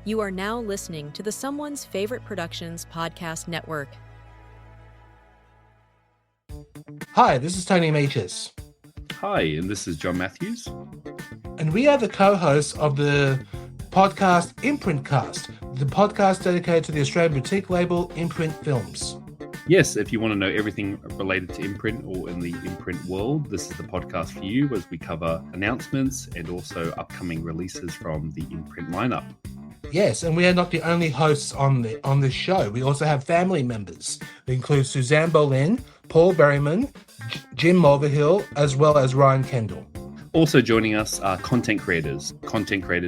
You are now listening to the Someone's Favorite Productions podcast network. Hi, this is Tony Meaches. Hi, and this is John Matthews. And we are the co-hosts of the podcast Imprintcast, the podcast dedicated to the Australian boutique label Imprint Films. Yes, if you want to know everything related to imprint or in the imprint world, this is the podcast for you as we cover announcements and also upcoming releases from the imprint lineup. Yes, and we are not the only hosts on this show. We also have family members. They include Suzanne Boleyn, Paul Berryman, Jim Mulvihill, as well as Ryan Kendall. Also joining us are content creators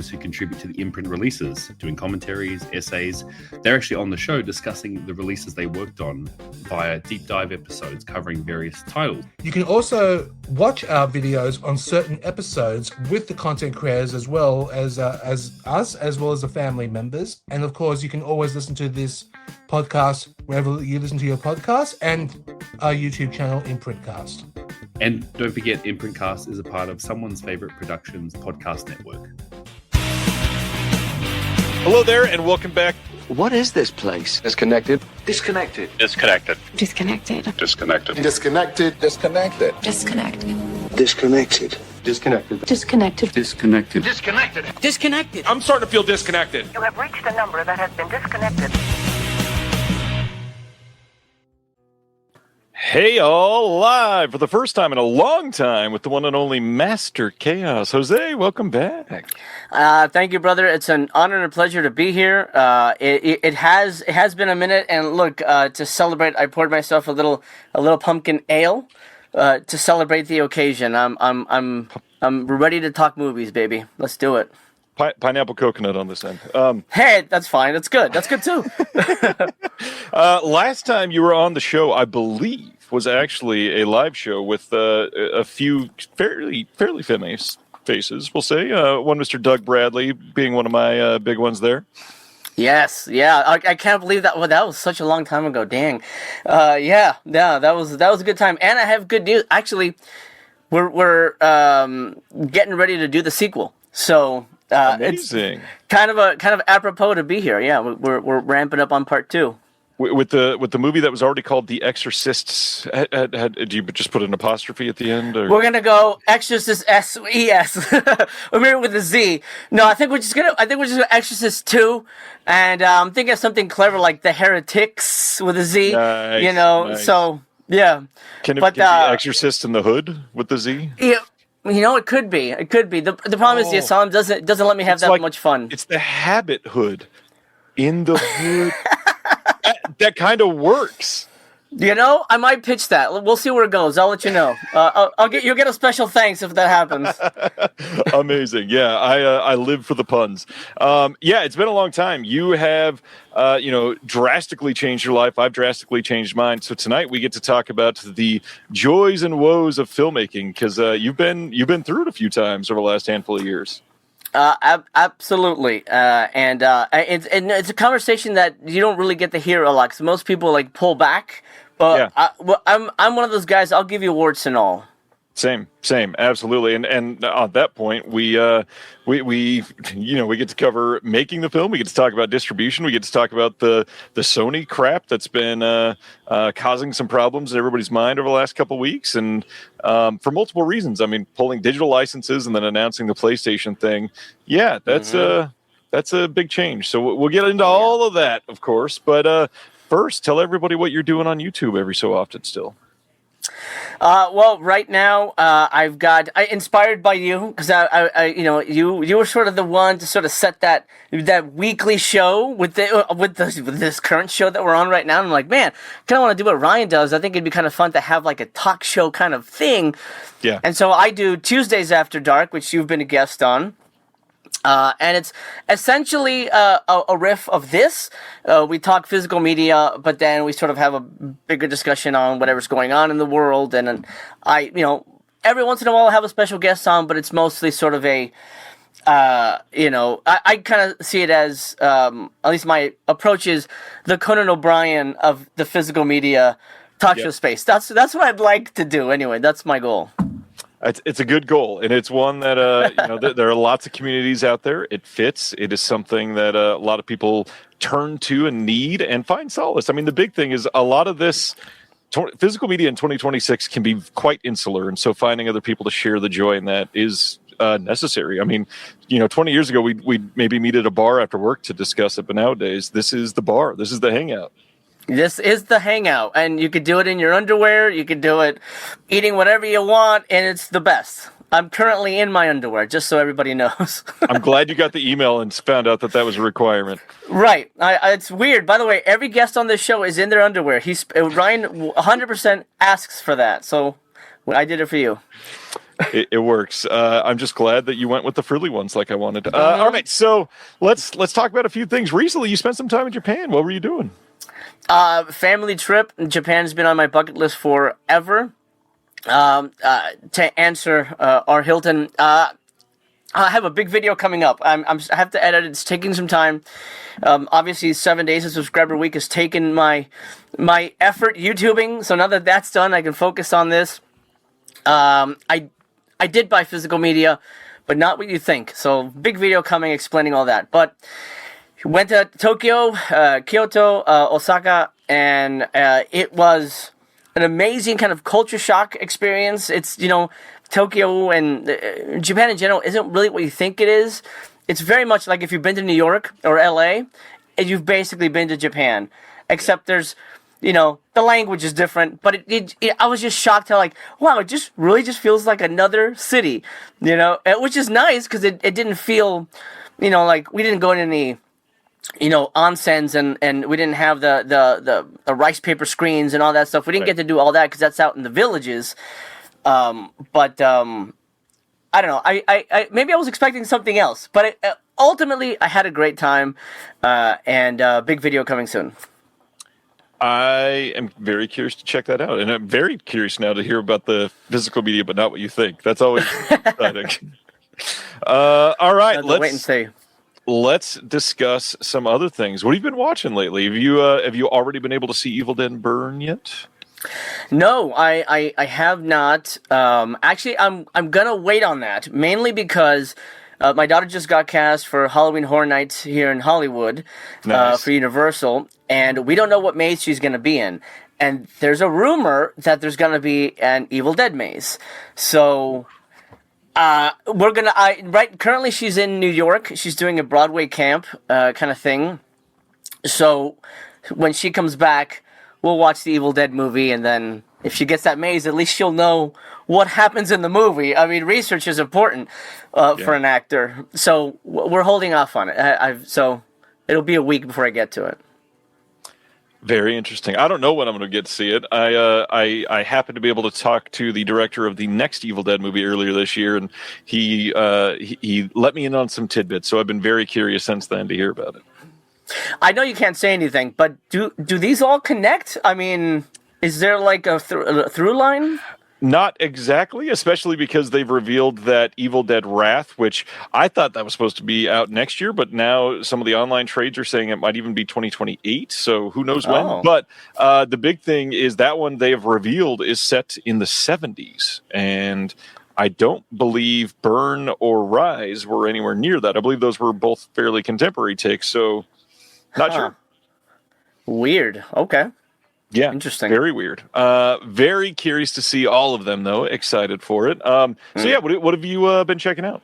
who contribute to the imprint releases, doing commentaries, essays. They're actually on the show discussing the releases they worked on via deep dive episodes covering various titles. You can also watch our videos on certain episodes with the content creators as well as us, as well as the family members. And of course, you can always listen to this podcast wherever you listen to your podcast and our YouTube channel, Imprintcast. And don't forget, Imprintcast is a part of Someone's Favorite Productions podcast network. Hello there, and welcome back. What is this place? Disconnected. Disconnected. Disconnected. Disconnected. Disconnected. Disconnected. Disconnected. Disconnected. Disconnected. Disconnected. Disconnected. Disconnected. Disconnected. Disconnected. I'm starting to feel disconnected. You have reached a number that has been disconnected. Hey, all, live for the first time in a long time with the one and only Master Chaos. Jose, welcome back. Thank you, brother. It's an honor and a pleasure to be here. It has been a minute, and look, to celebrate, I poured myself a little pumpkin ale to celebrate the occasion. I'm ready to talk movies, baby. Let's do it. Pineapple coconut on this end. Hey, that's fine. That's good. That's good too. Last time you were on the show, I believe, was actually a live show with a few fairly famous faces, we'll say. One, Mr. Doug Bradley, being one of my big ones there. Yes, yeah. I can't believe that. Well, that was such a long time ago. Dang. Yeah. That was a good time, and I have good news. Actually, we're getting ready to do the sequel. So. Amazing. It's kind of apropos to be here. Yeah, we're ramping up on part 2. With the movie that was already called The Exorcists, do you just put an apostrophe at the end? Or? We're gonna go Exorcist SES, or maybe with a Z. No, I think we're just gonna Exorcist 2, and I'm thinking of something clever like The Heretics with a Z. Nice, nice. So yeah. Can it be Exorcist in the Hood with the Z? Yeah. It could be. It could be. The problem is the asylum doesn't let me have that much fun. It's the Habit Hood in the hood. that kind of works. I might pitch that. We'll see where it goes. I'll let you know. You'll get a special thanks if that happens. Amazing. Yeah, I live for the puns. Yeah, it's been a long time. You have drastically changed your life. I've drastically changed mine. So tonight we get to talk about the joys and woes of filmmaking, because you've been through it a few times over the last handful of years. Absolutely, and it's a conversation that you don't really get to hear a lot, because most people pull back. But yeah. I'm one of those guys. I'll give you warts and all. Same, absolutely. And on that point, we get to cover making the film. We get to talk about distribution. We get to talk about the Sony crap that's been causing some problems in everybody's mind over the last couple of weeks, and for multiple reasons. I mean, pulling digital licenses and then announcing the PlayStation thing. Yeah, that's a big change. So we'll get into all of that, of course. But first, tell everybody what you're doing on YouTube every so often still. Well, right now, inspired by you, because you were sort of the one to sort of set that weekly show with this current show that we're on right now. And I'm like, man, kind of want to do what Ryan does. I think it'd be kind of fun to have a talk show kind of thing. Yeah. And so I do Tuesdays After Dark, which you've been a guest on. And it's essentially a riff of this. We talk physical media, but then we sort of have a bigger discussion on whatever's going on in the world. And then every once in a while I have a special guest on, but it's mostly sort of I kind of see it as, at least my approach is the Conan O'Brien of the physical media talk show space. That's what I'd like to do anyway. That's my goal. It's a good goal, and it's one that there are lots of communities out there. It fits. It is something that a lot of people turn to and need and find solace. I mean, the big thing is a lot of this physical media in 2026 can be quite insular, and so finding other people to share the joy in that is necessary. I mean, 20 years ago we'd maybe meet at a bar after work to discuss it, but nowadays this is the bar. This is the hangout. This is the hangout, and you could do it in your underwear. You could do it eating whatever you want, and it's the best. I'm currently in my underwear, just so everybody knows. I'm glad you got the email and found out that was a requirement. Right. It's weird. By the way, every guest on this show is in their underwear. Ryan 100% asks for that, so I did it for you. It works. I'm just glad that you went with the frilly ones like I wanted. All right, so let's talk about a few things. Recently, you spent some time in Japan. What were you doing? Family trip. Japan's been on my bucket list forever. To answer R. Hilton, I have a big video coming up. I have to edit. It's taking some time. Obviously, 7 days of subscriber week has taken my effort YouTubing. So now that that's done, I can focus on this. I did buy physical media, but not what you think. So big video coming explaining all that. But went to Tokyo, Kyoto, Osaka, and it was an amazing kind of culture shock experience. It's, Tokyo and Japan in general isn't really what you think it is. It's very much like if you've been to New York or LA, and you've basically been to Japan. Except there's, the language is different, but I was just shocked how, wow, it just really just feels like another city, which is nice because it didn't feel, like we didn't go in any onsens and we didn't have the rice paper screens and all that stuff. We didn't get to do all that because that's out in the villages. But I don't know. I maybe I was expecting something else, but ultimately I had a great time. And big video coming soon. I am very curious to check that out, and I'm very curious now to hear about the physical media, but not what you think. That's always exciting. All right, let's wait and see. Let's discuss some other things. What have you been watching lately? Have you already been able to see Evil Dead Burn yet? No, I have not. Actually, I'm gonna wait on that mainly because my daughter just got cast for Halloween Horror Nights here in Hollywood. Nice. For Universal, and we don't know what maze she's gonna be in. And there's a rumor that there's gonna be an Evil Dead maze. So. Currently she's in New York. She's doing a Broadway camp, kind of thing. So when she comes back, we'll watch the Evil Dead movie, and then if she gets that maze, at least she'll know what happens in the movie. I mean, research is important, for an actor. So we're holding off on it. So it'll be a week before I get to it. Very interesting. I don't know when I'm going to get to see it. I happened to be able to talk to the director of the next Evil Dead movie earlier this year, and he let me in on some tidbits. So I've been very curious since then to hear about it. I know you can't say anything, but do these all connect? I mean, is there like a through line? Not exactly, especially because they've revealed that Evil Dead Wrath, which I thought that was supposed to be out next year, but now some of the online trades are saying it might even be 2028, so who knows when. Oh. But the big thing is that one they have revealed is set in the 70s, and I don't believe Burn or Rise were anywhere near that. I believe those were both fairly contemporary takes, so not sure. Weird. Okay. Yeah, interesting. Very weird. Very curious to see all of them, though. Excited for it. So yeah, what have you been checking out?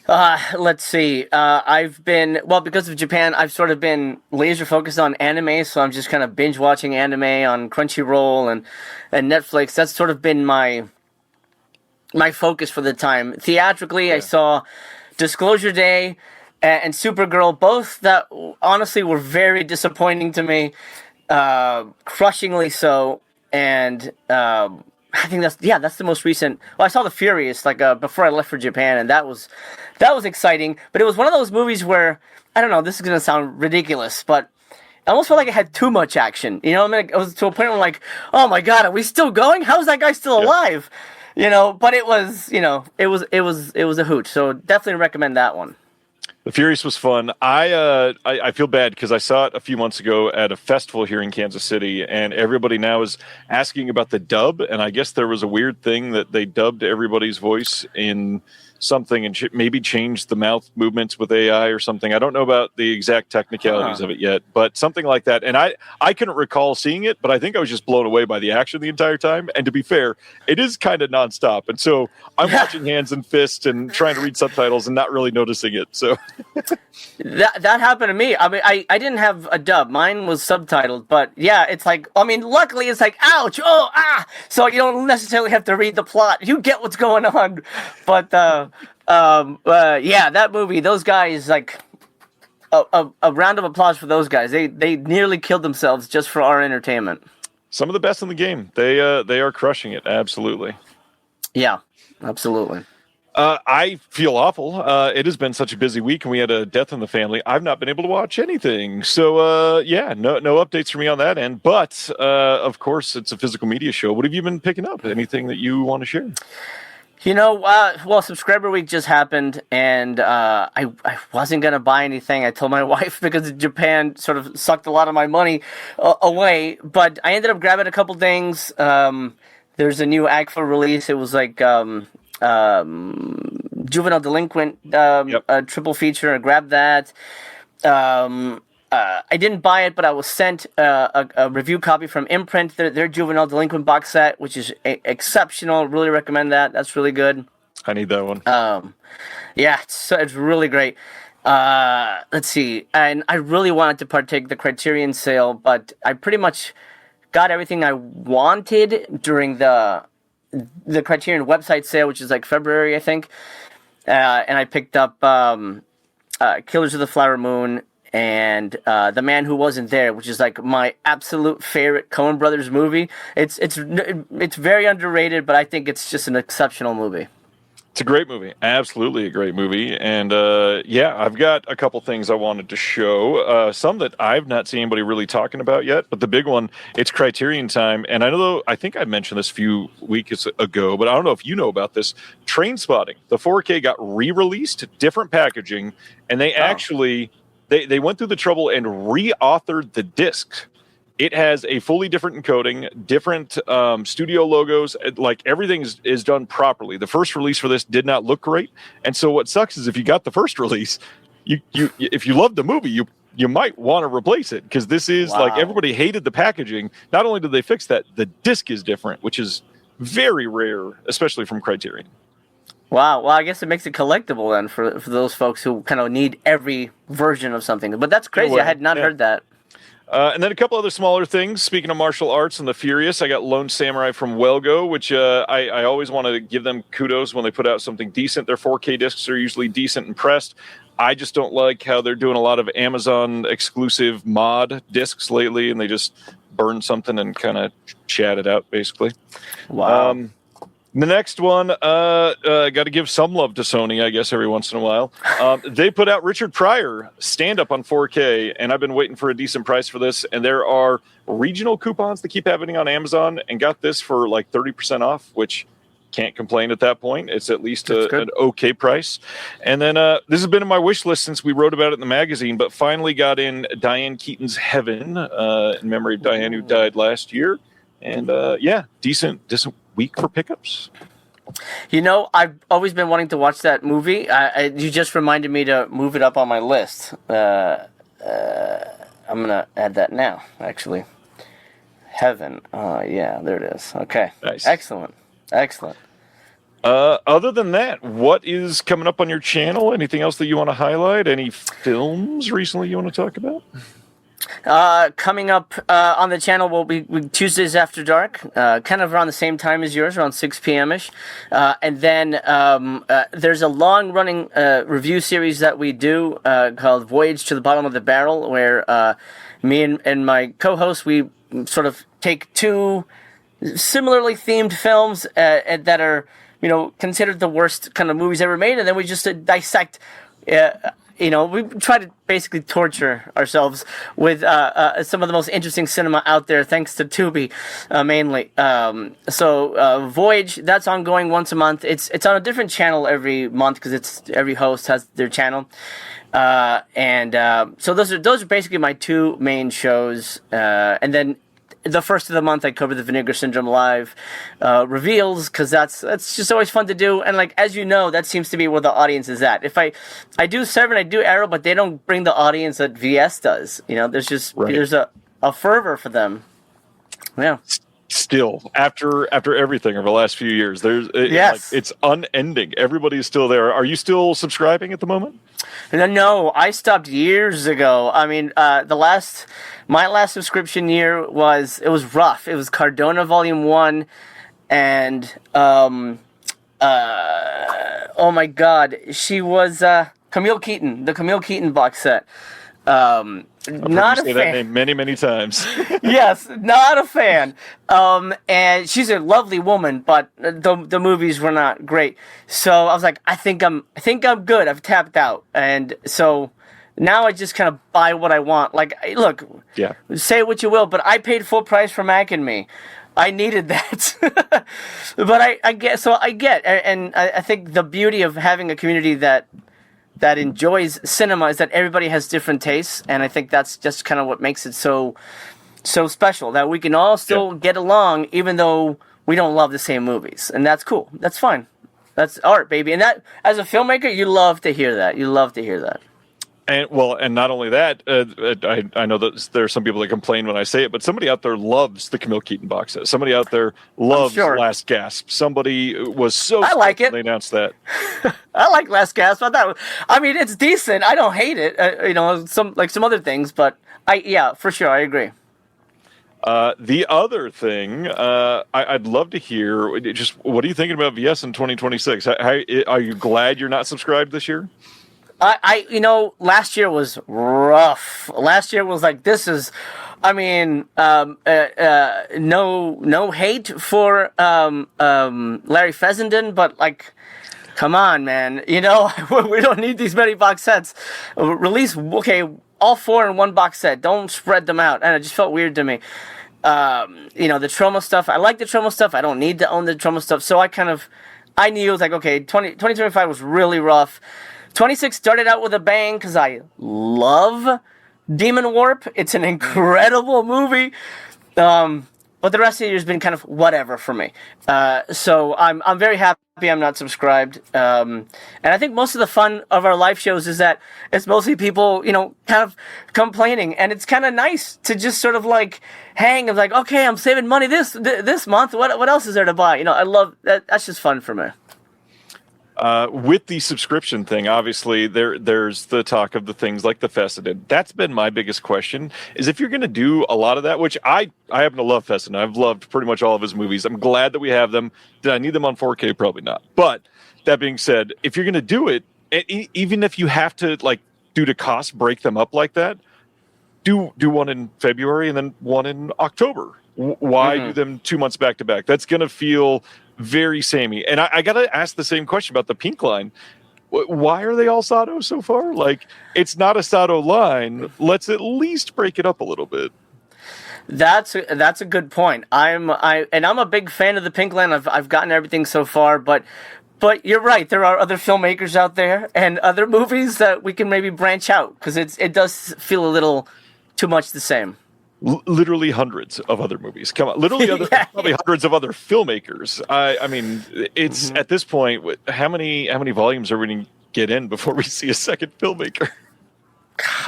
Let's see. I've been, because of Japan, I've sort of been laser focused on anime, so I'm just kind of binge watching anime on Crunchyroll and Netflix. That's sort of been my focus for the time. Theatrically, I saw Disclosure Day and Supergirl, both that honestly were very disappointing to me. Crushingly so, and I think that's the most recent. Well, I saw The Furious before I left for Japan, and that was exciting. But it was one of those movies where I don't know. This is gonna sound ridiculous, but I almost felt like it had too much action. I mean, it was to a point where I'm like, oh my god, are we still going? How is that guy still alive? But it was, it was a hoot. So definitely recommend that one. The Furious was fun. I feel bad because I saw it a few months ago at a festival here in Kansas City, and everybody now is asking about the dub. And I guess there was a weird thing that they dubbed everybody's voice in something and maybe changed the mouth movements with AI or something. I don't know about the exact technicalities of it yet, but something like that. And I couldn't recall seeing it, but I think I was just blown away by the action the entire time. And to be fair, it is kind of nonstop. And so I'm watching hands and fists and trying to read subtitles and not really noticing it. So that happened to me. I mean, I didn't have a dub. Mine was subtitled, but yeah, it's like, I mean, luckily it's like, ouch, oh, ah. So you don't necessarily have to read the plot. You get what's going on. But, yeah, that movie, those guys, like, a round of applause for those guys. They nearly killed themselves just for our entertainment. Some of the best in the game. They are crushing it. Absolutely. Yeah, absolutely. I feel awful. It has been such a busy week, and we had a death in the family. I've not been able to watch anything. So, yeah, no updates for me on that end. But, of course, it's a physical media show. What have you been picking up? Anything that you want to share? You know, well, Subscriber Week just happened, and I wasn't going to buy anything. I told my wife because Japan sort of sucked a lot of my money away, but I ended up grabbing a couple things. There's a new AGFA release. It was like Juvenile Delinquent triple feature. I grabbed that. I didn't buy it, but I was sent a review copy from Imprint, their Juvenile Delinquent box set, which is exceptional. Really recommend that. That's really good. I need that one. Yeah, it's really great. Let's see. And I really wanted to partake the Criterion sale, but I pretty much got everything I wanted during the Criterion website sale, which is like February, I think. And I picked up Killers of the Flower Moon and The Man Who Wasn't There, which is like my absolute favorite Coen Brothers movie. It's very underrated, but I think it's just an exceptional movie. It's a great movie. Absolutely a great movie. And yeah, I've got a couple things I wanted to show. Some that I've not seen anybody really talking about yet, but the big one, it's Criterion time. And I think I mentioned this a few weeks ago, but I don't know if you know about this. Trainspotting, the 4K got re-released, different packaging, and they actually... They went through the trouble and reauthored the disc. It has a fully different encoding, different studio logos, like everything is done properly. The first release for this did not look great. And so what sucks is if you got the first release, if you loved the movie, you might want to replace it because this is like everybody hated the packaging. Not only did they fix that, the disc is different, which is very rare, especially from Criterion. Wow. Well, I guess it makes it collectible then for those folks who kind of need every version of something. But that's crazy. I had not heard that. And then a couple other smaller things. Speaking of martial arts and the Furious, I got Lone Samurai from Welgo, which I always want to give them kudos when they put out something decent. Their 4K discs are usually decent and pressed. I just don't like how they're doing a lot of Amazon exclusive mod discs lately, and they just burn something and kind of chat it out, basically. Wow. The next one, got to give some love to Sony, I guess, every once in a while. They put out Richard Pryor stand-up on 4K, and I've been waiting for a decent price for this. And there are regional coupons that keep happening on Amazon, and got this for like 30% off, which can't complain at that point. It's at least an okay price. And then this has been in my wish list since we wrote about it in the magazine, but finally got in Diane Keaton's Heaven in memory of Diane, who died last year. And yeah, decent week for pickups. You know, I've always been wanting to watch that movie. You just reminded me to move it up on my list. I'm gonna add that now. Actually, Heaven. Yeah, there it is. Okay, nice, excellent. Other than that, what is coming up on your channel? Anything else that you want to highlight? Any films recently you want to talk about? Coming up on the channel will be Tuesdays After Dark, kind of around the same time as yours, around 6 p.m.-ish. And then there's a long-running review series that we do called Voyage to the Bottom of the Barrel, where me and my co-host, we sort of take two similarly themed films that are, considered the worst kind of movies ever made, and then we just dissect we try to basically torture ourselves with some of the most interesting cinema out there, thanks to Tubi, mainly. So Voyage, that's ongoing once a month. It's on a different channel every month because every host has their channel. So those are basically my two main shows. And then the first of the month, I cover the Vinegar Syndrome Live reveals, because that's just always fun to do. And like, as you know, that seems to be where the audience is at. If I do Seven, I do Arrow, but they don't bring the audience that VS does. There's a fervor for them. Yeah. Still, after everything over the last few years, it's unending. Everybody's still there. Are you still subscribing at the moment? No, I stopped years ago. I mean, my last subscription year was rough. It was Cardona Volume 1 and oh my God, she was Camille Keaton, the Camille Keaton box set. Not a fan. That name many times. Yes, not a fan. And she's a lovely woman, but the movies were not great. So I was like, I think I'm good. I've tapped out, and so now I just kind of buy what I want. Like, look, yeah, say what you will, but I paid full price for Mac and Me. I needed that. But I get, and I think the beauty of having a community that enjoys cinema is that everybody has different tastes, and I think that's just kind of what makes it so special, that we can all still get along even though we don't love the same movies, and that's cool. That's fine. That's art, baby. And that, as a filmmaker, you love to hear that. You love to hear that. And not only that, I know that there are some people that complain when I say it, but somebody out there loves the Camille Keaton box set. Somebody out there loves Last Gasp. Somebody was so I like it. They announced that. I like Last Gasp. I mean, it's decent. I don't hate it. Some other things, but for sure, I agree. The other thing, I'd love to hear, just what are you thinking about VS in 2026? Are you glad you're not subscribed this year? Last year was rough. Last year was like, no hate for Larry Fessenden, but like, come on, man. We don't need these many box sets. Release, all 4 in one box set. Don't spread them out. And it just felt weird to me. The Troma stuff, I like the Troma stuff. I don't need to own the Troma stuff. So I knew it was like, okay, 2025 was really rough. 26 started out with a bang because I love Demon Warp. It's an incredible movie. But the rest of the year has been kind of whatever for me. So I'm very happy I'm not subscribed. And I think most of the fun of our live shows is that it's mostly people, kind of complaining. And it's kind of nice to just sort of like hang and like, okay, I'm saving money this month. What else is there to buy? I love that. That's just fun for me. With the subscription thing, obviously, there's the talk of the things like the Fessenden. That's been my biggest question, is if you're going to do a lot of that, which I happen to love Fessenden. I've loved pretty much all of his movies. I'm glad that we have them. Did I need them on 4K? Probably not. But that being said, if you're going to do it, even if you have to, like, due to cost, break them up like that, do one in February and then one in October. Why do them 2 months back to back? That's going to feel very samey. And I got to ask the same question about the Pink line. Why are they all Sato so far? Like, it's not a Sato line. Let's at least break it up a little bit. That's a good point. I'm a big fan of the Pink line. I've gotten everything so far, but you're right. There are other filmmakers out there and other movies that we can maybe branch out, because it does feel a little too much the same. Literally hundreds of other movies. Come on, literally probably hundreds of other filmmakers. I mean, it's at this point, how many volumes are we going to get in before we see a second filmmaker?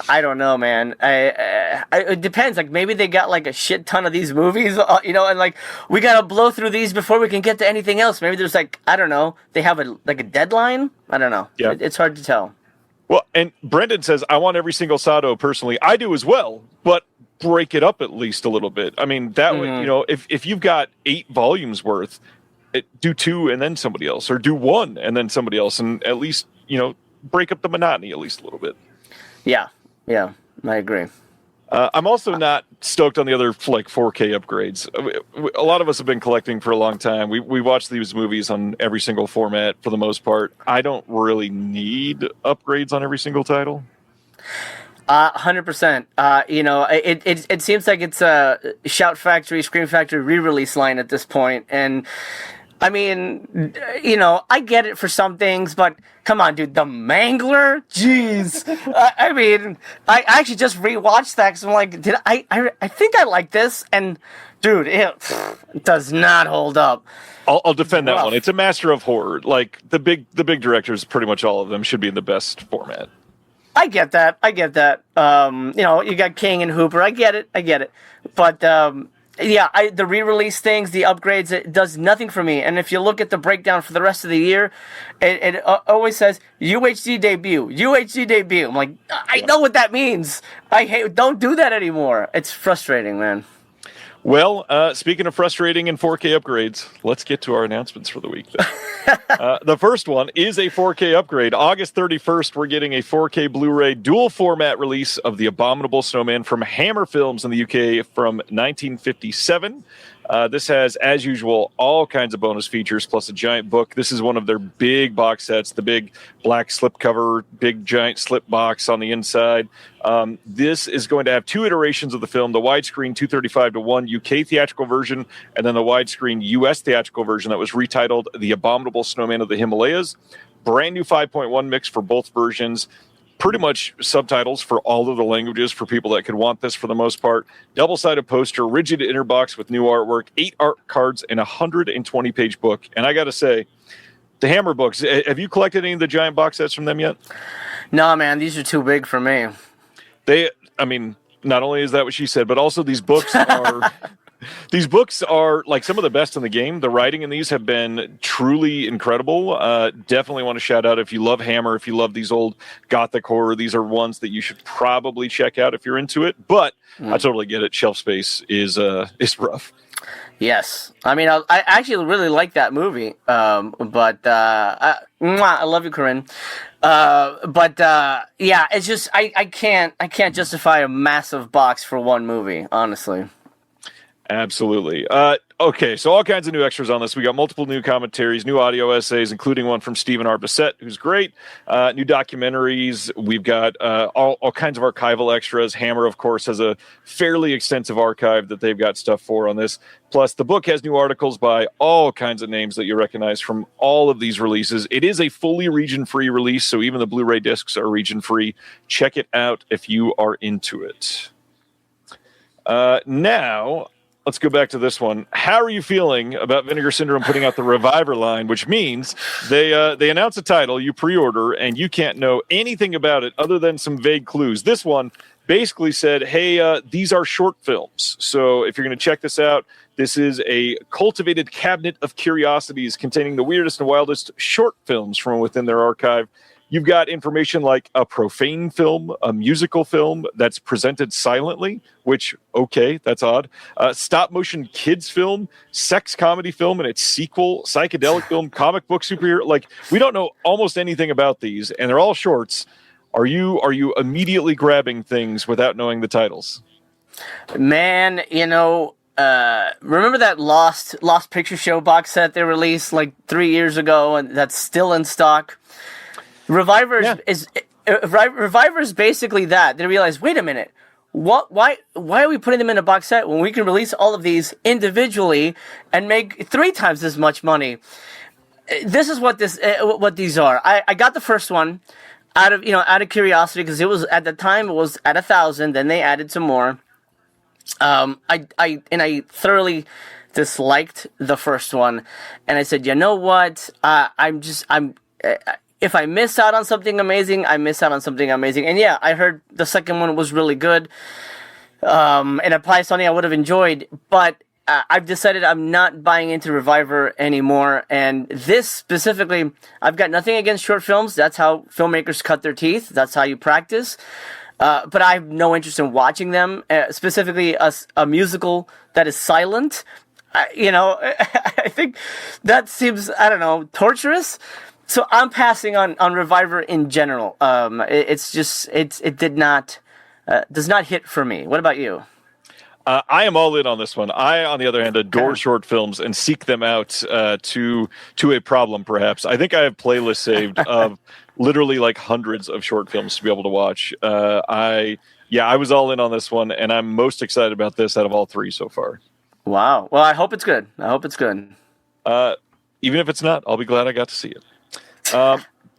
I don't know, man. It depends. Like, maybe they got like a shit ton of these movies, and like, we gotta blow through these before we can get to anything else. Maybe there's like, I don't know. They have a deadline. I don't know. Yeah, it's hard to tell. Well, and Brendan says, I want every single Sato personally. I do as well, but break it up at least a little bit. I mean, that would, if you've got 8 volumes worth, do 2 and then somebody else, or do 1 and then somebody else, and at least, break up the monotony at least a little bit. Yeah, I agree. I'm also not stoked on the other like 4K upgrades. A lot of us have been collecting for a long time. We watch these movies on every single format for the most part. I don't really need upgrades on every single title. 100%. It seems like it's a Shout Factory, Scream Factory re-release line at this point, and I mean, I get it for some things, but come on, dude, the Mangler? Jeez. I mean, I actually just rewatched that because I'm like, I think I like this, and dude, it does not hold up. I'll defend that Rough. one. It's a master of horror. Like the big directors, pretty much all of them should be in the best format. I get that. You got King and Hooper. I get it. But the re-release things, the upgrades, it does nothing for me. And if you look at the breakdown for the rest of the year, it always says UHD debut. I'm like, I know what that means. Don't do that anymore. It's frustrating, man. Well, speaking of frustrating and 4K upgrades, let's get to our announcements for the week. The first one is a 4K upgrade. August 31st, we're getting a 4K Blu-ray dual format release of The Abominable Snowman from Hammer Films in the UK from 1957. This has, as usual, all kinds of bonus features, plus a giant book. This is one of their big box sets, the big black slipcover, big giant slip box on the inside. This is going to have two iterations of the film, the widescreen 235:1 UK theatrical version, and then the widescreen US theatrical version that was retitled The Abominable Snowman of the Himalayas. Brand new 5.1 mix for both versions. Pretty much subtitles for all of the languages for people that could want this for the most part. Double-sided poster, rigid inner box with new artwork, 8 art cards, and a 120-page book. And I got to say, the Hammer books, have you collected any of the giant box sets from them yet? No, man, these are too big for me. Not only is that what she said, but also these books are... These books are like some of the best in the game. The writing in these have been truly incredible. Definitely want to shout out if you love Hammer, if you love these old gothic horror, these are ones that you should probably check out if you're into it. But I totally get it. Shelf space is rough. Yes. I mean, I actually really like that movie. But I love you, Corinne. It's just I can't justify a massive box for one movie, honestly. Absolutely. Okay, so all kinds of new extras on this. We got multiple new commentaries, new audio essays, including one from Stephen R. Bissett, who's great. New documentaries. We've got all kinds of archival extras. Hammer, of course, has a fairly extensive archive that they've got stuff for on this. Plus, the book has new articles by all kinds of names that you recognize from all of these releases. It is a fully region-free release, so even the Blu-ray discs are region-free. Check it out if you are into it. Now... let's go back to this one. How are you feeling about Vinegar Syndrome putting out the Reviver line, which means they announce a title, you pre-order, and you can't know anything about it other than some vague clues. This one basically said, hey, these are short films. So if you're going to check this out, this is a cultivated cabinet of curiosities containing the weirdest and wildest short films from within their archive. You've got information like a profane film, a musical film that's presented silently, which, okay, that's odd. Stop-motion kids film, sex comedy film and its sequel, psychedelic film, comic book superhero. Like, we don't know almost anything about these, and they're all shorts. Are you immediately grabbing things without knowing the titles? Man, remember that Lost Picture Show box set they released like 3 years ago, and that's still in stock? Reviver is basically that. They realize, wait a minute, why are we putting them in a box set when we can release all of these individually and make 3 times as much money? This is what these are. I got the first one out of curiosity because it was at the time it was at 1,000. Then they added some more. I thoroughly disliked the first one, and I said, you know what? If I miss out on something amazing, I miss out on something amazing. And yeah, I heard the second one was really good. And it probably something I would have enjoyed. But I've decided I'm not buying into Reviver anymore. And this specifically, I've got nothing against short films. That's how filmmakers cut their teeth. That's how you practice. But I have no interest in watching them. Specifically, a musical that is silent. I think that seems, torturous. So I'm passing on Reviver in general. It did not does not hit for me. What about you? I am all in on this one. I, on the other hand, adore short films and seek them out to a problem, perhaps. I think I have playlists saved of literally like hundreds of short films to be able to watch. I was all in on this one, and I'm most excited about this out of all three so far. Wow. Well, I hope it's good. Even if it's not, I'll be glad I got to see it.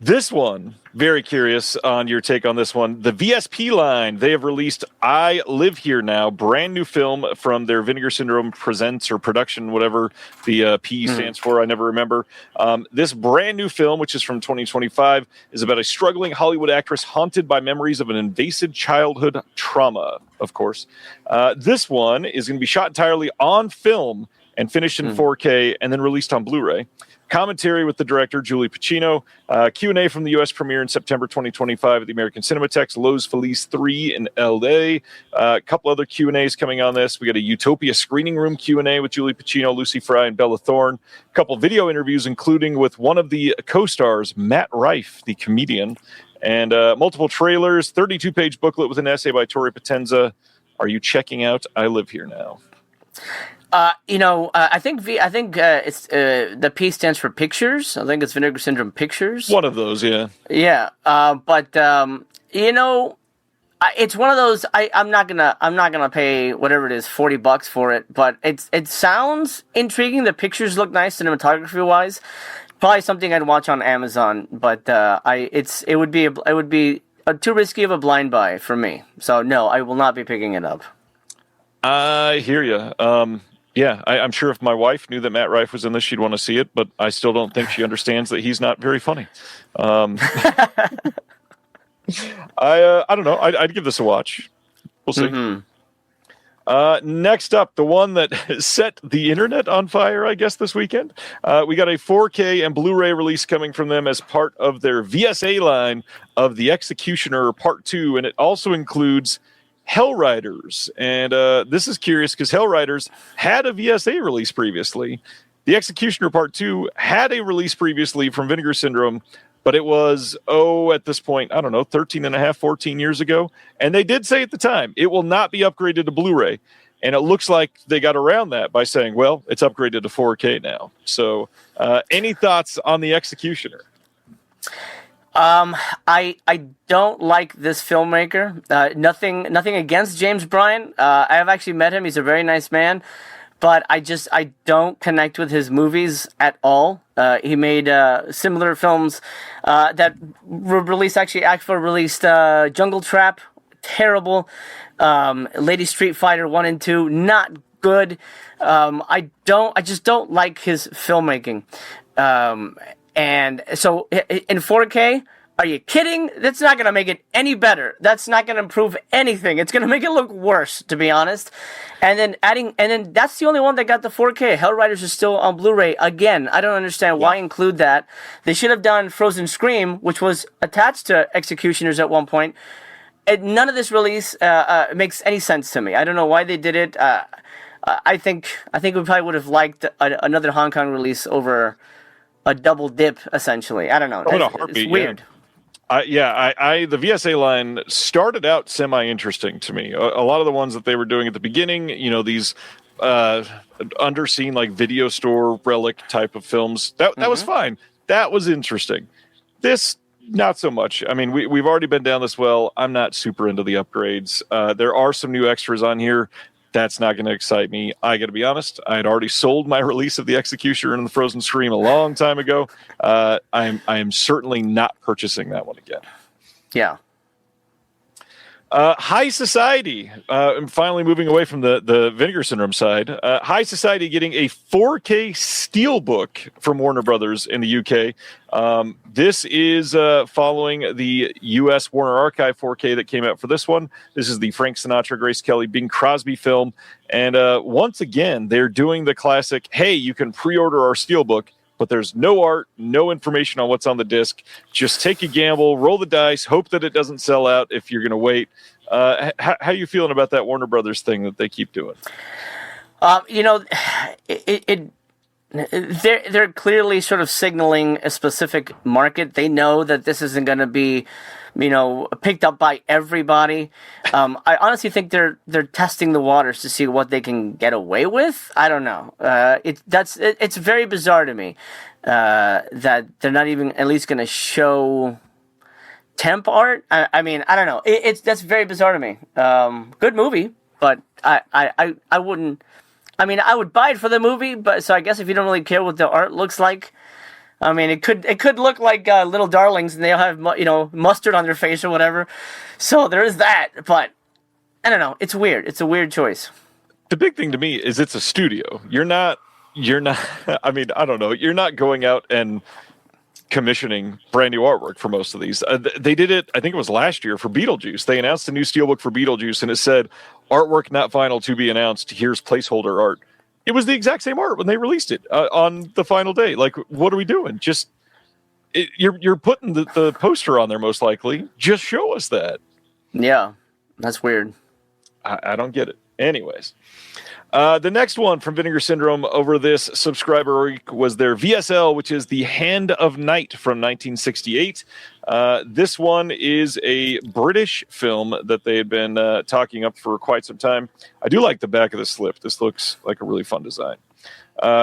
This one, very curious on your take on this one. The VSP line, they have released I Live Here Now, brand new film from their Vinegar Syndrome Presents or production, whatever the P stands for, I never remember. This brand new film, which is from 2025, is about a struggling Hollywood actress haunted by memories of an invasive childhood trauma, of course. This one is going to be shot entirely on film and finished in 4K and then released on Blu-ray. Commentary with the director, Julie Pacino. Q&A from the U.S. premiere in September 2025 at the American Cinematheque, Los Feliz 3 in L.A. A couple other Q&As coming on this. We got a Utopia screening room Q&A with Julie Pacino, Lucy Fry, and Bella Thorne. A couple video interviews, including with one of the co-stars, Matt Rife, the comedian. And multiple trailers, 32-page booklet with an essay by Tori Potenza. Are you checking out I Live Here Now? I think it's the P stands for pictures. I think it's Vinegar Syndrome Pictures. One of those, yeah. Yeah, but it's one of those. I'm not gonna pay whatever it is, $40 for it. But it sounds intriguing. The pictures look nice cinematography wise. Probably something I'd watch on Amazon. But it would be too risky of a blind buy for me. So no, I will not be picking it up. I hear you. Yeah, I'm sure if my wife knew that Matt Rife was in this, she'd want to see it, but I still don't think she understands that he's not very funny. I don't know. I'd give this a watch. We'll see. Next up, the one that set the internet on fire, I guess, this weekend. We got a 4K and Blu-ray release coming from them as part of their VSA line of The Executioner Part 2, and it also includes Hellriders. And this is curious because Hellriders had a VSA release previously. The Executioner Part 2 had a release previously from Vinegar Syndrome, but it was, at this point, I don't know, 13 and a half, 14 years ago. And they did say at the time, it will not be upgraded to Blu-ray. And it looks like they got around that by saying, well, it's upgraded to 4K now. So any thoughts on The Executioner? I don't like this filmmaker. Nothing against James Bryan. I have actually met him. He's a very nice man, but I don't connect with his movies at all. He made similar films that were released. Actually, released Jungle Trap, terrible. Lady Street Fighter 1 and 2, not good. I just don't like his filmmaking. And so in 4K, are you kidding? That's not going to make it any better. That's not going to improve anything. It's going to make it look worse, to be honest. And then that's the only one that got the 4K. Hellriders is still on Blu-ray. Again, I don't understand why include that. They should have done Frozen Scream, which was attached to Executioners at one point. And none of this release makes any sense to me. I don't know why they did it. I think we probably would have liked another Hong Kong release over a double dip, essentially. I don't know. It's weird. The VSA line started out semi-interesting to me. A lot of the ones that they were doing at the beginning, these underseen like video store relic type of films, that was fine. That was interesting. This, not so much. I mean, we've already been down this well. I'm not super into the upgrades. There are some new extras on here. That's not going to excite me. I got to be honest. I had already sold my release of The Executioner and the Frozen Scream a long time ago. I am certainly not purchasing that one again. Yeah. High Society. I'm finally moving away from the Vinegar Syndrome side. High Society getting a 4K Steelbook from Warner Brothers in the UK. This is following the US Warner Archive 4K that came out for this one. This is the Frank Sinatra, Grace Kelly, Bing Crosby film. And once again, they're doing the classic, hey, you can pre-order our Steelbook, but there's no art, no information on what's on the disc. Just take a gamble, roll the dice, hope that it doesn't sell out if you're going to wait. How are you feeling about that Warner Brothers thing that they keep doing? they're clearly sort of signaling a specific market. They know that this isn't going to be, picked up by everybody. I honestly think they're testing the waters to see what they can get away with. I don't know. It's very bizarre to me that they're not even at least going to show temp art. I mean, I don't know. That's very bizarre to me. Good movie, but I wouldn't. I mean, I would buy it for the movie, but so I guess if you don't really care what the art looks like, I mean, it could look like Little Darlings, and they'll have mustard on their face or whatever. So there is that, but I don't know. It's weird. It's a weird choice. The big thing to me is it's a studio. You're not. I mean, I don't know. You're not going out and commissioning brand new artwork for most of these. They did it, I think it was last year, for Beetlejuice. They announced a new steelbook for Beetlejuice, and it said, artwork not final to be announced. Here's placeholder art. It was the exact same art when they released it on the final day. Like, what are we doing? You're putting the poster on there, most likely. Just show us that. Yeah, that's weird. I don't get it. Anyways. The next one from Vinegar Syndrome over this subscriber week was their VSL, which is The Hand of Night from 1968. This one is a British film that they had been talking up for quite some time. I do like the back of the slip. This looks like a really fun design.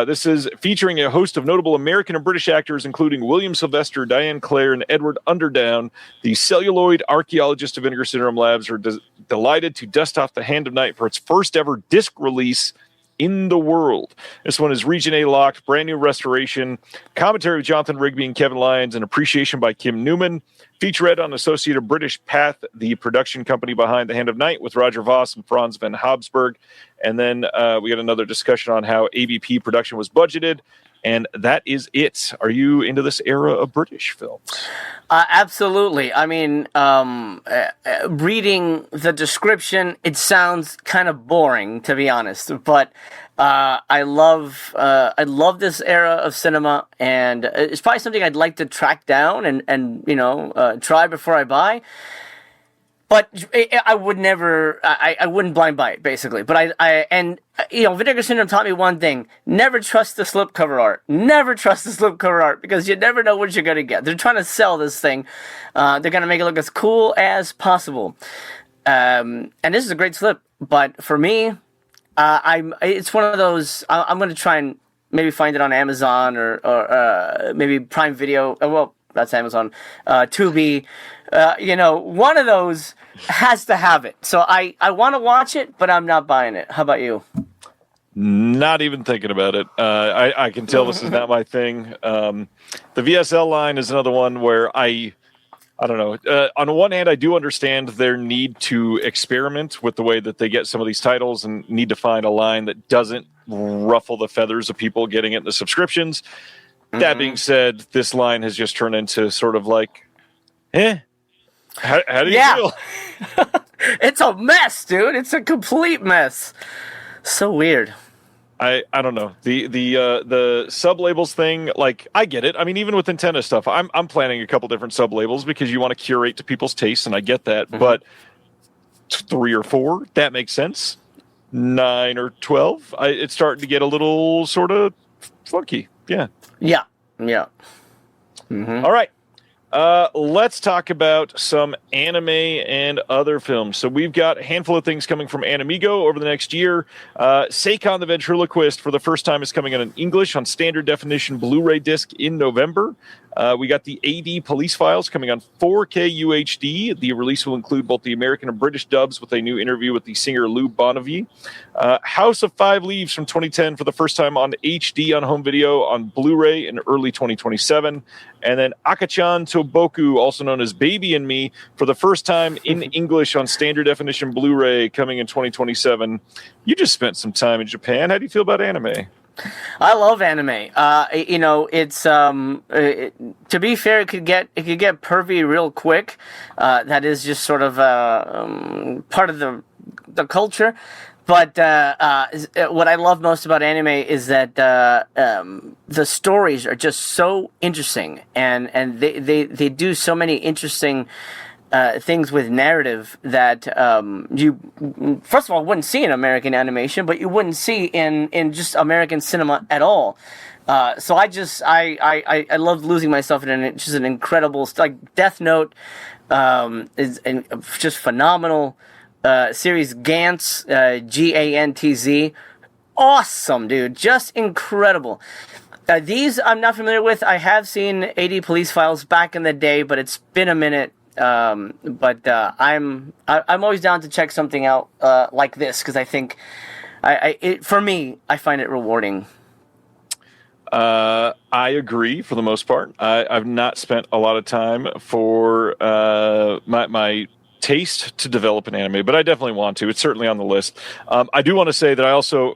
This is featuring a host of notable American and British actors, including William Sylvester, Diane Clare, and Edward Underdown. The celluloid archaeologists of Vinegar Syndrome Labs are delighted to dust off The Hand of Night for its first ever disc release in the world. This one is Region A locked, brand new restoration, commentary with Jonathan Rigby and Kevin Lyons, and appreciation by Kim Newman. Featurette on Associated British Path, the production company behind The Hand of Night, with Roger Voss and Franz van Habsburg. And then we got another discussion on how ABP production was budgeted. And that is it. Are you into this era of British films? Absolutely. I mean, reading the description, it sounds kind of boring, to be honest. But I love this era of cinema, and it's probably something I'd like to track down and try before I buy. But I would never, I wouldn't blind buy it, basically. But Vinegar Syndrome taught me one thing: never trust the slipcover art. Never trust the slipcover art, because you never know what you're gonna get. They're trying to sell this thing. They're gonna make it look as cool as possible. And this is a great slip, but for me, it's one of those. I'm gonna try and maybe find it on Amazon or maybe Prime Video. Well, that's Amazon. Tubi. One of those has to have it. So I want to watch it, but I'm not buying it. How about you? Not even thinking about it. I can tell this is not my thing. The VSL line is another one where I don't know. On the one hand, I do understand their need to experiment with the way that they get some of these titles and need to find a line that doesn't ruffle the feathers of people getting it in the subscriptions. Mm-hmm. That being said, this line has just turned into sort of like, How do you feel? It's a mess, dude. It's a complete mess. So weird. I don't know. The sub labels thing, like, I get it. I mean, even with Nintendo stuff, I'm planning a couple different sub labels because you want to curate to people's tastes, and I get that. Mm-hmm. But 3 or 4, that makes sense. 9 or 12, it's starting to get a little sort of funky. Yeah. Yeah. Mm-hmm. All right. Let's talk about some anime and other films. So we've got a handful of things coming from Animigo over the next year. Seikon the Ventriloquist, for the first time, is coming out in English on standard definition Blu-ray disc in November. We got the AD Police Files coming on 4K UHD. The release will include both the American and British dubs, with a new interview with the singer Lou Bonavie. House of Five Leaves from 2010 for the first time on HD on home video on Blu-ray in early 2027. And then Akachan Toboku, also known as Baby and Me, for the first time in English on standard definition Blu-ray, coming in 2027. You just spent some time in Japan. How do you feel about anime? I love anime. It's to be fair, it could get pervy real quick. That is just sort of part of the culture. But what I love most about anime is that the stories are just so interesting, and they do so many interesting things with narrative that you, first of all, wouldn't see in American animation, but you wouldn't see in just American cinema at all. So I love losing myself in it. It's just an incredible, like Death Note just phenomenal. Series Gantz, Gantz, awesome, dude, just incredible. These I'm not familiar with. I have seen 80 Police Files back in the day, but it's been a minute. But I'm always down to check something out like this because I think for me I find it rewarding. I agree for the most part. I've not spent a lot of time for my taste to develop an anime, but I definitely want to. It's certainly on the list. I do want to say that I also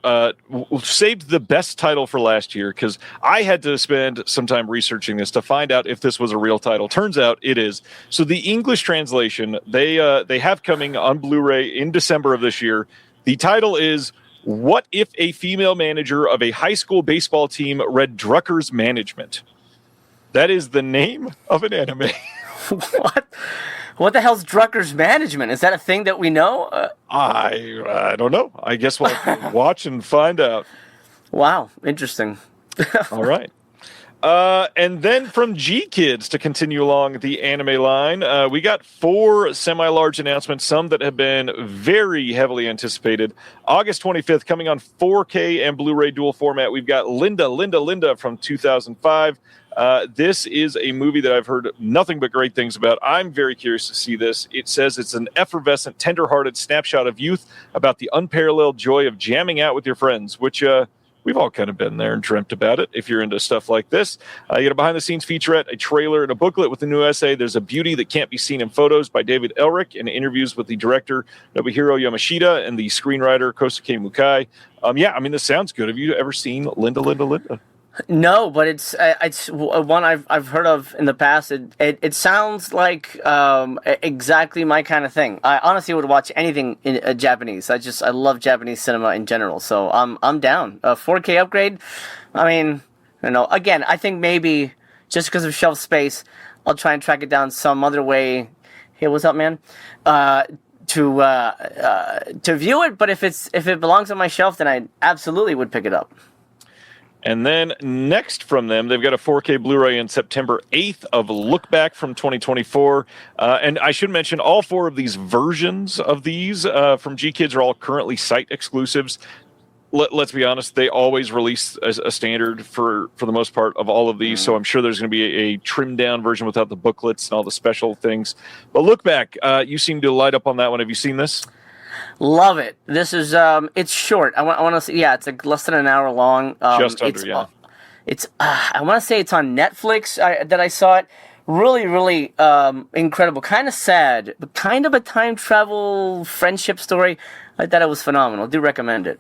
saved the best title for last year because I had to spend some time researching this to find out if this was a real title. Turns out it is. So the English translation, they have coming on Blu-ray in December of this year. The title is "What If a Female Manager of a High School Baseball Team Read Drucker's Management?" That is the name of an anime. What? What the hell's Drucker's Management? Is that a thing that we know? I don't know. I guess we'll have to watch and find out. Wow, interesting. All right. And then from G Kids to continue along the anime line, we got 4 semi-large announcements, some that have been very heavily anticipated. August 25th, coming on 4K and Blu-ray dual format, we've got Linda from 2005. This is a movie that I've heard nothing but great things about. I'm very curious to see this. It says it's an effervescent, tender-hearted snapshot of youth about the unparalleled joy of jamming out with your friends, which we've all kind of been there and dreamt about it if you're into stuff like this. You get a behind-the-scenes featurette, a trailer, and a booklet with a new essay. There's a beauty that can't be seen in photos by David Elric and interviews with the director Nobuhiro Yamashita and the screenwriter Kosuke Mukai. Yeah, I mean, this sounds good. Have you ever seen Linda? No, but it's one I've heard of in the past. It sounds like exactly my kind of thing. I honestly would watch anything in Japanese. I love Japanese cinema in general, so I'm down. 4K upgrade. I mean, again, I think maybe just because of shelf space, I'll try and track it down some other way. Hey, what's up, man? To view it, but if it belongs on my shelf, then I absolutely would pick it up. And then next from them, they've got a 4K Blu-ray in September 8th of Look Back from 2024. And I should mention all 4 of these versions of these from G-Kids are all currently site exclusives. Let's be honest, they always release a standard for the most part of all of these. So I'm sure there's going to be a trimmed down version without the booklets and all the special things. But Look Back, you seem to light up on that one. Have you seen this? Love it. This is it's short. I want to say, yeah, it's like less than an hour long. Just under, yeah. It's I want to say it's on Netflix that I saw it. Really, really incredible. Kind of sad, but kind of a time travel friendship story. I thought it was phenomenal. Do recommend it.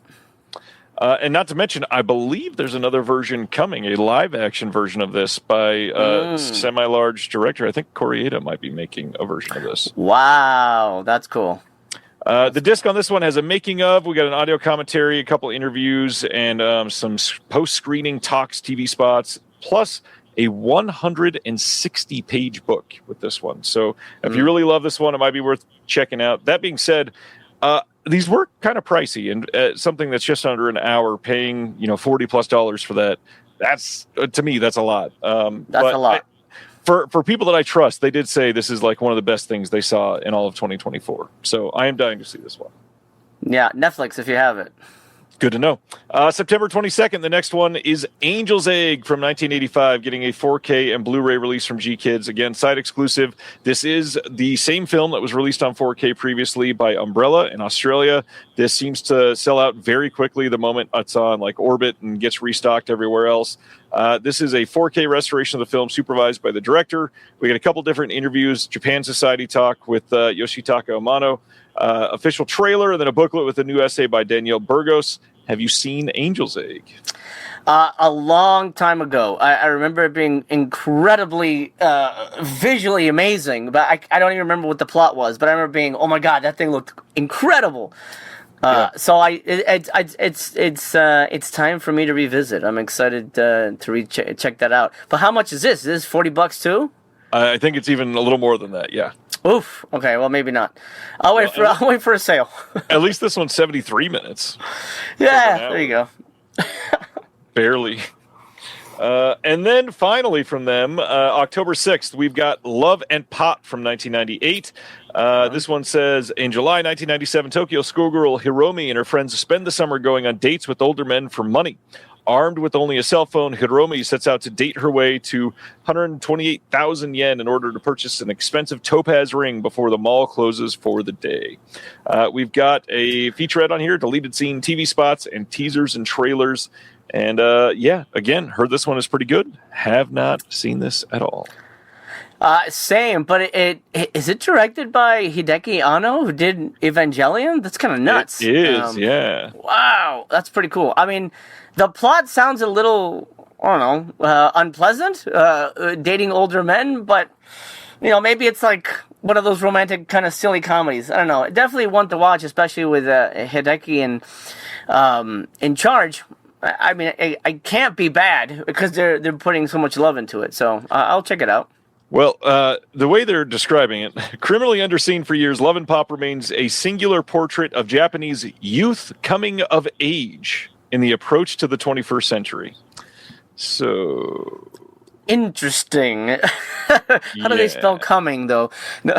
And not to mention, I believe there's another version coming, a live-action version of this by a semi-large director. I think Koreeda might be making a version of this. Wow, that's cool. The disc on this one has a making of. We got an audio commentary, a couple interviews, and some post-screening talks, TV spots, plus a 160-page book with this one. So if you really love this one, it might be worth checking out. That being said, these were kind of pricey, and something that's just under an hour, paying $40+ for that. That's to me, that's a lot. That's a lot. For people that I trust, they did say this is like one of the best things they saw in all of 2024. So I am dying to see this one. Yeah, Netflix if you have it. Good to know. September 22nd, the next one is Angel's Egg from 1985, getting a 4K and Blu-ray release from G-Kids. Again, site exclusive. This is the same film that was released on 4K previously by Umbrella in Australia. This seems to sell out very quickly the moment it's on like Orbit and gets restocked everywhere else. This is a 4K restoration of the film supervised by the director. We got a couple different interviews, Japan Society talk with Yoshitaka Amano, official trailer, and then a booklet with a new essay by Danielle Burgos. Have you seen Angel's Egg? A long time ago. I remember it being incredibly visually amazing, but I don't even remember what the plot was. But I remember being, oh my god, that thing looked incredible. So it's time for me to revisit. I'm excited to check that out. But how much is this? Is this $40 too? I think it's even a little more than that. Yeah. Oof. Okay. Well, maybe not. I'll wait for a sale. At least this one's 73 minutes. Yeah. There you go. Barely. And then finally from them, October 6th, we've got Love and Pot from 1998. This one says, in July 1997, Tokyo schoolgirl Hiromi and her friends spend the summer going on dates with older men for money. Armed with only a cell phone, Hiromi sets out to date her way to 128,000 yen in order to purchase an expensive topaz ring before the mall closes for the day. We've got a featurette on here, deleted scene, TV spots, and teasers and trailers. And again, heard this one is pretty good. Have not seen this at all. Same, but is it directed by Hideki Anno, who did Evangelion? That's kind of nuts. It is, yeah. Wow, that's pretty cool. I mean, the plot sounds a little, I don't know, unpleasant, dating older men, but, maybe it's like one of those romantic kind of silly comedies. I don't know. Definitely one to watch, especially with Hideki in charge. I mean, it can't be bad because they're putting so much love into it. So I'll check it out. Well, the way they're describing it, criminally underseen for years, Love and Pop remains a singular portrait of Japanese youth coming of age in the approach to the 21st century. So... Interesting. How do they spell coming, though? No.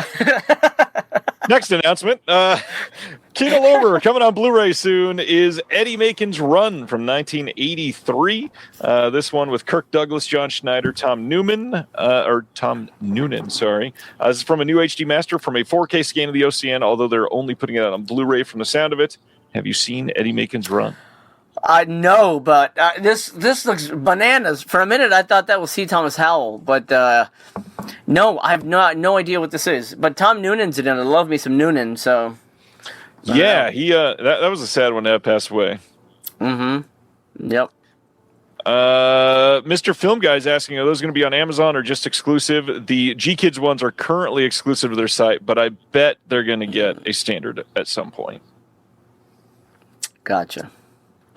Next announcement. Kino Lorber coming on Blu-ray soon is Eddie Macon's Run from 1983. This one with Kirk Douglas, John Schneider, Tom Noonan, sorry. This is from a new HD master from a 4K scan of the OCN, although they're only putting it out on Blu-ray from the sound of it. Have you seen Eddie Macon's Run? No, but this looks bananas. For a minute, I thought that was C. Thomas Howell, but no, I have no idea what this is. But Tom Noonan's in it. I love me some Noonan, so... Yeah, he that was a sad one to have passed away. Mm-hmm. Yep. Mr. Film Guy's asking, are those going to be on Amazon or just exclusive? The G-Kids ones are currently exclusive to their site, but I bet they're going to get a standard at some point. Gotcha.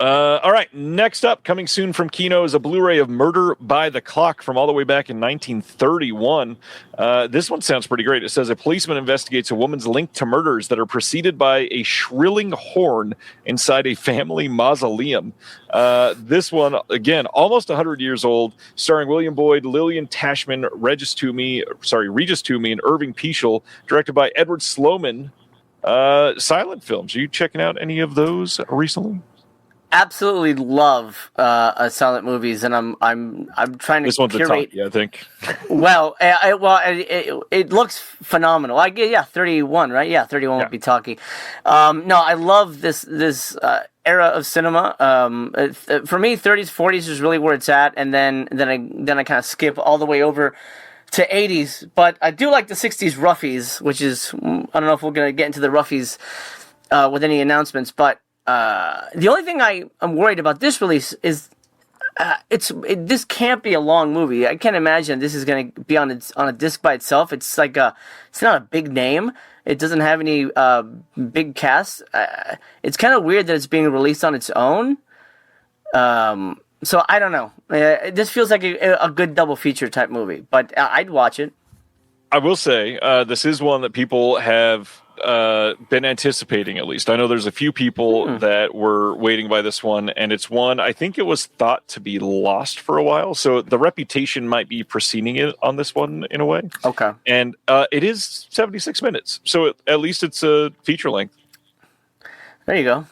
All right, next up, coming soon from Kino is a Blu-ray of Murder by the Clock from all the way back in 1931. This one sounds pretty great. It says a policeman investigates a woman's link to murders that are preceded by a shrilling horn inside a family mausoleum. This one, again, almost 100 years old, starring William Boyd, Lillian Tashman, Regis Toomey, and Irving Peschel, directed by Edward Sloman. Silent films. Are you checking out any of those recently? Absolutely love silent movies, and I'm trying to this one's curate. A top, I think. Well, it looks phenomenal. 31, right? Yeah, 31 would be talkie. No, I love this era of cinema. For me, 30s, 40s is really where it's at, and then I kind of skip all the way over to 80s. But I do like the 60s roughies, which is, I don't know if we're gonna get into the roughies with any announcements, but. The only thing I'm worried about this release is this can't be a long movie. I can't imagine this is going to be on a disc by itself. It's not a big name. It doesn't have any big cast. It's kind of weird that it's being released on its own. So I don't know. This feels like a good double feature type movie, but I'd watch it. I will say this is one that people have been anticipating, at least. I know there's a few people that were waiting by this one, and it's one I think it was thought to be lost for a while, so the reputation might be preceding it on this one in a way. Okay. And it is 76 minutes, so at least it's a feature length. There you go.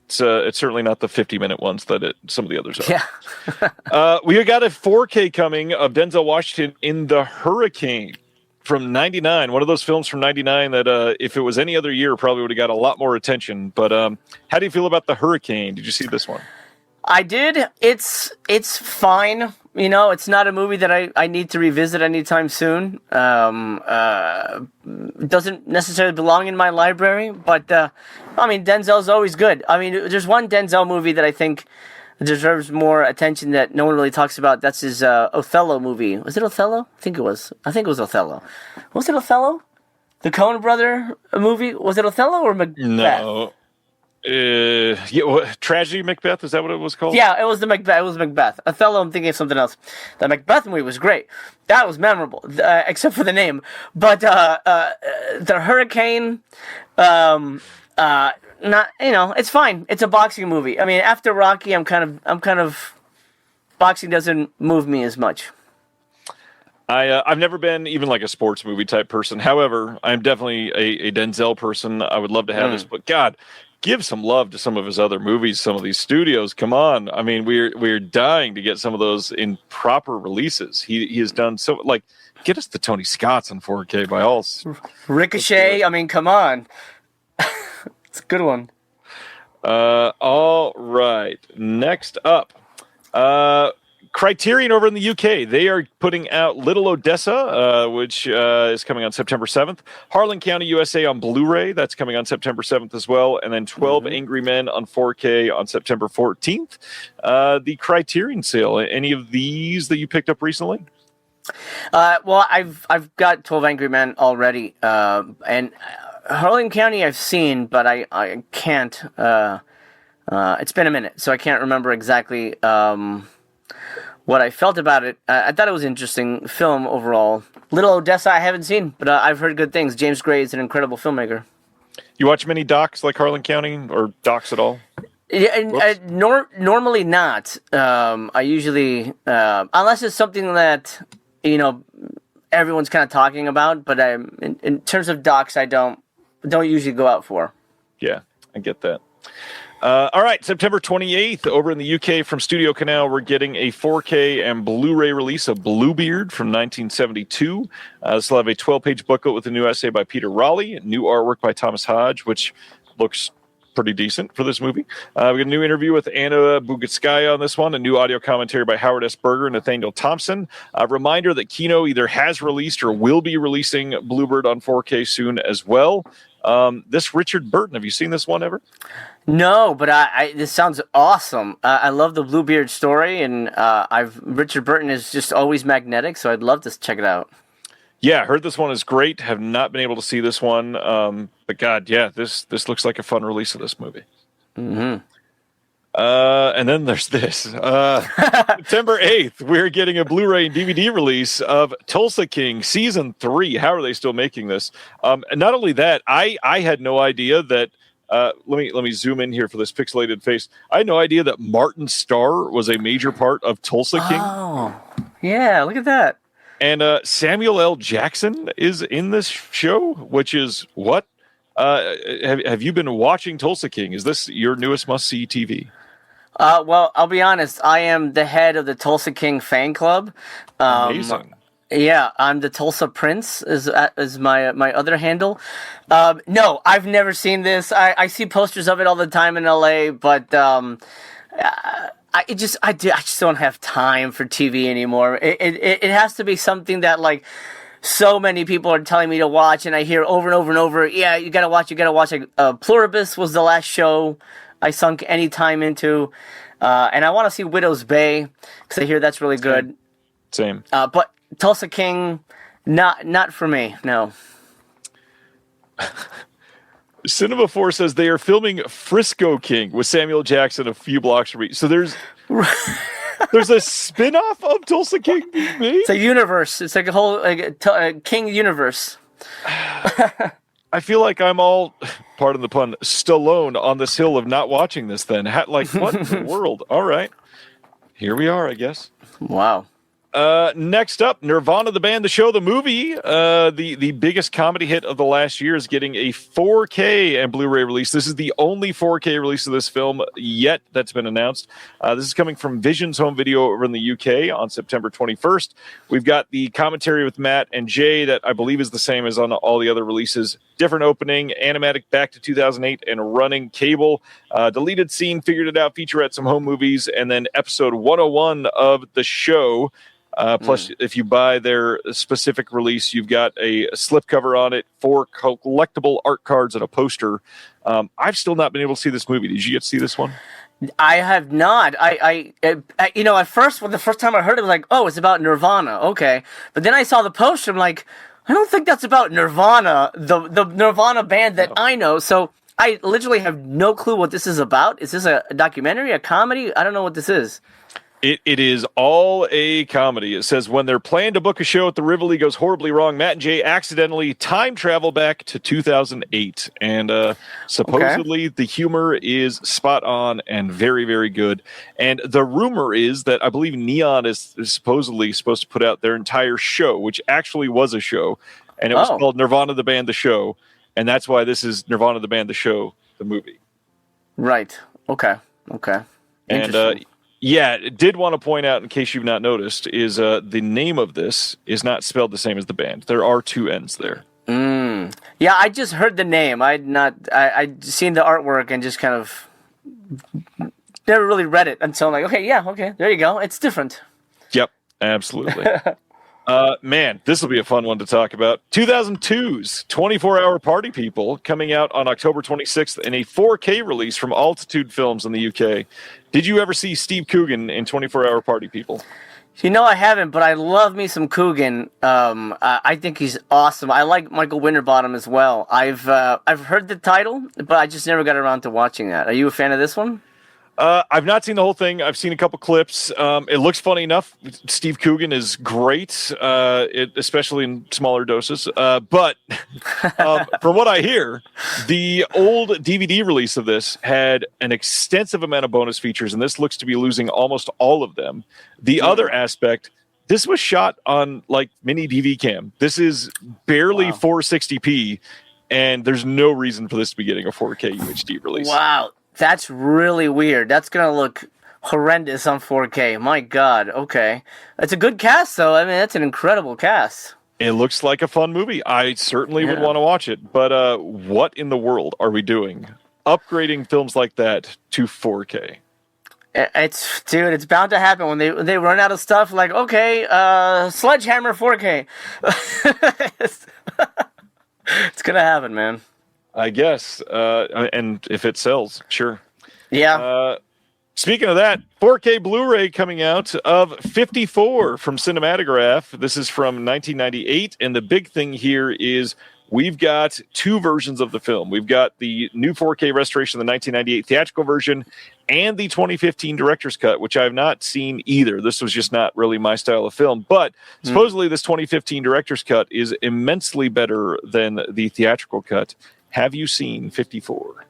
It's certainly not the 50-minute ones that some of the others are. Yeah. We got a 4K coming of Denzel Washington in The Hurricane from 99. One of those films from 99 that if it was any other year, probably would have got a lot more attention. But how do you feel about The Hurricane? Did you see this one? I did. It's fine. It's not a movie that I need to revisit anytime soon. It doesn't necessarily belong in my library, but Denzel's always good. There's one Denzel movie that I think deserves more attention that no one really talks about. That's his Othello movie. Was it Othello? I think it was Othello. Was it Othello? The Coen brother movie? Was it Othello or Macbeth? No. Tragedy Macbeth, is that what it was called? Yeah, it was Macbeth. Othello, I'm thinking of something else. The Macbeth movie was great. That was memorable, except for the name. But The Hurricane, it's fine. It's a boxing movie. After Rocky, I'm kind of boxing doesn't move me as much. I've never been even like a sports movie type person. However, I'm definitely a Denzel person. I would love to have this, but God, give some love to some of his other movies, some of these studios. Come on. I mean, we're dying to get some of those in proper releases. He has done so, like, get us the Tony Scotts on 4K by all. Ricochet, I mean, come on. It's a good one. All right. Next up. Criterion over in the UK, they are putting out Little Odessa, which is coming on September 7th. Harlan County, USA on Blu-ray, that's coming on September 7th as well. And then 12 Angry Men on 4K on September 14th. The Criterion sale, any of these that you picked up recently? Well, I've got 12 Angry Men already. And Harlan County I've seen, but I can't. It's been a minute, so I can't remember exactly what I felt about it. I thought it was an interesting film overall. Little Odessa I haven't seen, but I've heard good things. James Gray is an incredible filmmaker. You watch many docs like Harlan County, or docs at all? Yeah, normally not. I usually, unless it's something that everyone's kind of talking about. But in terms of docs, I don't usually go out for. Yeah, I get that. All right, September 28th, over in the UK from Studio Canal, we're getting a 4K and Blu-ray release of Bluebeard from 1972. This will have a 12-page booklet with a new essay by Peter Raleigh, new artwork by Thomas Hodge, which looks pretty decent for this movie. We got a new interview with Anna Bugitskaya on this one, a new audio commentary by Howard S. Berger and Nathaniel Thompson. A reminder that Kino either has released or will be releasing Bluebird on 4K soon as well. This Richard Burton, have you seen this one ever? No, but this sounds awesome. I love the Bluebeard story, and Richard Burton is just always magnetic, so I'd love to check it out. Yeah, heard this one is great. Have not been able to see this one, but God, yeah, this looks like a fun release of this movie. Mm-hmm. And then there's this. September 8th, we're getting a Blu-ray and DVD release of Tulsa King Season 3. How are they still making this? And not only that, I had no idea that let me zoom in here for this pixelated face. I had no idea that Martin Starr was a major part of Tulsa King. Oh, yeah, look at that. And Samuel L. Jackson is in this show, which is what? Have you been watching Tulsa King? Is this your newest must-see TV? Well, I'll be honest. I am the head of the Tulsa King fan club. Amazing. Yeah, I'm the Tulsa Prince is my other handle. No, I've never seen this. I see posters of it all the time in LA, but I just don't have time for TV anymore. It has to be something that like so many people are telling me to watch, and I hear over and over and over. Yeah, you gotta watch. Like, Pluribus was the last show I sunk any time into, and I want to see Widow's Bay because I hear that's really good. Same. But Tulsa King, not for me. No. Cinema 4 says they are filming Frisco King with Samuel Jackson a few blocks from me. So there's a spin-off of Tulsa King being made? It's a universe. It's like a whole King universe. I feel like I'm all, pardon the pun, Stallone on this hill of not watching this then. Like, what in the world? All right. Here we are, I guess. Wow. Next up, Nirvana, the band, the show, the movie. The biggest comedy hit of the last year is getting a 4K and Blu-ray release. This is the only 4K release of this film yet that's been announced. This is coming from Vision's home video over in the UK on September 21st. We've got the commentary with Matt and Jay that I believe is the same as on all the other releases. Different opening, animatic back to 2008 and running cable. Deleted scene, figured it out, featurette, some home movies, and then episode 101 of the show. Plus, if you buy their specific release, you've got a slipcover on it, 4 collectible art cards, and a poster. I've still not been able to see this movie. Did you get to see this one? I have not. At first, when the first time I heard it, I was like, oh, it's about Nirvana. Okay. But then I saw the poster. I'm like, I don't think that's about Nirvana, the Nirvana band that I know. So I literally have no clue what this is about. Is this a documentary, a comedy? I don't know what this is. It is all a comedy. It says when they're planning to book a show at the Rivoli goes horribly wrong, Matt and Jay accidentally time travel back to 2008. And supposedly the humor is spot on and very, very good. And the rumor is that I believe Neon is supposedly supposed to put out their entire show, which actually was a show. And it was called Nirvana the Band, the show. And that's why this is Nirvana the Band, the show, the movie. Right. Okay. And yeah, did want to point out, in case you've not noticed, is the name of this is not spelled the same as the band. There are two N's there. Yeah, I just heard the name. I'd seen the artwork and just kind of never really read it until I'm like, okay, there you go. It's different. Yep, absolutely. Man, this will be a fun one to talk about. 2002's 24-Hour Party People coming out on October 26th in a 4K release from Altitude Films in the UK. Did you ever see Steve Coogan in 24-Hour Party People? I haven't, but I love me some Coogan. I think he's awesome. I like Michael Winterbottom as well. I've heard the title, but I just never got around to watching that. Are you a fan of this one? I've not seen the whole thing. I've seen a couple clips. It looks funny enough. Steve Coogan is great, especially in smaller doses. But from what I hear, the old DVD release of this had an extensive amount of bonus features, and this looks to be losing almost all of them. The other aspect, this was shot on like mini DV cam. This is barely 460p, and there's no reason for this to be getting a 4K UHD release. Wow. That's really weird. That's going to look horrendous on 4K. My God. Okay. It's a good cast, though. I mean, that's an incredible cast. It looks like a fun movie. I certainly would want to watch it. But what in the world are we doing? Upgrading films like that to 4K. It's bound to happen when they run out of stuff. Like, okay, Sledgehammer 4K. It's going to happen, man. I guess, and if it sells, sure. Yeah. Speaking of that, 4K Blu-ray coming out of 54 from Cinematograph. This is from 1998, and the big thing here is we've got two versions of the film. We've got the new 4K restoration of the 1998 theatrical version and the 2015 director's cut, which I have not seen either. This was just not really my style of film. But supposedly this 2015 director's cut is immensely better than the theatrical cut. Have you seen 54?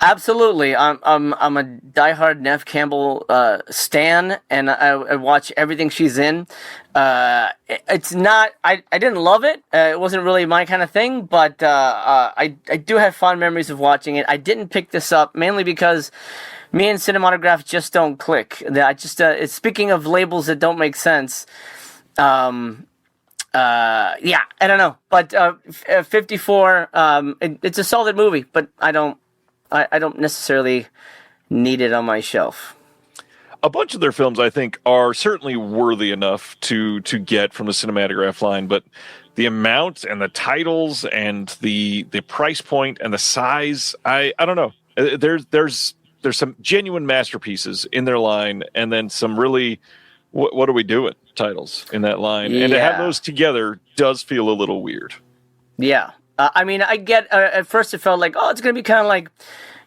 Absolutely. I'm a diehard Neve Campbell stan, and I watch everything she's in. It's not. I didn't love it. It wasn't really my kind of thing, but I do have fond memories of watching it. I didn't pick this up mainly because me and Cinematograph just don't click. I just speaking of labels that don't make sense. Yeah, I don't know, but 54. It's a solid movie, but I don't necessarily need it on my shelf. A bunch of their films, I think, are certainly worthy enough to get from the Cinematograph line, but the amount and the titles and the price point and the size, I don't know. There's some genuine masterpieces in their line, and then some really what are we doing titles in that line, and to have those together does feel a little weird. Yeah, I mean, I get at first it felt like, oh, it's gonna be kind of like,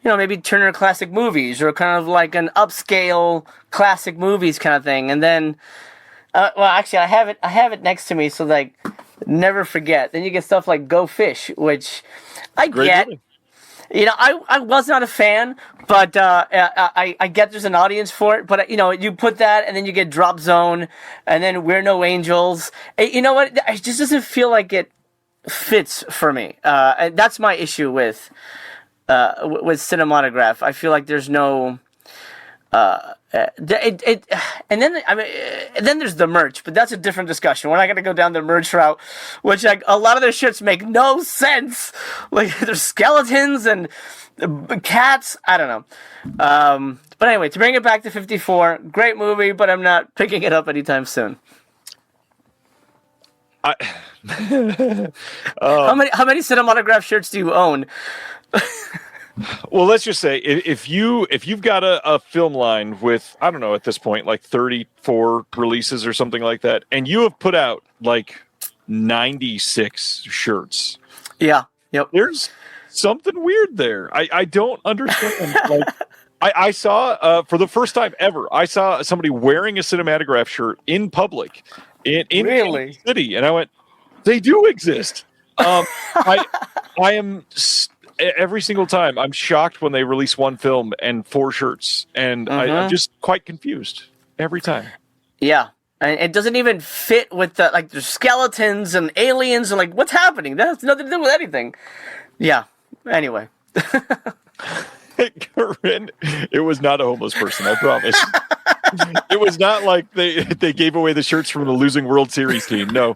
maybe Turner Classic Movies or kind of like an upscale classic movies kind of thing, and then well, actually I have it next to me, so like never forget. Then you get stuff like Go Fish, which I get. Movie. I was not a fan, but I get there's an audience for it. But you put that, and then you get Drop Zone, and then We're No Angels. You know what? It just doesn't feel like it fits for me. And that's my issue with Cinematograph. I feel like there's no. And then there's the merch, but that's a different discussion. We're not going to go down the merch route, which like a lot of their shirts make no sense. Like there's skeletons and cats. I don't know. But anyway, to bring it back to 54, great movie, but I'm not picking it up anytime soon. How many Cinematograph shirts do you own? Well, let's just say if you've got a film line with, I don't know, at this point, like 34 releases or something like that, and you have put out like 96 shirts. Yeah. Yep. There's something weird there. I don't understand. Like I saw for the first time ever. I saw somebody wearing a Cinematograph shirt in public in Really? Kansas City, and I went, "They do exist." I am every single time I'm shocked when they release one film and 4 shirts, and I'm just quite confused every time. Yeah. And it doesn't even fit with the skeletons and aliens and what's happening. That has nothing to do with anything. Yeah. Anyway. Corinne, it was not a homeless person, I promise. It was not like they gave away the shirts from the losing World Series team. No.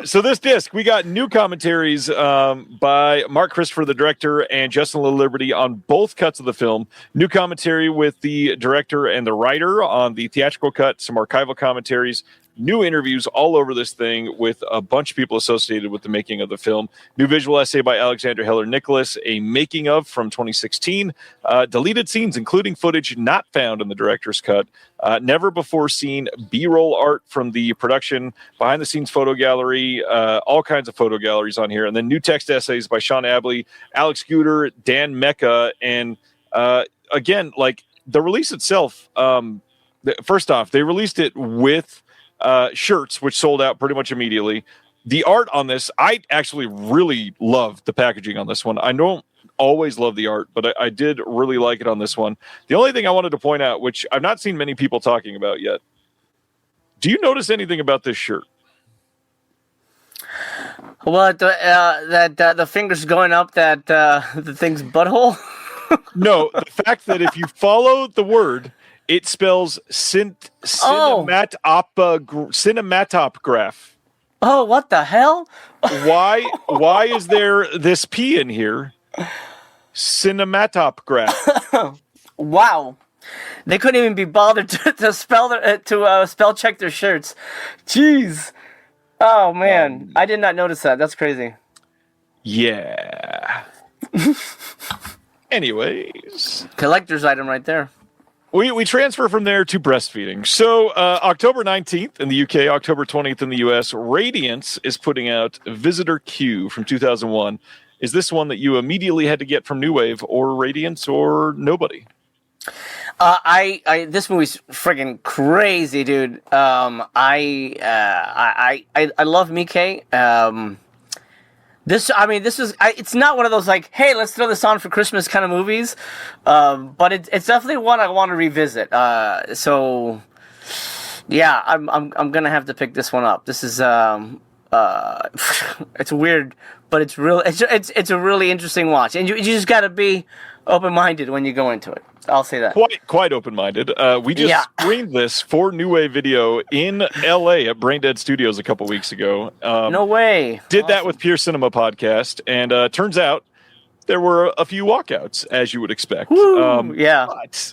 So this disc, we got new commentaries by Mark Christopher, the director, and Justin Liberty on both cuts of the film. New commentary with the director and the writer on the theatrical cut, some archival commentaries, new interviews all over this thing with a bunch of people associated with the making of the film. New visual essay by Alexander Heller Nicholas, a making of from 2016. Deleted scenes, including footage not found in the director's cut. Never before seen B-roll art from the production, behind the scenes photo gallery, all kinds of photo galleries on here. And then new text essays by Sean Abley, Alex Guter, Dan Mecca. And again, the release itself, first off, they released it with shirts, which sold out pretty much immediately. The art on this, I actually really love the packaging on this one. I don't always love the art, but I did really like it on this one. The only thing I wanted to point out, which I've not seen many people talking about yet, do you notice anything about this shirt? What, the fingers going up the thing's butthole? No, the fact that if you follow the word, it spells cinematograph. Oh, what the hell? Why is there this P in here? Cinematograph. Wow. They couldn't even be bothered to spell check their shirts. Jeez. Oh man, I did not notice that. That's crazy. Yeah. Anyways, collector's item right there. We transfer from there to breastfeeding. So October 19th in the UK, October 20th in the US, Radiance is putting out Visitor Q from 2001. Is this one that you immediately had to get from New Wave or Radiance or nobody? This movie's friggin' crazy, dude. I love Mickey. This is, it's not one of those hey, let's throw this on for Christmas kind of movies. But it's definitely one I want to revisit. So yeah, I'm gonna have to pick this one up. This is, it's weird, but it's a really interesting watch. And you just gotta be open-minded when you go into it. I'll say that. Quite open-minded. We just screened this for New Wave Video in LA at Brain Dead Studios a couple weeks ago. No way. Did that with Pure Cinema Podcast, and turns out there were a few walkouts, as you would expect. Yeah. But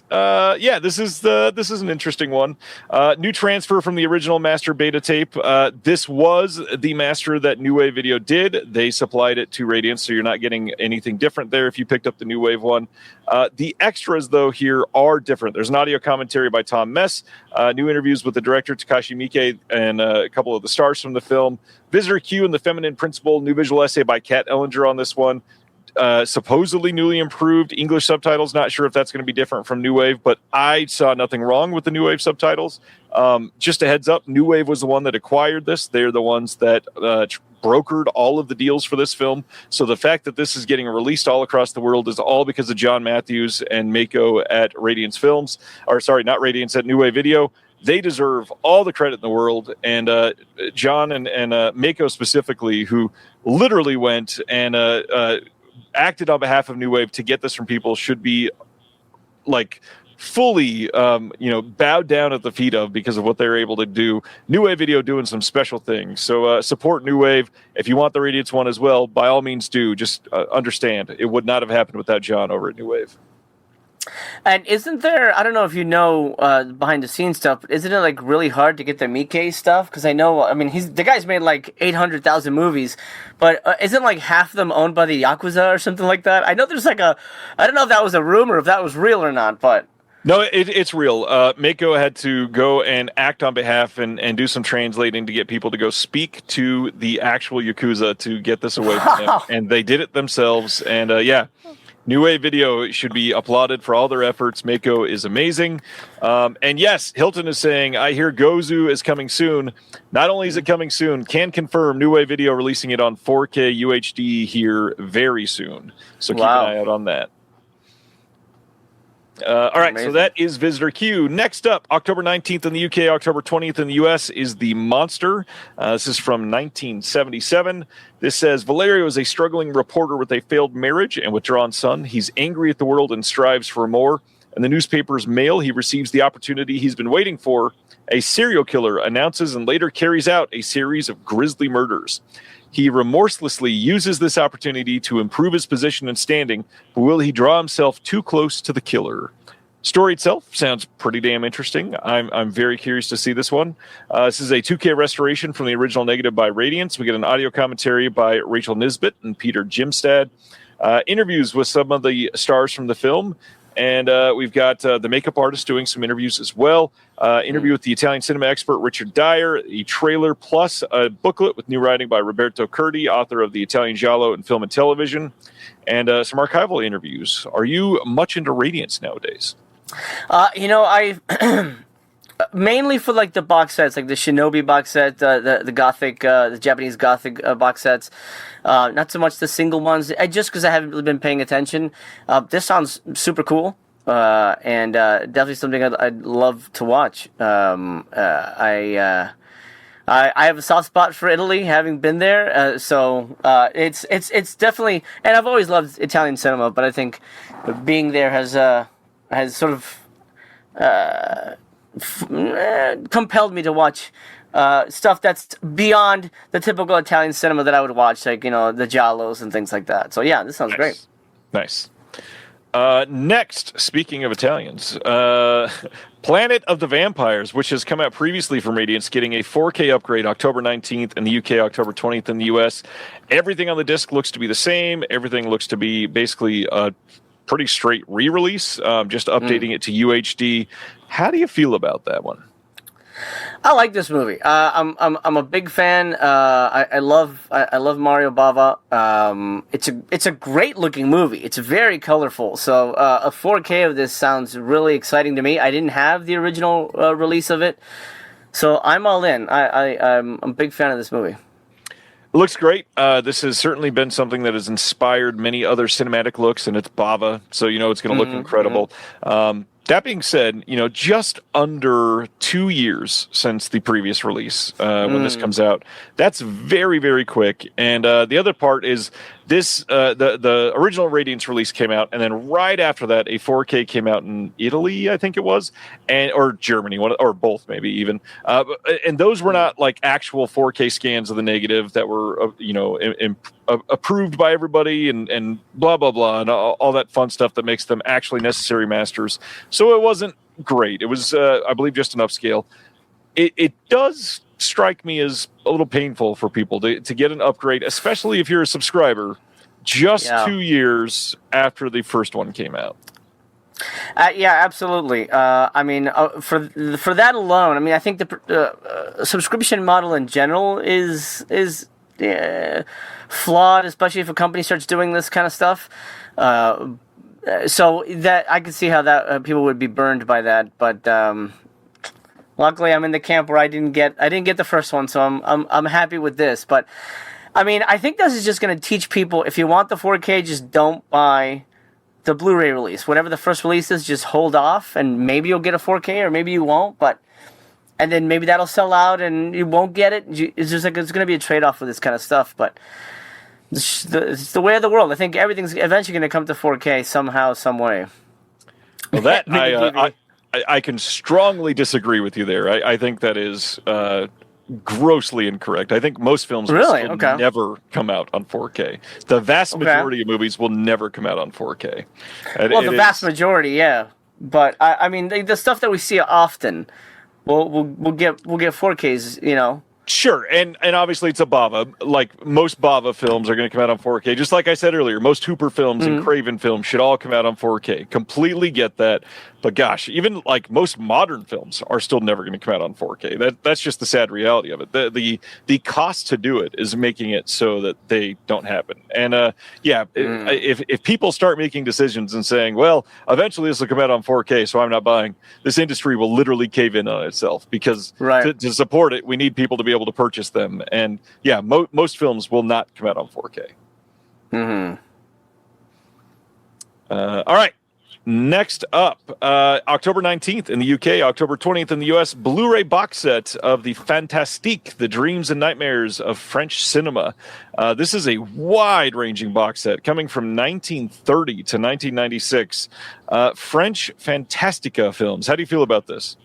this is an interesting one. New transfer from the original master beta tape. This was the master that New Wave Video did. They supplied it to Radiance, so you're not getting anything different there if you picked up the New Wave one. The extras, though, here are different. There's an audio commentary by Tom Mess, new interviews with the director, Takashi Miike, and a couple of the stars from the film. Visitor Q and the Feminine Principle, new visual essay by Kat Ellinger on this one. Supposedly newly improved English subtitles. Not sure if that's going to be different from New Wave, but I saw nothing wrong with the New Wave subtitles. Just a heads up, New Wave was the one that acquired this. They're the ones that brokered all of the deals for this film. So the fact that this is getting released all across the world is all because of John Matthews and Mako at Radiance Films. Or sorry, not Radiance, at New Wave Video. They deserve all the credit in the world. And John and Mako specifically, who literally went and acted on behalf of New Wave to get this from people, should be fully bowed down at the feet of because of what they're able to do. New Wave Video doing some special things. So support New Wave. If you want the Radiance one as well, by all means do. Just understand it would not have happened without John over at New Wave. And isn't there, I don't know if you know behind the scenes stuff, but isn't it really hard to get the Miike stuff? Because the guy's made 800,000 movies, but isn't half of them owned by the Yakuza or something like that? I know there's I don't know if that was a rumor, if that was real or not, but. No, it's real. Mako had to go and act on behalf and do some translating to get people to go speak to the actual Yakuza to get this away from them. And they did it themselves. And New Wave Video should be applauded for all their efforts. Mako is amazing. And yes, Hilton is saying, I hear Gozu is coming soon. Not only is it coming soon, can confirm New Wave Video releasing it on 4K UHD here very soon. So keep an eye out on that. All right, so that is Visitor Q. Next up, October 19th in the UK, October 20th in the US is The Monster. This is from 1977. This says, Valerio is a struggling reporter with a failed marriage and withdrawn son. He's angry at the world and strives for more. In the newspaper's mail, he receives the opportunity he's been waiting for. A serial killer announces and later carries out a series of grisly murders. He remorselessly uses this opportunity to improve his position and standing, but will he draw himself too close to the killer? Story itself sounds pretty damn interesting. I'm very curious to see this one. This is a 2K restoration from the original negative by Radiance. We get an audio commentary by Rachel Nisbet and Peter Jimstad. Interviews with some of the stars from the film. And we've got the makeup artist doing some interviews as well. Interview with the Italian cinema expert Richard Dyer, a trailer plus a booklet with new writing by Roberto Curti, author of the Italian Giallo and Film and Television, and some archival interviews. Are you much into Radiance nowadays? I mainly for like the box sets, like the Shinobi box set, the Gothic, the Japanese Gothic box sets. Not so much the single ones, just because I haven't really been paying attention. This sounds super cool, and definitely something I'd love to watch. I have a soft spot for Italy, having been there, so it's definitely. And I've always loved Italian cinema, but I think being there has sort of compelled me to watch stuff that's beyond the typical Italian cinema that I would watch, like, the Giallos and things like that. So yeah, this sounds great. Nice. Next, speaking of Italians, Planet of the Vampires, which has come out previously from Radiance, getting a 4K upgrade October 19th in the UK, October 20th in the US. Everything on the disc looks to be the same. Everything looks to be basically a pretty straight re-release, just updating it to UHD. How do you feel about that one? I like this movie. I'm a big fan. I love Mario Bava. It's a great looking movie. It's very colorful. So a 4K of this sounds really exciting to me. I didn't have the original release of it, so I'm all in. I'm a big fan of this movie. It looks great. This has certainly been something that has inspired many other cinematic looks, and it's Bava, so it's going to look incredible. That being said, just under 2 years since the previous release, when this comes out, that's very, very quick. And the other part is this: the original Radiance release came out, and then right after that, a 4K came out in Italy, I think it was, or Germany, or both, maybe even. And those were not like actual 4K scans of the negative that were, approved by everybody, and blah blah blah, and all that fun stuff that makes them actually necessary masters. So it wasn't great. It was, I believe, just an upscale. It does strike me as a little painful for people to get an upgrade, especially if you're a subscriber, just 2 years after the first one came out. Yeah, absolutely. For that alone, I think the subscription model in general is flawed, especially if a company starts doing this kind of stuff. So that I can see how that people would be burned by that, but luckily I'm in the camp where I didn't get the first one, so I'm happy with this. But I think this is just going to teach people, if you want the 4K, just don't buy the Blu-ray release. Whatever the first release is, just hold off, and maybe you'll get a 4K, or maybe you won't. And then maybe that'll sell out, and you won't get it. It's just like it's going to be a trade-off with this kind of stuff, but. It's the way of the world. I think everything's eventually going to come to 4K somehow, some way. Well, that I can strongly disagree with you there. I think that is grossly incorrect. I think most films will never come out on 4K. The vast majority of movies will never come out on 4K. Well, the vast majority, yeah. But the stuff that we see often, we'll get 4Ks. Sure, and obviously it's a Bava. Like most Bava films are going to come out on 4K. Just like I said earlier, most Hooper films and Craven films should all come out on 4K. Completely get that. But gosh, even like most modern films are still never going to come out on 4K. That's just the sad reality of it. The cost to do it is making it so that they don't happen. And if people start making decisions and saying, well, eventually this will come out on 4K, so I'm not buying, this industry will literally cave in on itself because to support it, we need people to be able to purchase them. And most films will not come out on 4K. All right. Next up, October 19th in the UK, October 20th in the US, Blu-ray box set of the Fantastique, The Dreams and Nightmares of French Cinema. This is a wide-ranging box set coming from 1930 to 1996. French Fantastica films. How do you feel about this?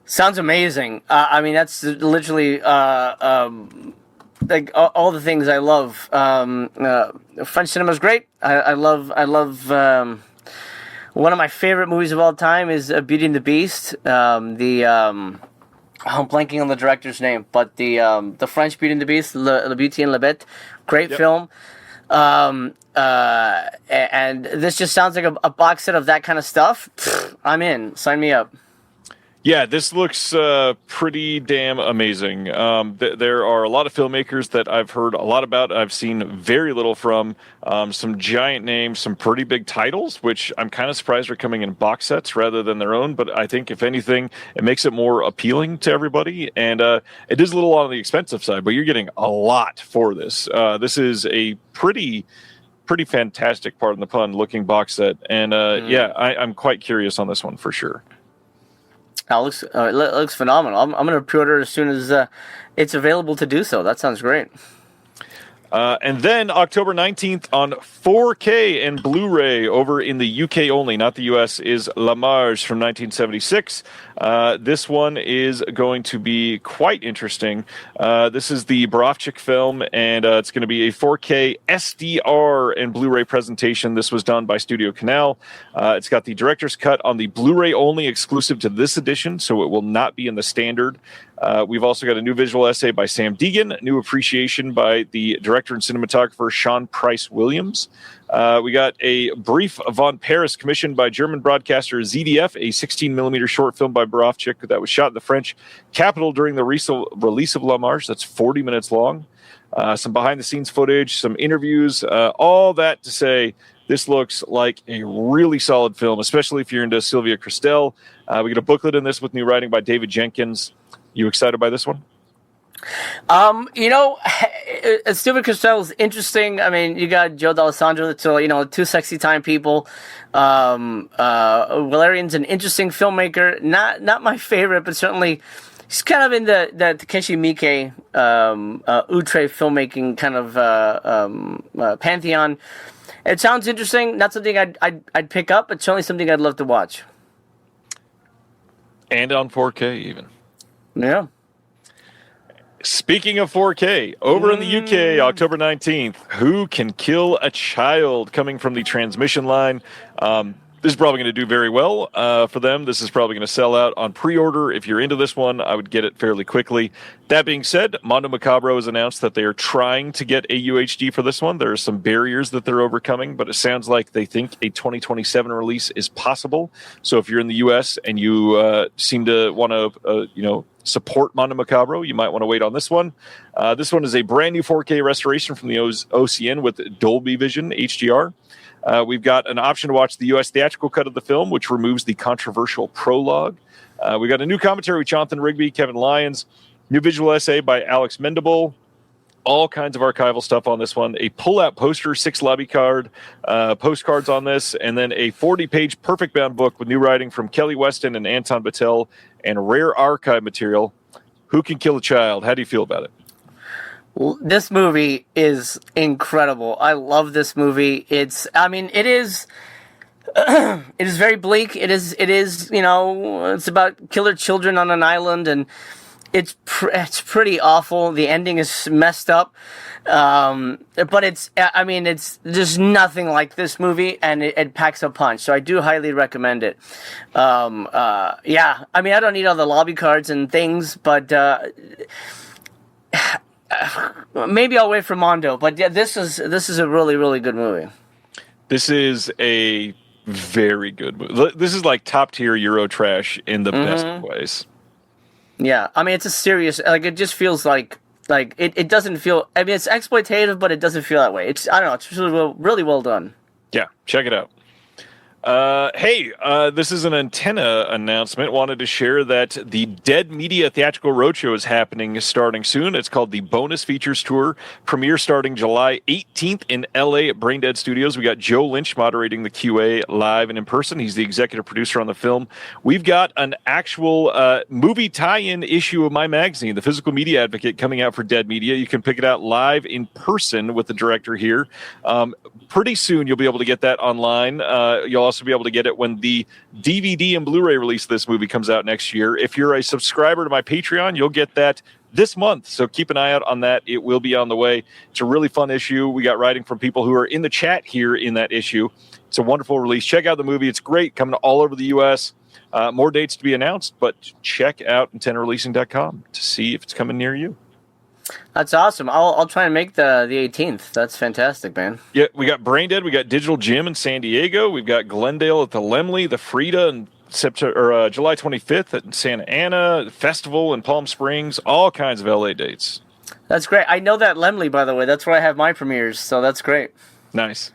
Sounds amazing. I mean, that's literally like all the things I love. French cinema is great. I love. One of my favorite movies of all time is Beauty and the Beast. I'm blanking on the director's name, but the French Beauty and the Beast, Le Beauty and la Bête, great film. And this just sounds like a box set of that kind of stuff. I'm in. Sign me up. Yeah, this looks pretty damn amazing. There are a lot of filmmakers that I've heard a lot about. I've seen very little from. Some giant names, some pretty big titles, which I'm kind of surprised are coming in box sets rather than their own. But I think, if anything, it makes it more appealing to everybody. And it is a little on the expensive side, but you're getting a lot for this. This is a pretty fantastic, pardon the pun, looking box set. And I'm quite curious on this one for sure. It looks phenomenal. I'm going to pre-order as soon as it's available to do so. That sounds great. And then October 19th on 4K and Blu-ray over in the UK only, not the US, is La Marge from 1976. This one is going to be quite interesting. This is the Borowczyk film, and it's going to be a 4K SDR and Blu-ray presentation. This was done by Studio Canal. It's got the director's cut on the Blu-ray only, exclusive to this edition, so it will not be in the standard. We've also got a new visual essay by Sam Deegan, new appreciation by the director and cinematographer Sean Price Williams. We got a brief Von Paris commissioned by German broadcaster ZDF, a 16mm short film by Borowczyk that was shot in the French capital during the release of La Marge. That's 40 minutes long. Some behind-the-scenes footage, some interviews, all that to say this looks like a really solid film, especially if you're into Sylvia Christel. We get a booklet in this with new writing by David Jenkins. You excited by this one? Sylvia Christel is interesting. I mean, you got Joe D'Alessandro, so two sexy time people. Valerian's an interesting filmmaker. Not my favorite, but certainly he's kind of in the Takeshi Miike, outre filmmaking kind of pantheon. It sounds interesting. Not something I'd pick up, but certainly something I'd love to watch. And on 4K even. Yeah. Speaking of 4K, over in the UK, October 19th, Who Can Kill a Child, coming from the transmission line. This is probably going to do very well for them. This is probably going to sell out on pre-order. If you're into this one, I would get it fairly quickly. That being said, Mondo Macabro has announced that they are trying to get a UHD for this one. There are some barriers that they're overcoming, but it sounds like they think a 2027 release is possible. So if you're in the US and you seem to want to, support Mondo Macabro, you might want to wait on this one. This one is a brand new 4K restoration from the OCN with Dolby Vision HDR. We've got an option to watch the U.S. theatrical cut of the film, which removes the controversial prologue. We got a new commentary with Jonathan Rigby, Kevin Lyons, new visual essay by Alex Mendable, all kinds of archival stuff on this one, a pull-out poster, 6 lobby card, postcards on this, and then a 40-page perfect bound book with new writing from Kelly Weston and Anton Battelle and rare archive material. Who Can Kill a Child? How do you feel about it? This movie is incredible. I love this movie. It is very bleak. It is, it's about killer children on an island, and it's pretty awful. The ending is messed up, but it's there's nothing like this movie, and it packs a punch. So I do highly recommend it. Yeah, I mean, I don't need all the lobby cards and things, but maybe I'll wait for Mondo. But yeah, this is a really, really good movie. This is a very good movie. This is like top tier Euro trash in the best of ways. Yeah, I mean, it's a serious, like, it just feels like it doesn't feel, I mean, it's exploitative, but it doesn't feel that way. It's, I don't know, it's really well done. Yeah, check it out. Hey, this is an antenna announcement. Wanted to share that the Dead Media Theatrical Roadshow is happening starting soon. It's called the Bonus Features Tour. Premiere starting July 18th in LA at Braindead Studios. We got Joe Lynch moderating the QA live and in person. He's the executive producer on the film. We've got an actual movie tie-in issue of my magazine, The Physical Media Advocate, coming out for Dead Media. You can pick it out live in person with the director here. Pretty soon you'll be able to get that online. You'll also be able to get it when the DVD and Blu-ray release of this movie comes out next year. If you're a subscriber to my Patreon, you'll get that this month. So keep an eye out on that. It will be on the way. It's a really fun issue. We got writing from people who are in the chat here in that issue. It's a wonderful release. Check out the movie. It's great. Coming all over the U.S. More dates to be announced, but check out antennareleasing.com to see if it's coming near you. That's awesome. I'll try and make the 18th. That's fantastic, man. Yeah, we got Braindead. We got Digital Gym in San Diego. We've got Glendale at the Lemley, the Frida in July 25th at Santa Ana, the Festival in Palm Springs, all kinds of LA dates. That's great. I know that Lemley, by the way. That's where I have my premieres, so that's great. Nice.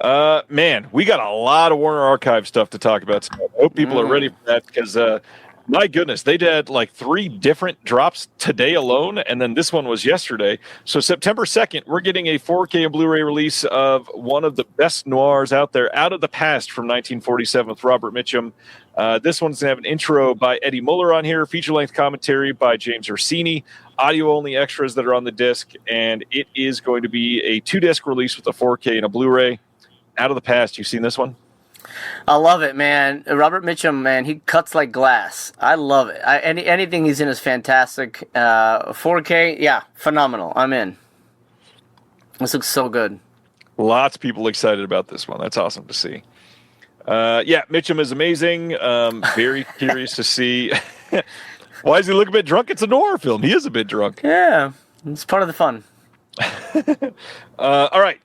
Man, we got a lot of Warner Archive stuff to talk about. So I hope people are ready for that because my goodness, they did like 3 different drops today alone, and then this one was yesterday. So September 2nd, we're getting a 4K and Blu-ray release of one of the best noirs out there, Out of the Past from 1947 with Robert Mitchum. This one's going to have an intro by Eddie Muller on here, feature-length commentary by James Orsini, audio-only extras that are on the disc, and it is going to be a 2-disc release with a 4K and a Blu-ray. Out of the Past, you seen this one? I love it, man. Robert Mitchum, man, he cuts like glass. I love it. Anything he's in is fantastic. 4K, yeah, phenomenal. I'm in. This looks so good. Lots of people excited about this one. That's awesome to see. Yeah, Mitchum is amazing. Very curious to see. Why does he look a bit drunk? It's a noir film. He is a bit drunk. Yeah, it's part of the fun. All right.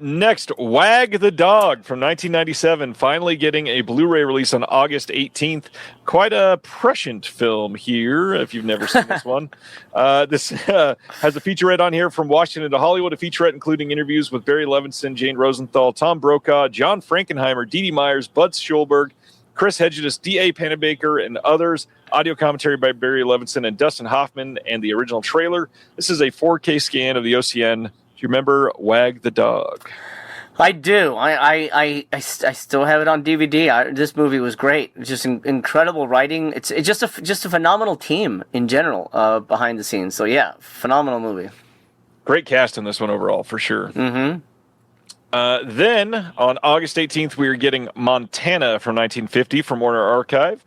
Next, Wag the Dog from 1997, finally getting a Blu-ray release on August 18th. Quite a prescient film here, if you've never seen this one. This has a featurette on here from Washington to Hollywood, a featurette including interviews with Barry Levinson, Jane Rosenthal, Tom Brokaw, John Frankenheimer, Dee Dee Myers, Bud Schulberg, Chris Hedges, D.A. Panabaker, and others. Audio commentary by Barry Levinson and Dustin Hoffman, and the original trailer. This is a 4K scan of the OCN. Do you remember Wag the Dog? I do. I still have it on DVD. This movie was great. It's just incredible writing. It's just a phenomenal team in general behind the scenes. So yeah, phenomenal movie. Great cast in this one overall, for sure. Mm-hmm. Then, on August 18th, we are getting Montana from 1950 from Warner Archive.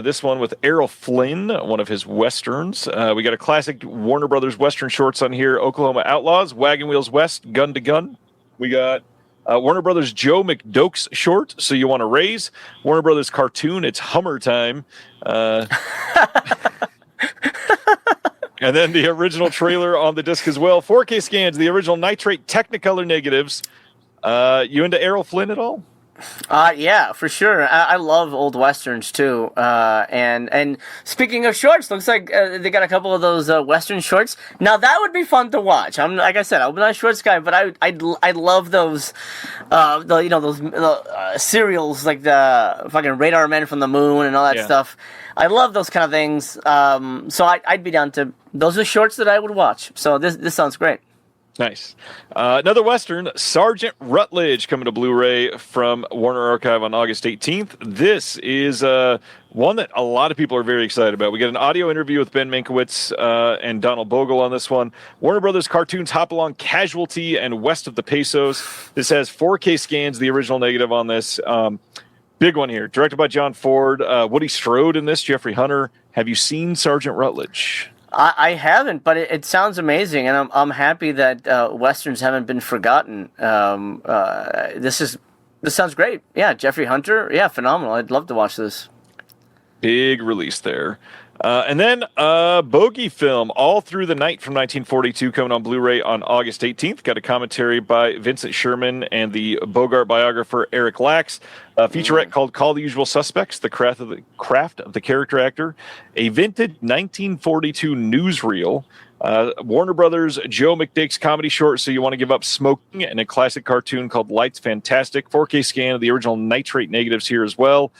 This one with Errol Flynn, one of his westerns. We got a classic Warner Brothers western shorts on here, Oklahoma Outlaws, Wagon Wheels West, Gun to Gun. We got Warner Brothers Joe McDoke's short, So You Want to Raise. Warner Brothers cartoon, It's Hummer Time. And then the original trailer on the disc as well. 4K scans, the original Nitrate Technicolor negatives. You into Errol Flynn at all? Yeah, for sure. I love old westerns too. And speaking of shorts, looks like they got a couple of those western shorts. Now that would be fun to watch. I'm like I said, I'm not a shorts guy, but I love those, those serials like the fucking Radar Men from the Moon and all that stuff. I love those kind of things. So I'd be down to. Those are shorts that I would watch. So this sounds great. Nice. Another Western, Sergeant Rutledge, coming to Blu-ray from Warner Archive on August 18th. This is one that a lot of people are very excited about. We get an audio interview with Ben Mankiewicz and Donald Bogle on this one. Warner Brothers cartoons Hop Along, Casualty, and West of the Pesos. This has 4K scans, the original negative on this. Big one here. Directed by John Ford. Woody Strode in this, Jeffrey Hunter. Have you seen Sergeant Rutledge? I haven't, but it sounds amazing, and I'm happy that westerns haven't been forgotten. This sounds great. Yeah, Jeffrey Hunter. Yeah, phenomenal. I'd love to watch this. Big release there. And then Bogey Film, All Through the Night from 1942, coming on Blu-ray on August 18th. Got a commentary by Vincent Sherman and the Bogart biographer Eric Lax. A featurette called Call the Usual Suspects, the craft of the character actor. A vintage 1942 newsreel. Warner Brothers Joe McDake's comedy short, So You Want to Give Up Smoking, and a classic cartoon called Lights Fantastic. 4K scan of the original nitrate negatives here as well.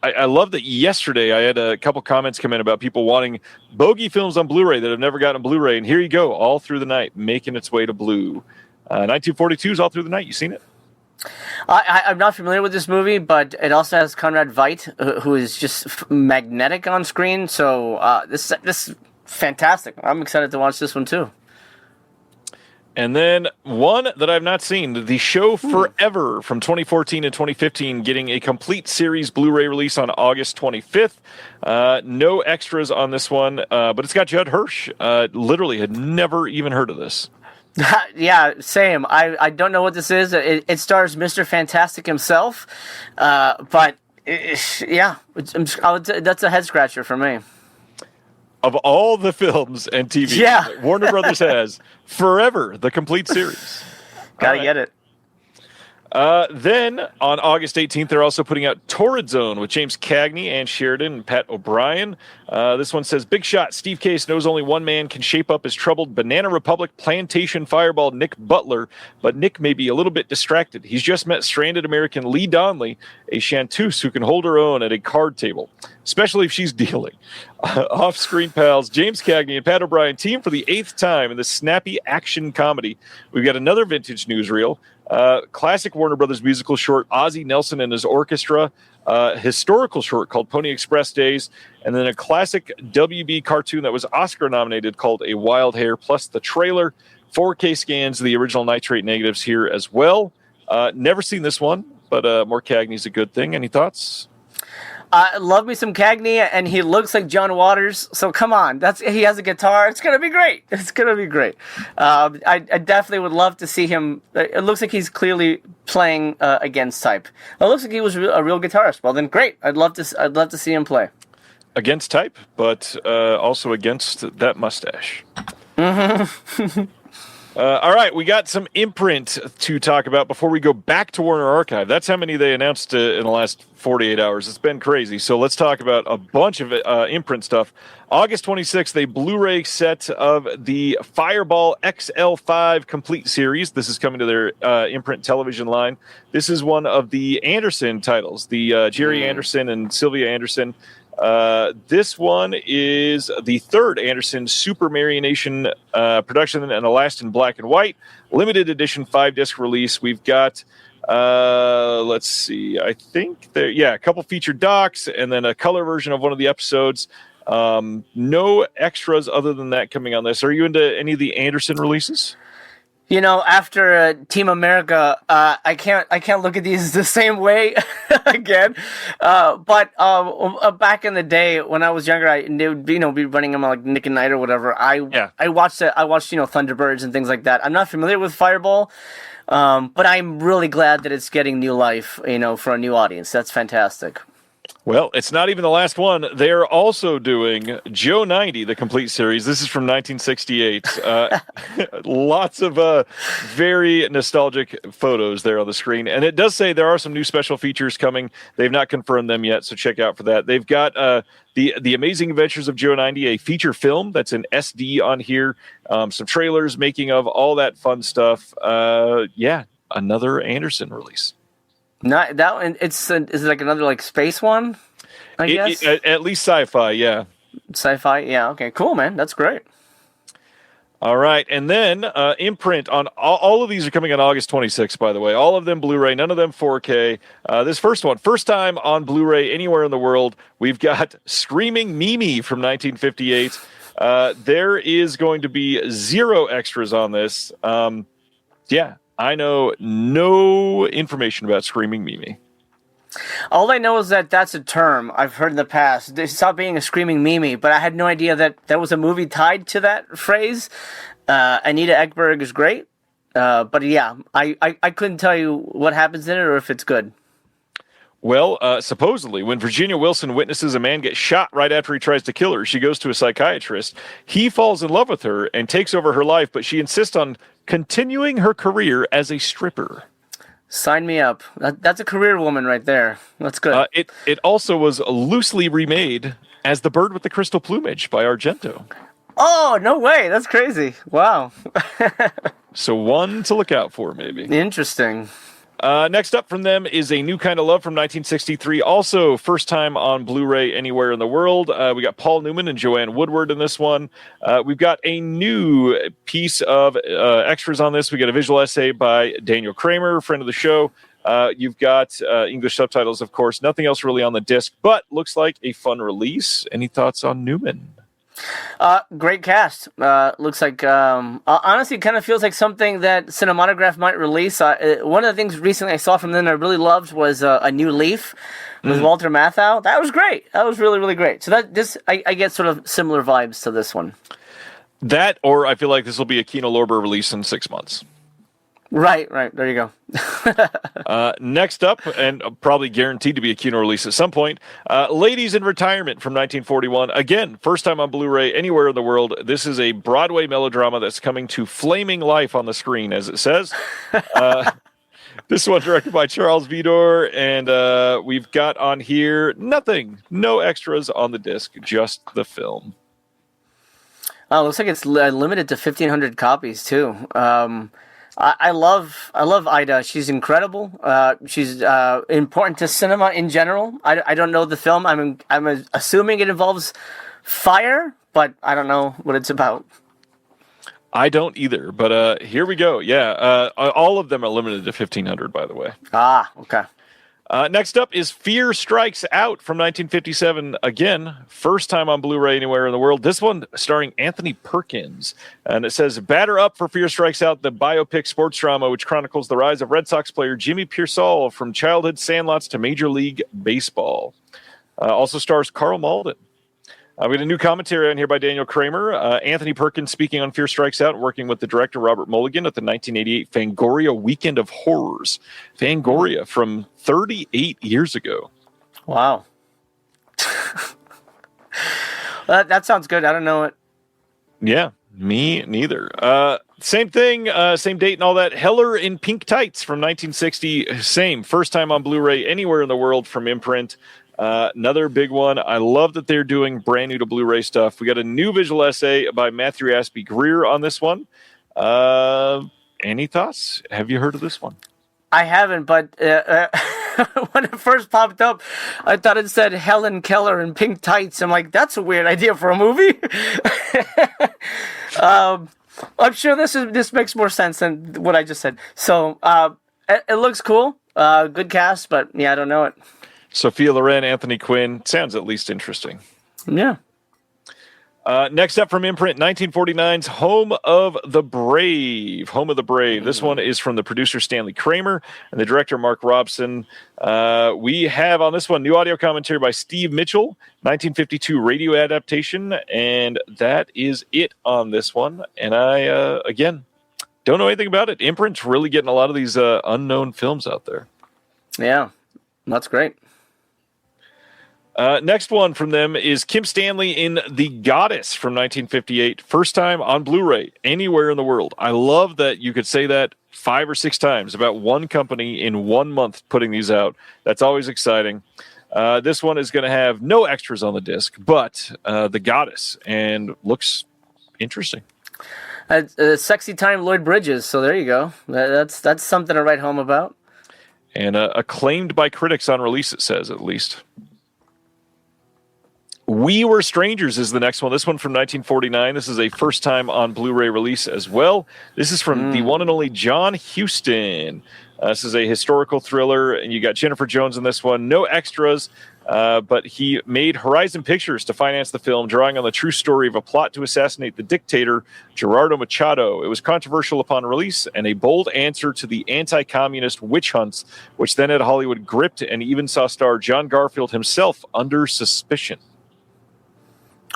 I love that yesterday I had a couple comments come in about people wanting Bogey films on Blu-ray that have never gotten a Blu-ray, and here you go, All Through the Night, making its way to Blue. 1942's All Through the Night. You seen it? I'm not familiar with this movie, but it also has Conrad Veidt, who is just magnetic on screen. So this is fantastic. I'm excited to watch this one too. And then one that I've not seen, The Show Forever from 2014 and 2015, getting a complete series Blu-ray release on August 25th. No extras on this one, but it's got Judd Hirsch. Literally had never even heard of this. Yeah, same. I don't know what this is. It stars Mr. Fantastic himself, but yeah, that's a head scratcher for me. Of all the films and TV that Warner Brothers has, Forever, the complete series. Gotta get it. Then on August 18th, they're also putting out Torrid Zone with James Cagney, Ann Sheridan, and Pat O'Brien. This one says, Big shot Steve Case knows only one man can shape up his troubled Banana Republic plantation fireball Nick Butler, but Nick may be a little bit distracted. He's just met stranded American Lee Donnelly, a chanteuse who can hold her own at a card table, especially if she's dealing. Off-screen pals James Cagney and Pat O'Brien team for the 8th time in this snappy action comedy. We've got another vintage newsreel. Classic Warner Brothers musical short, Ozzie Nelson and His Orchestra, historical short called Pony Express Days, and then a classic WB cartoon that was Oscar nominated called A Wild Hare, plus the trailer. 4K scans of the original nitrate negatives here as well. Never seen this one, but more Cagney's a good thing. Any thoughts? Love me some Cagney, and he looks like John Waters. So come on, he has a guitar. It's gonna be great. It's gonna be great. I definitely would love to see him. It looks like he's clearly playing against type. It looks like he was a real guitarist. Well, then great. I'd love to see him play against type, but also against that mustache. All right, we got some Imprint to talk about before we go back to Warner Archive. That's how many they announced in the last 48 hours. It's been crazy. So let's talk about a bunch of Imprint stuff. August 26th, a Blu-ray set of the Fireball XL5 complete series. This is coming to their Imprint television line. This is one of the Anderson titles, the Jerry Anderson and Sylvia Anderson. This one is the third Anderson Super Marionation production, and the last in black and white. Limited edition 5-disc release. We've got, let's see, I think a couple featured docs, and then a color version of one of the episodes. No extras other than that coming on this. Are you into any of the Anderson releases? You know, after Team America, I can't look at these the same way again. But back in the day when I was younger, they would be running them like Nick and Night or whatever. I watched Thunderbirds and things like that. I'm not familiar with Fireball, but I'm really glad that it's getting new life, for a new audience. That's fantastic. Well, it's not even the last one. They're also doing Joe 90, the complete series. This is from 1968. Lots of very nostalgic photos there on the screen. And it does say there are some new special features coming. They've not confirmed them yet, so check out for that. They've got the Amazing Adventures of Joe 90, a feature film that's in SD on here. Some trailers, making of, all that fun stuff. Another Anderson release. Not that one. Is it like another space one? I guess at least sci-fi, yeah. Sci-fi, yeah. Okay, cool, man. That's great. All right, and then Imprint on all of these are coming on August 26th. By the way, all of them Blu-ray, none of them 4K. This first one, first time on Blu-ray anywhere in the world. We've got Screaming Mimi from 1958. There is going to be 0 extras on this. I know no information about Screaming Mimi. All I know is that that's a term I've heard in the past. Stop being a screaming Mimi, but I had no idea that there was a movie tied to that phrase. Anita Ekberg is great, but yeah, I couldn't tell you what happens in it or if it's good. Well, supposedly, when Virginia Wilson witnesses a man get shot right after he tries to kill her, she goes to a psychiatrist. He falls in love with her and takes over her life, but she insists on continuing her career as a stripper. Sign me up. That's a career woman right there. That's good. It also was loosely remade as The Bird with the Crystal Plumage by Argento. Oh, no way. That's crazy. Wow. So one to look out for, maybe. Interesting. Next up from them is A New Kind of Love from 1963. Also, first time on Blu-ray anywhere in the world. We got Paul Newman and Joanne Woodward in this one. We've got a new piece of extras on this. We got a visual essay by Daniel Kramer, friend of the show. You've got English subtitles, of course. Nothing else really on the disc, but looks like a fun release. Any thoughts on Newman? Great cast. Looks like, honestly, it kind of feels like something that Cinematograph might release. One of the things recently I saw from them I really loved was A New Leaf with Walter Matthau. That was great. That was really, really great. So I get sort of similar vibes to this one. That, or I feel like this will be a Kino Lorber release in 6 months. Right. There you go. Next up, and probably guaranteed to be a Kino release at some point, Ladies in Retirement from 1941. Again, first time on Blu-ray anywhere in the world. This is a Broadway melodrama that's coming to flaming life on the screen, as it says. This one directed by Charles Vidor, and we've got on here nothing. No extras on the disc, just the film. Oh, looks like it's limited to 1,500 copies, too. I love Ida. She's incredible. She's important to cinema in general. I don't know the film. I'm assuming it involves fire, but I don't know what it's about. I don't either, but here we go. Yeah, all of them are limited to 1,500, by the way. Ah, okay. Next up is Fear Strikes Out from 1957. Again, first time on Blu-ray anywhere in the world. This one starring Anthony Perkins. And it says, batter up for Fear Strikes Out, the biopic sports drama which chronicles the rise of Red Sox player Jimmy Piersall from childhood sandlots to Major League Baseball. Also stars Carl Malden. We had a new commentary on here by Daniel Kramer. Anthony Perkins speaking on Fear Strikes Out, working with the director Robert Mulligan at the 1988 Fangoria Weekend of Horrors. Fangoria from 38 years ago. Wow. That sounds good. I don't know it. Yeah, me neither. Same thing, same date and all that. Heller in Pink Tights from 1960. Same. First time on Blu-ray anywhere in the world from Imprint. Another big one. I love that they're doing brand new to Blu-ray stuff. We got a new visual essay by Matthew Aspie Greer on this one. Any thoughts? Have you heard of this one? I haven't, but when it first popped up, I thought it said Helen Keller in Pink Tights. I'm like, that's a weird idea for a movie. I'm sure this makes more sense than what I just said. So it looks cool. Good cast, but yeah, I don't know it. Sophia Loren, Anthony Quinn. Sounds at least interesting. Yeah. Next up from Imprint, 1949's Home of the Brave. Home of the Brave. This one is from the producer Stanley Kramer and the director Mark Robson. We have on this one new audio commentary by Steve Mitchell, 1952 radio adaptation, and that is it on this one. And I, again, don't know anything about it. Imprint's really getting a lot of these unknown films out there. Yeah, that's great. Next one from them is Kim Stanley in The Goddess from 1958. First time on Blu-ray anywhere in the world. I love that you could say that 5 or 6 times about one company in 1 month putting these out. That's always exciting. This one is going to have no extras on the disc, but The Goddess, and looks interesting. Sexy time Lloyd Bridges, so there you go. That's something to write home about. And acclaimed by critics on release, it says, at least. We Were Strangers is the next one. This one from 1949. This is a first time on Blu-ray release as well. This is from the one and only John Huston. This is a historical thriller, and you got Jennifer Jones in this one. No extras. But he made Horizon Pictures to finance the film, drawing on the true story of a plot to assassinate the dictator, Gerardo Machado. It was controversial upon release and a bold answer to the anti-communist witch hunts, which then had Hollywood gripped and even saw star John Garfield himself under suspicion.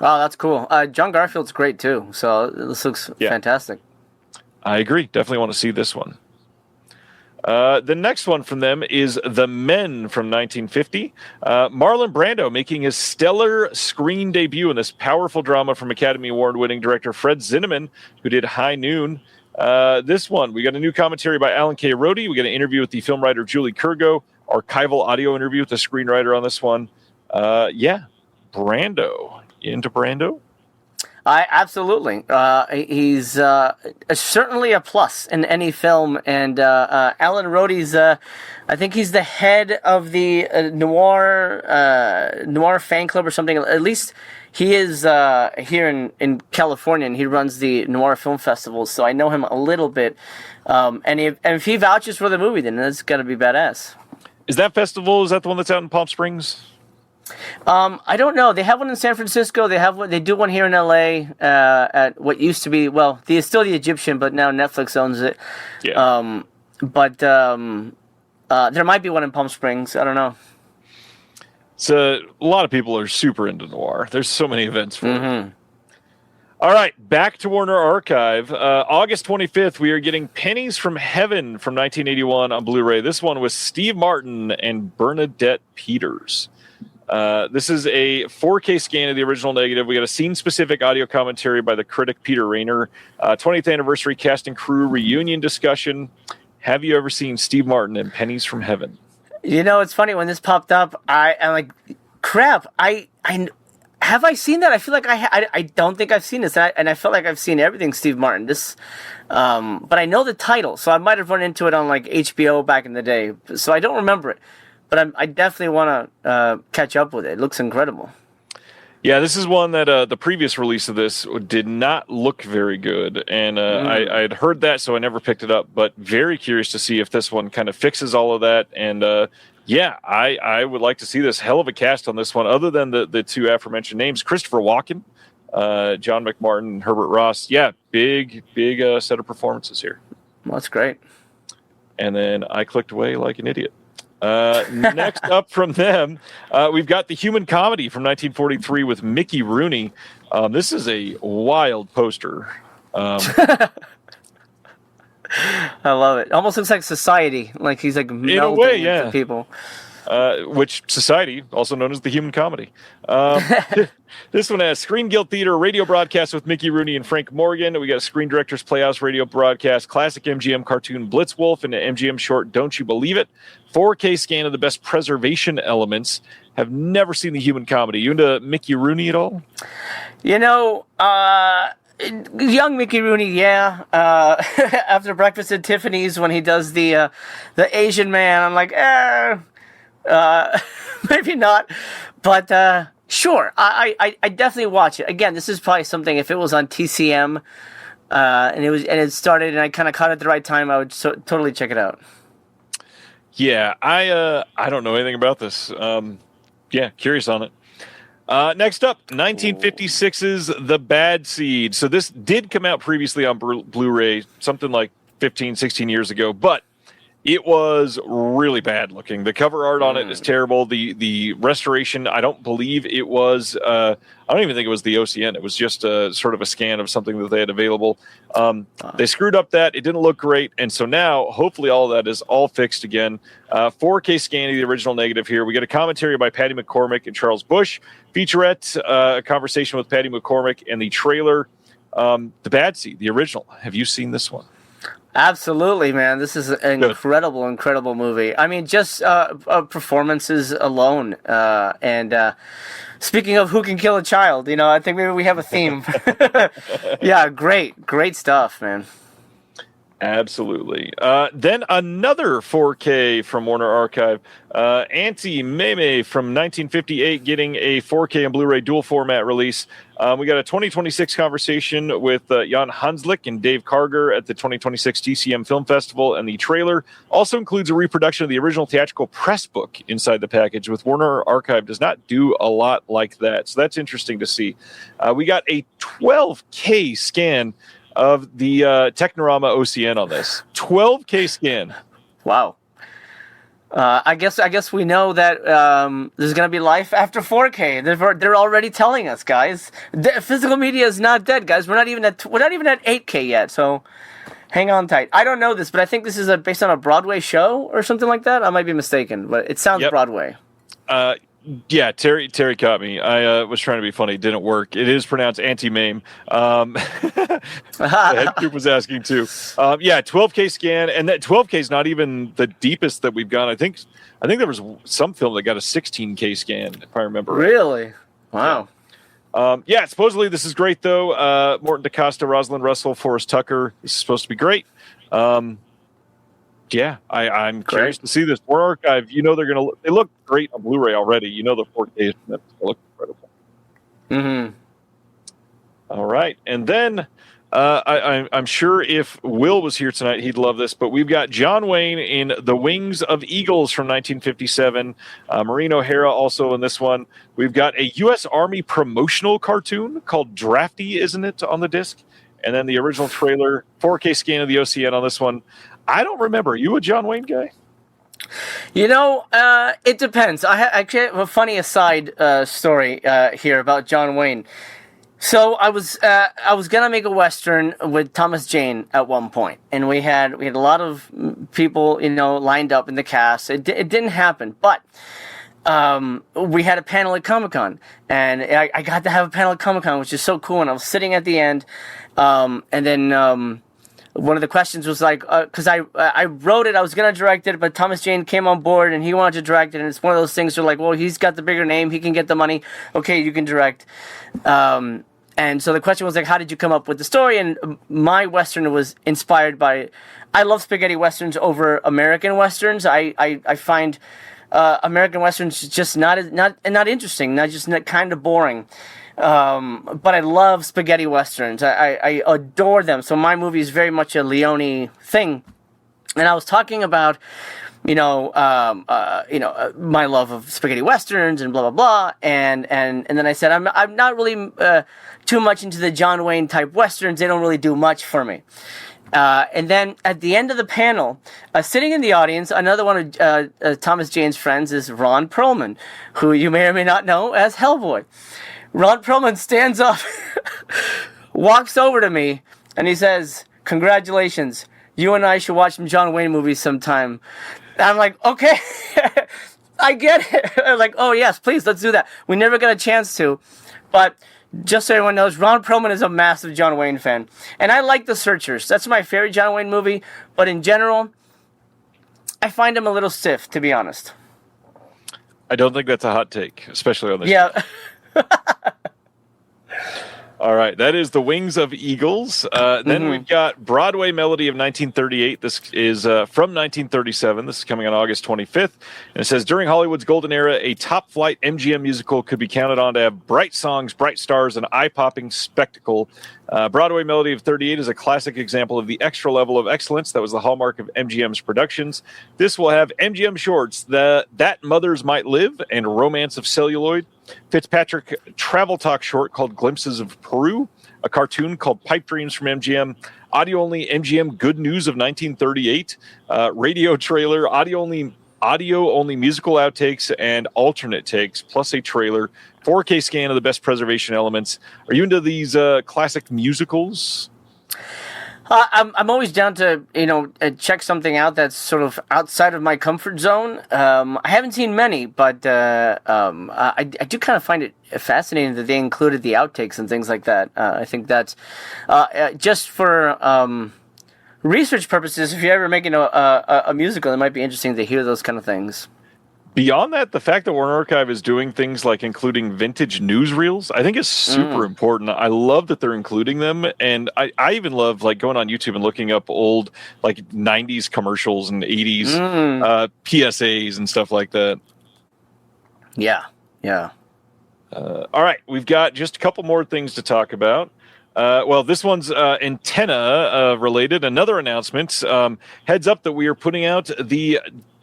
Oh, that's cool. John Garfield's great, too. So this looks fantastic. I agree. Definitely want to see this one. The next one from them is The Men from 1950. Marlon Brando making his stellar screen debut in this powerful drama from Academy Award-winning director Fred Zinnemann, who did High Noon. This one, we got a new commentary by Alan K. Rode. We got an interview with the film writer Julie Kurgo, archival audio interview with the screenwriter on this one. Brando. You into Brando? Absolutely. He's certainly a plus in any film. And Alan Rode's, I think he's the head of the noir fan club or something. At least he is here in California, and he runs the Noir Film Festival. So I know him a little bit. And if he vouches for the movie, then that's got to be badass. Is that the one that's out in Palm Springs? I don't know. They have one in San Francisco. They do one here in LA at what used to be, it's still the Egyptian, but now Netflix owns it. Yeah. There might be one in Palm Springs. I don't know. So a lot of people are super into noir. There's so many events for it. All right, back to Warner Archive. August 25th, we are getting Pennies from Heaven from 1981 on Blu-ray. This one was Steve Martin and Bernadette Peters. This is a 4K scan of the original negative. We got a scene-specific audio commentary by the critic Peter Rayner. 20th anniversary cast and crew reunion discussion. Have you ever seen Steve Martin and Pennies from Heaven? You know, it's funny when this popped up. I'm like, crap. Have I seen that? I feel like I don't think I've seen this, and I felt like I've seen everything Steve Martin. But I know the title, so I might have run into it on like HBO back in the day. So I don't remember it. But I definitely want to catch up with it. It looks incredible. Yeah, this is one that the previous release of this did not look very good. And I had heard that, so I never picked it up. But very curious to see if this one kind of fixes all of that. And I would like to see this. Hell of a cast on this one, other than the two aforementioned names. Christopher Walken, John McMartin, Herbert Ross. Yeah, big set of performances here. Well, that's great. And then I clicked away like an idiot. Next up from them, we've got The Human Comedy from 1943 with Mickey Rooney. This is a wild poster. I love it. Almost looks like Society. Like he's like melding in a way, yeah. into people. Which Society, also known as The Human Comedy. This one has Screen Guild Theater, radio broadcast with Mickey Rooney and Frank Morgan. We got Screen Directors Playhouse radio broadcast, classic MGM cartoon Blitzwolf, and an MGM short Don't You Believe It. 4K scan of the best preservation elements. Have never seen The Human Comedy. You into Mickey Rooney at all? You know, young Mickey Rooney, yeah. After Breakfast at Tiffany's, when he does the Asian man, I'm like, maybe not, but sure. I definitely watch it. Again, this is probably something. If it was on TCM, and it started, and I kind of caught it at the right time, I would totally check it out. Yeah, I don't know anything about this. Curious on it. Next up, 1956's The Bad Seed. So this did come out previously on Blu-ray, something like 15, 16 years ago, but it was really bad looking. The cover art on it is terrible. The restoration, I don't believe it was, I don't even think it was the OCN. It was just sort of a scan of something that they had available. They screwed up that. It didn't look great. And so now, hopefully all of that is all fixed again. 4K scan of the original negative here. We get a commentary by Patty McCormick and Charles Bush. Featurette, a conversation with Patty McCormick, and the trailer, The Bad Seed, the original. Have you seen this one? Absolutely, man. This is an incredible movie. I mean, just performances alone. And speaking of Who Can Kill a Child, you know, I think maybe we have a theme. Yeah, great stuff, man. Absolutely. Then another 4K from Warner Archive. Auntie Meme from 1958 getting a 4K and Blu-ray dual format release. We got a 2026 conversation with Jan Hanslick and Dave Karger at the 2026 DCM Film Festival, and the trailer also includes a reproduction of the original theatrical press book inside the package, with Warner Archive does not do a lot like that. So that's interesting to see. We got a 12K scan of the Technorama OCN on this. 12K scan. Wow. I guess we know that there's gonna be life after 4K. They're already telling us, guys. Physical media is not dead, guys. We're not even at 8K yet. So hang on tight. I don't know this, but I think this is based on a Broadway show or something like that. I might be mistaken, but it sounds Broadway. Yeah, Terry caught me. I was trying to be funny. It didn't work. It is pronounced anti-mame. The head group was asking too. 12K scan, and that 12K is not even the deepest that we've gone. I think there was some film that got a 16K scan, if I remember right. Really? Wow. Supposedly this is great though. Morton DaCosta, Rosalind Russell, Forrest Tucker. This is supposed to be great. I'm curious to see this. War Archive, they look great on Blu-ray already. The 4K is going to look incredible. Mm-hmm. All right. And then I'm sure if Will was here tonight, he'd love this, but we've got John Wayne in The Wings of Eagles from 1957. Maureen O'Hara also in this one. We've got a U.S. Army promotional cartoon called Drafty, isn't it, on the disc? And then the original trailer, 4K scan of the OCN on this one. I don't remember. Are you a John Wayne guy? It depends. I have a funny aside story here about John Wayne. So I was gonna make a Western with Thomas Jane at one point, and we had a lot of people lined up in the cast. It didn't happen, but we had a panel at Comic-Con, and I got to have a panel at Comic-Con, which is so cool. And I was sitting at the end, and then one of the questions was like, because I wrote it, I was going to direct it, but Thomas Jane came on board and he wanted to direct it. And it's one of those things where like, well, he's got the bigger name, he can get the money. Okay, you can direct. And so the question was like, how did you come up with the story? And my Western was inspired by, I love spaghetti Westerns over American Westerns. I find American Westerns just not interesting, not kind of boring. But I love spaghetti Westerns. I adore them. So my movie is very much a Leone thing. And I was talking about, my love of spaghetti Westerns and blah, blah, blah. And then I said, I'm not really too much into the John Wayne type Westerns. They don't really do much for me. And then at the end of the panel, sitting in the audience, another one of Thomas Jane's friends is Ron Perlman, who you may or may not know as Hellboy. Ron Perlman stands up, walks over to me, and he says, "Congratulations, you and I should watch some John Wayne movies sometime." And I'm like, okay, I get it. I'm like, oh yes, please, let's do that. We never got a chance to, but just so everyone knows, Ron Perlman is a massive John Wayne fan. And I like The Searchers. That's my favorite John Wayne movie, but in general, I find him a little stiff, to be honest. I don't think that's a hot take, especially on this. Yeah. All right, that is The Wings of Eagles. Then we've got Broadway Melody of 1938. This is from 1937. This is coming on August 25th. And it says, during Hollywood's golden era, a top-flight MGM musical could be counted on to have bright songs, bright stars, and eye-popping spectacle. Broadway Melody of 38 is a classic example of the extra level of excellence that was the hallmark of MGM's productions. This will have MGM shorts, That Mothers Might Live and Romance of Celluloid, Fitzpatrick travel talk short called Glimpses of Peru, a cartoon called Pipe Dreams from MGM, audio-only MGM Good News of 1938, radio trailer, audio-only musical outtakes and alternate takes, plus a trailer, 4K scan of the best preservation elements. Are you into these classic musicals? I'm always down to check something out that's sort of outside of my comfort zone. I haven't seen many, but I do kind of find it fascinating that they included the outtakes and things like that. I think that's just for research purposes. If you're ever making a musical, it might be interesting to hear those kind of things. Beyond that, the fact that Warner Archive is doing things like including vintage newsreels, I think is super important. I love that they're including them. And I even love like going on YouTube and looking up old like 90s commercials and 80s PSAs and stuff like that. Yeah. All right, we've got just a couple more things to talk about. Well, this one's antenna related. Another announcement. Heads up that we are putting out the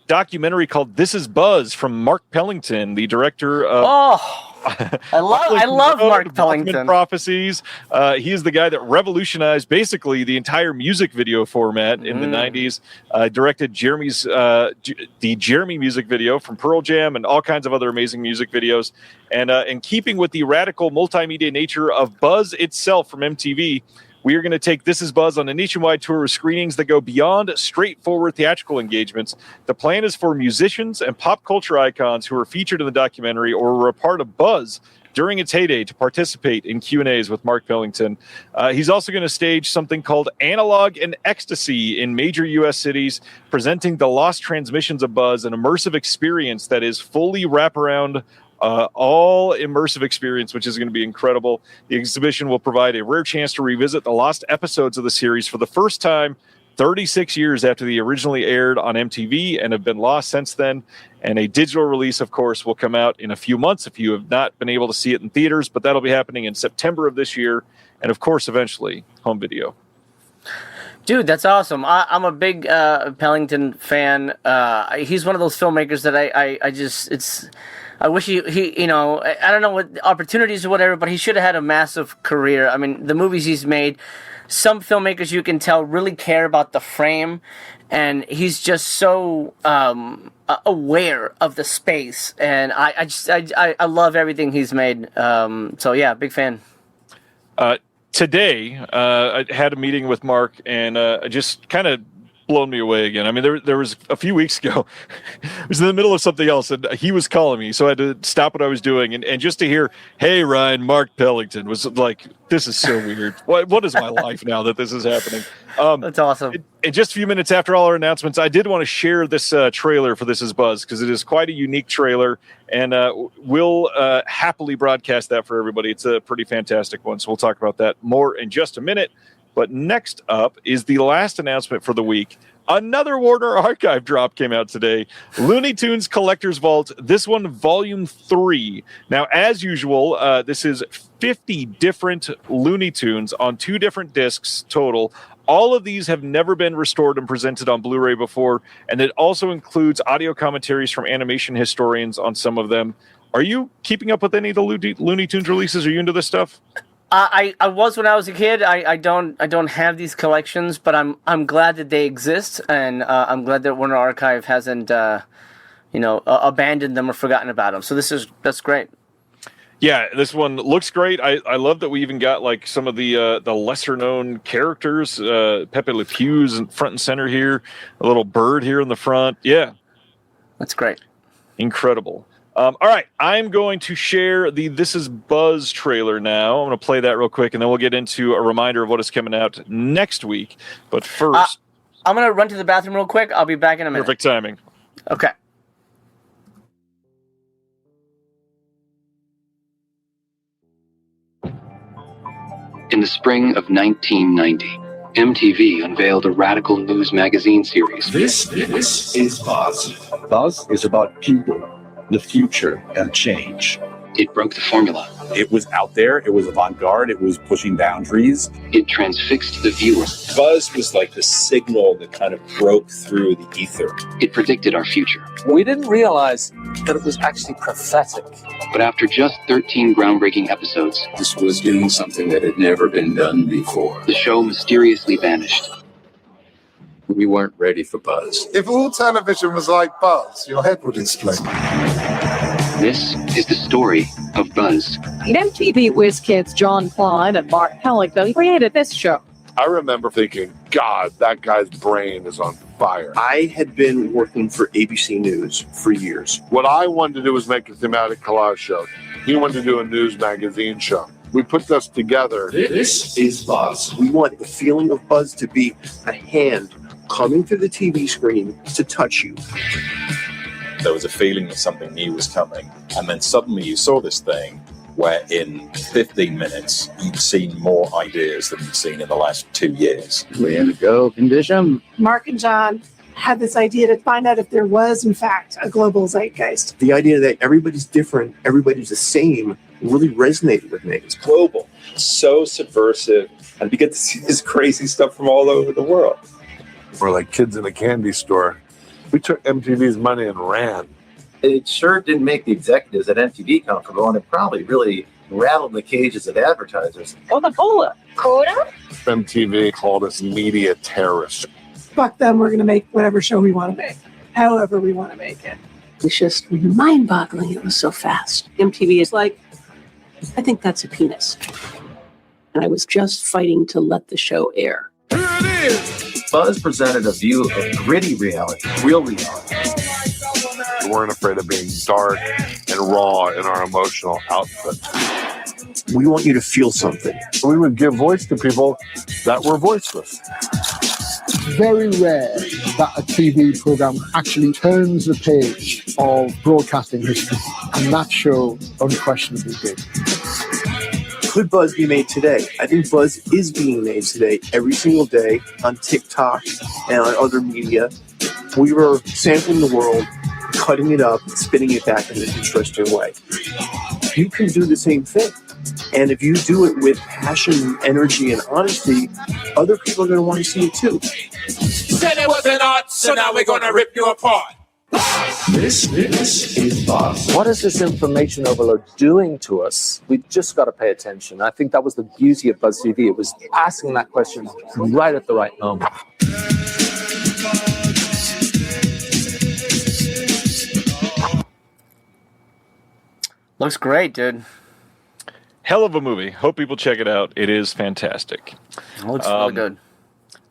documentary called "This Is Buzz" from Mark Pellington, the director of. I love Mark Pellington. Prophecies. He is the guy that revolutionized basically the entire music video format in the 90s. Directed the Jeremy music video from Pearl Jam and all kinds of other amazing music videos. And in keeping with the radical multimedia nature of Buzz itself from MTV, we are going to take This Is Buzz on a nationwide tour with screenings that go beyond straightforward theatrical engagements. The plan is for musicians and pop culture icons who are featured in the documentary or were a part of Buzz during its heyday to participate in Q&As with Mark Pellington. He's also going to stage something called Analog and Ecstasy in major U.S. cities, presenting the lost transmissions of Buzz, an immersive experience that is fully wraparound all immersive experience, which is going to be incredible. The exhibition will provide a rare chance to revisit the lost episodes of the series for the first time 36 years after they originally aired on MTV and have been lost since then. And a digital release, of course, will come out in a few months if you have not been able to see it in theaters, but that'll be happening in September of this year. And of course, eventually, home video. Dude, that's awesome. I'm a big Pellington fan. He's one of those filmmakers that I wish he I don't know what opportunities or whatever, but he should have had a massive career. I mean, the movies he's made, some filmmakers you can tell really care about the frame, and he's just so aware of the space. And I love everything he's made. So yeah, big fan. Today, I had a meeting with Mark, and just kind of blown me away again. I mean, there was a few weeks ago, I was in the middle of something else, and he was calling me, so I had to stop what I was doing, and just to hear, "Hey, Ryan, Mark Pellington," was like, this is so weird. What is my life now that this is happening? That's awesome. In just a few minutes after all our announcements, I did want to share this trailer for This Is Buzz, because it is quite a unique trailer, and we'll happily broadcast that for everybody. It's a pretty fantastic one, so we'll talk about that more in just a minute. But next up is the last announcement for the week. Another Warner Archive drop came out today. Looney Tunes Collector's Vault, this one, Volume 3. Now, as usual, this is 50 different Looney Tunes on 2 different discs total. All of these have never been restored and presented on Blu-ray before, and it also includes audio commentaries from animation historians on some of them. Are you keeping up with any of the Looney Tunes releases? Are you into this stuff? I was when I was a kid. I don't have these collections, but I'm glad that they exist, and I'm glad that Warner Archive hasn't abandoned them or forgotten about them. So that's great. Yeah, this one looks great. I love that we even got like some of the lesser known characters. Pepe Le Pew's in front and center here, a little bird here in the front. Yeah, that's great. Incredible. All right, I'm going to share the This Is Buzz trailer now. I'm going to play that real quick, and then we'll get into a reminder of what is coming out next week. But first... I'm going to run to the bathroom real quick. I'll be back in a minute. Perfect timing. Okay. In the spring of 1990, MTV unveiled a radical news magazine series. This is Buzz. Buzz is about people, the future, and change. It broke the formula. It was out there. It was avant-garde. It was pushing boundaries. It transfixed the viewer. Buzz was like the signal that kind of broke through the ether. It predicted our future. We didn't realize that it was actually prophetic. But after just 13 groundbreaking episodes, this was doing something that had never been done before. The show mysteriously vanished. We weren't ready for Buzz. If all television was like Buzz, your head would explode. This is the story of Buzz. MTV Whiz Kids John Klein and Mark Pellington created this show. I remember thinking, God, that guy's brain is on fire. I had been working for ABC News for years. What I wanted to do was make a thematic collage show. He wanted to do a news magazine show. We put this together. This is Buzz. We want the feeling of Buzz to be a hand coming through the TV screen to touch you. There was a feeling that something new was coming. And then suddenly you saw this thing where in 15 minutes you'd seen more ideas than you'd seen in the last 2 years. Way to go, condition. Mark and John had this idea to find out if there was, in fact, a global zeitgeist. The idea that everybody's different, everybody's the same, really resonated with me. It's global, so subversive, and we get to see this crazy stuff from all over the world. We're like kids in a candy store. We took MTV's money and ran. It sure didn't make the executives at MTV comfortable, and it probably really rattled the cages of advertisers. Coca-Cola. Coda? MTV called us media terrorists. Fuck them, we're going to make whatever show we want to make, however we want to make it. It's just mind-boggling it was so fast. MTV is like, I think that's a penis. And I was just fighting to let the show air. Buzz presented a view of gritty reality, real reality. We weren't afraid of being dark and raw in our emotional output. We want you to feel something. We would give voice to people that were voiceless. Very rare that a TV program actually turns the page of broadcasting history, and that show unquestionably did. Could Buzz be made today? I think Buzz is being made today every single day on TikTok and on other media. We were sampling the world, cutting it up, spinning it back in an interesting way. You can do the same thing. And if you do it with passion, energy, and honesty, other people are going to want to see it too. You said it was an art, so now we're going to rip you apart. This is Buzz. What is this information overload doing to us? We just got to pay attention. I think that was the beauty of Buzz TV. It was asking that question right at the right moment. Looks great, dude. Hell of a movie. Hope people check it out. It is fantastic. It looks really good.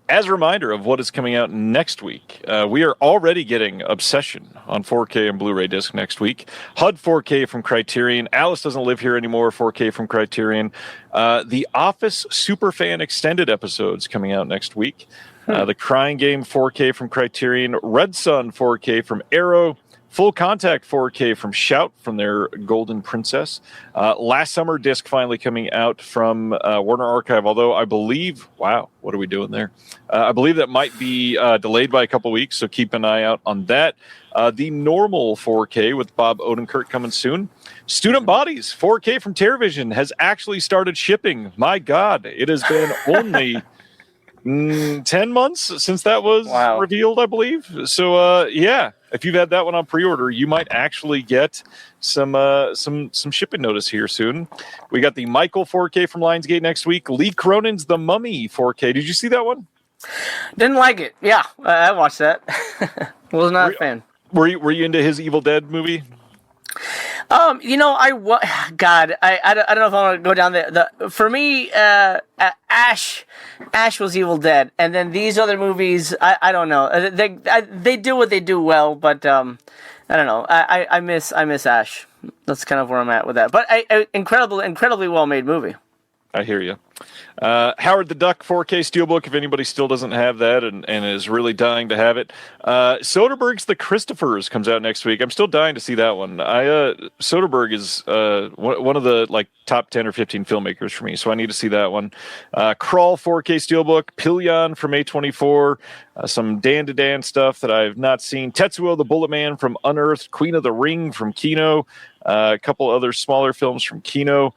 As a reminder of what is coming out next week, we are already getting Obsession on 4K and Blu-ray disc next week. HUD 4K from Criterion. Alice Doesn't Live Here Anymore, 4K from Criterion. The Office Superfan Extended episodes coming out next week. The Crying Game 4K from Criterion. Red Sun 4K from Arrow. Full Contact 4K from Shout from their Golden Princess. Last Summer disc finally coming out from Warner Archive, although I believe, wow, what are we doing there? I believe that might be delayed by a couple weeks, so keep an eye out on that. The Normal 4K with Bob Odenkirk coming soon. Student Bodies 4K from TerraVision has actually started shipping. My God, it has been only 10 months since that was revealed, I believe. So, yeah. If you've had that one on pre-order, you might actually get some shipping notice here soon. We got the Michael 4K from Lionsgate next week. Lee Cronin's The Mummy 4K. Did you see that one? Didn't like it. Yeah, I watched that. Was not a fan. Were you into his Evil Dead movie? You know, God, I don't know if I want to go down there. For me, Ash was Evil Dead, and then these other movies, I don't know. They do what they do well, but I don't know. I miss Ash. That's kind of where I'm at with that. But incredibly well made movie. I hear you. Howard the Duck 4K Steelbook, if anybody still doesn't have that and is really dying to have it. Soderbergh's The Christophers comes out next week. I'm still dying to see that one. Soderbergh is one of the top 10 or 15 filmmakers for me, so I need to see that one. Crawl 4K Steelbook, Pillion from A24, some Dan to Dan stuff that I've not seen. Tetsuo the Bullet Man from Unearthed, Queen of the Ring from Kino, a couple other smaller films from Kino.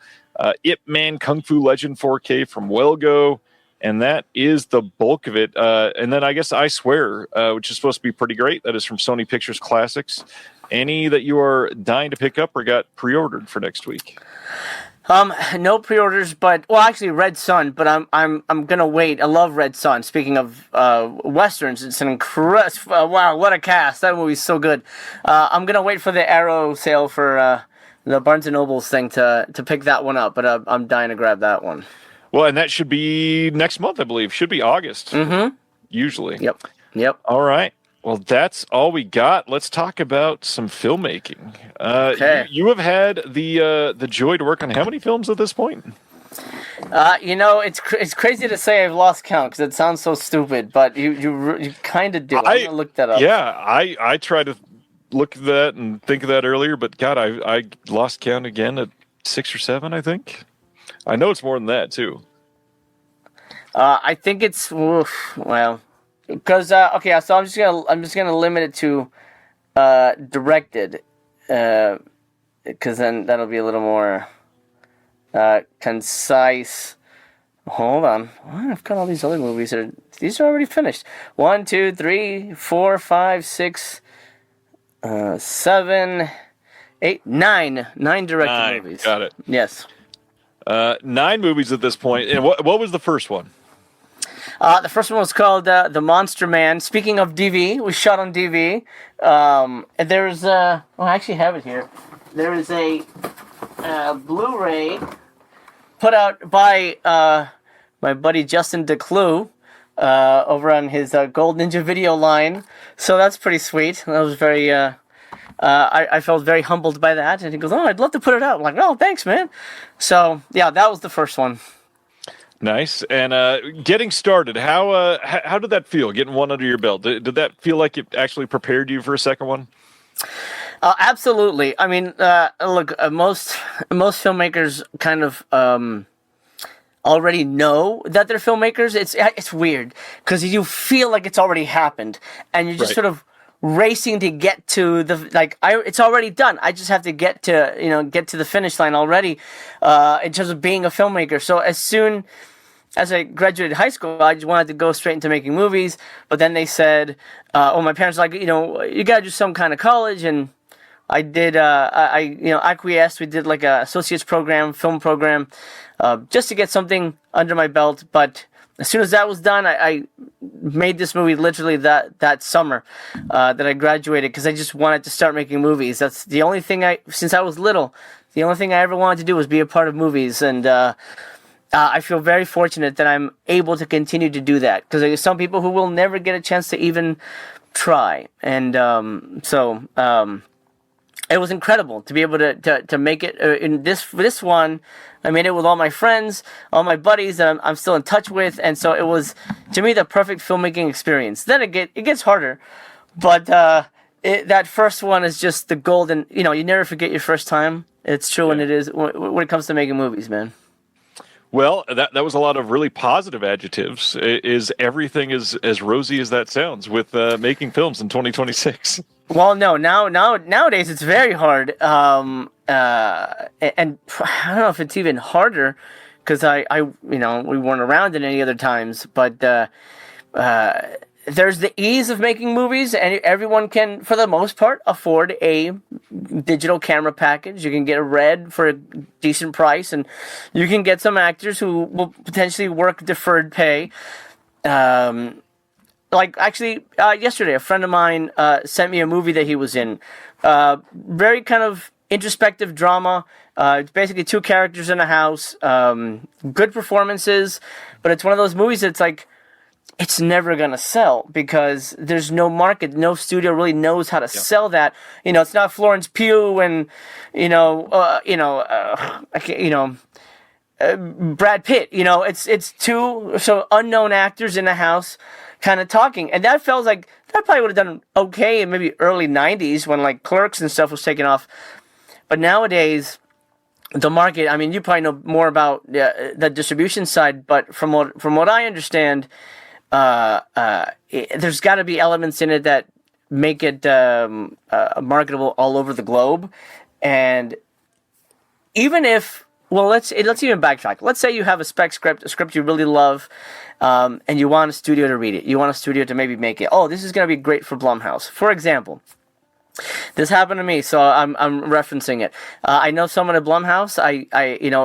Ip Man Kung Fu Legend 4K from Wellgo, and that is the bulk of it. And then I guess I Swear, which is supposed to be pretty great. That is from Sony Pictures Classics. Any that you are dying to pick up or got pre-ordered for next week? No pre-orders, but actually Red Sun. But I'm gonna wait. I love Red Sun. Speaking of westerns, it's an incredible. Wow, what a cast! That movie's so good. I'm gonna wait for the Arrow sale for. The Barnes & Noble's thing to pick that one up, but I'm dying to grab that one. Well, and that should be next month, I believe. Should be August. Mm-hmm. Usually. Yep. All right. Well, that's all we got. Let's talk about some filmmaking. Okay. You have had the joy to work on how many films at this point? You know, it's crazy to say I've lost count because it sounds so stupid, but you kind of do. I'm gonna look that up. Yeah, I try to look at that and think of that earlier, but God, I lost count again at 6 or 7, I think. I know it's more than that, too. I think it's, well, because, okay, so I'm just gonna limit it to directed, because then that'll be a little more concise. Hold on. I've got all these other movies these are already finished. 1, 2, 3, 4, 5, 6, 7, 8, 9. 9 directed movies. Got it. Yes. 9 movies at this point. And what was the first one? The first one was called The Monster Man. Speaking of DV, we shot on DV. And there's I actually have it here. There is a Blu-ray put out by my buddy Justin DeClue over on his Gold Ninja Video line. So that's pretty sweet. That was very. I felt very humbled by that, and he goes, "Oh, I'd love to put it out." I'm like, "Oh, thanks, man." So yeah, that was the first one. Nice. And getting started, how did that feel? Getting one under your belt, did that feel like it actually prepared you for a second one? Absolutely. I mean, look, most filmmakers kind of already know that they're filmmakers. It's weird because you feel like it's already happened, and you're just sort of racing to get to it's already done. I just have to get to the finish line already in terms of being a filmmaker. So as soon as I graduated high school, I just wanted to go straight into making movies. But then they said, my parents were like, you got to do some kind of college. And I did, I acquiesced. We did like a associate's program, film program, just to get something under my belt. But as soon as that was done, I made this movie literally that summer that I graduated, because I just wanted to start making movies. That's the only thing since I was little, the only thing I ever wanted to do was be a part of movies. And I feel very fortunate that I'm able to continue to do that, because there's some people who will never get a chance to even try. And it was incredible to be able to make it in this one. I made it with all my friends, all my buddies that I'm still in touch with, and so it was, to me, the perfect filmmaking experience. Then it gets harder, but that first one is just the golden. You never forget your first time. It's true, and it is when it comes to making movies, man. Well, that was a lot of really positive adjectives. Is everything as rosy as that sounds with making films in 2026? Well, no. Nowadays it's very hard, and I don't know if it's even harder, because I we weren't around in any other times. But there's the ease of making movies, and everyone can, for the most part, afford a digital camera package. You can get a Red for a decent price, and you can get some actors who will potentially work deferred pay. Like, actually, yesterday, a friend of mine sent me a movie that he was in. Very kind of introspective drama. It's basically 2 characters in a house. Good performances, but it's one of those movies that's like, it's never going to sell, because there's no market. No studio really knows how to sell that. It's not Florence Pugh and, Brad Pitt. It's 2 unknown actors in a house kind of talking. And that felt like that probably would have done okay in maybe early 90s when like Clerks and stuff was taking off. But nowadays, the market, I mean, you probably know more about the distribution side, but from what I understand, there's got to be elements in it that make it marketable all over the globe. And even if, well, let's even backtrack. Let's say you have a script you really love, and you want a studio to read it. You want a studio to maybe make it. Oh, this is going to be great for Blumhouse, for example. This happened to me, so I'm referencing it. I know someone at Blumhouse.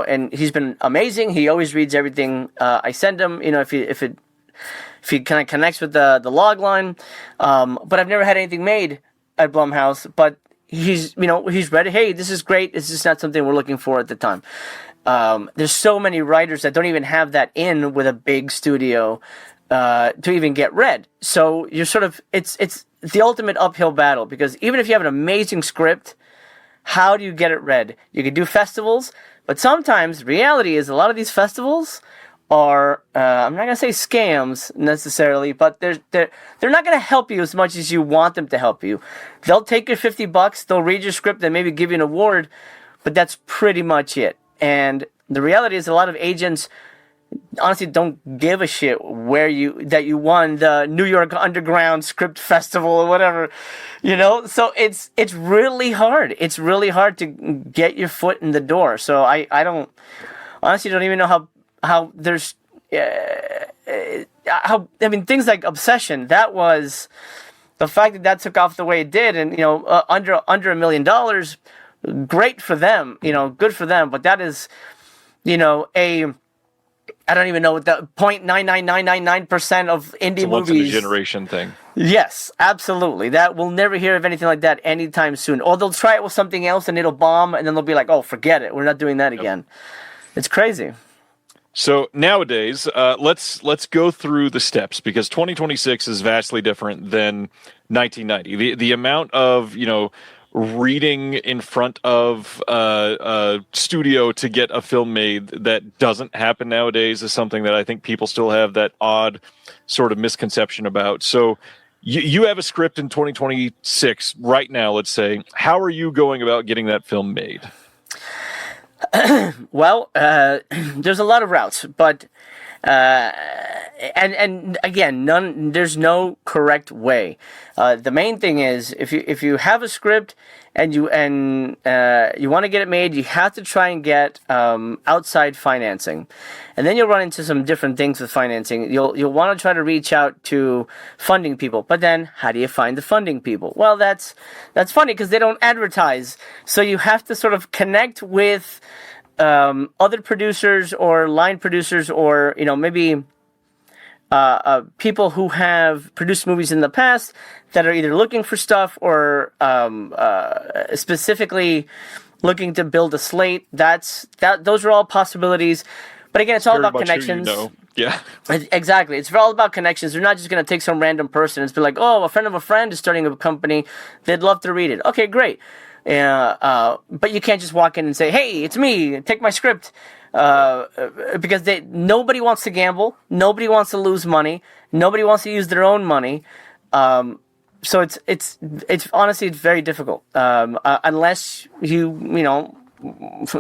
And he's been amazing. He always reads everything I send him. If he kind of connects with the log line. But I've never had anything made at Blumhouse. But he's read it. Hey, this is great. It's just not something we're looking for at the time. There's so many writers that don't even have that in with a big studio to even get read. So you're sort of, it's the ultimate uphill battle, because even if you have an amazing script, how do you get it read? You can do festivals, but sometimes reality is a lot of these festivals are I'm not gonna say scams necessarily, but they're not gonna help you as much as you want them to help you. They'll take your $50, they'll read your script, and maybe give you an award, but that's pretty much it. And the reality is, a lot of agents honestly don't give a shit that you won the New York Underground Script Festival or whatever, So it's really hard. It's really hard to get your foot in the door. So I don't even know how there's things like Obsession. That was the fact that took off the way it did, and under $1 million, great for them. Good for them. But that is, I don't even know what the 0.99999% of indie it's a movies. Once in a generation thing. Yes, absolutely. That we'll never hear of anything like that anytime soon. Or they'll try it with something else and it'll bomb, and then they'll be like, "Oh, forget it. We're not doing that again." It's crazy. So nowadays, let's go through the steps, because 2026 is vastly different than 1990. The amount of reading in front of a studio to get a film made that doesn't happen nowadays is something that I think people still have that odd sort of misconception about. So you have a script in 2026 right now, let's say. How are you going about getting that film made? Well, there's a lot of routes, but and again, there's no correct way. The main thing is, if you have a script and you want to get it made, you have to try and get outside financing, and then you'll run into some different things with financing. You'll want to try to reach out to funding people, but then how do you find the funding people? Well, that's funny because they don't advertise, so you have to sort of connect with other producers or line producers, or maybe people who have produced movies in the past that are either looking for stuff or specifically looking to build a slate. Those are all possibilities. But again, it's all about connections. Yeah, exactly. It's all about connections. They're not just going to take some random person and be like, "Oh, a friend of a friend is starting a company. They'd love to read it." Okay, great. But you can't just walk in and say, "Hey, it's me. Take my script," because nobody wants to gamble. Nobody wants to lose money. Nobody wants to use their own money. So it's honestly, it's very difficult unless you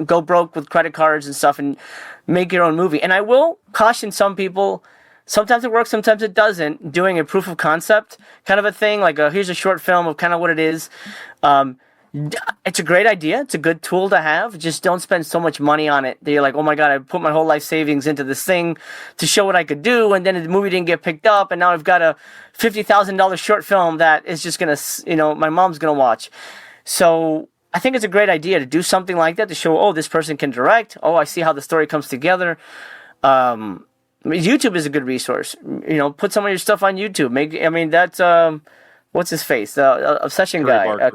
go broke with credit cards and stuff and make your own movie. And I will caution some people. Sometimes it works, sometimes it doesn't. Doing a proof of concept kind of a thing, like here's a short film of kind of what it is. It's a great idea. It's a good tool to have. Just don't spend so much money on it that you're like, "Oh my God, I put my whole life savings into this thing to show what I could do, and then the movie didn't get picked up, and now I've got a $50,000 short film that is just gonna, my mom's gonna watch." So I think it's a great idea to do something like that to show, oh, this person can direct. Oh, I see how the story comes together. YouTube is a good resource. Put some of your stuff on YouTube. That's what's his face, the Obsession guy.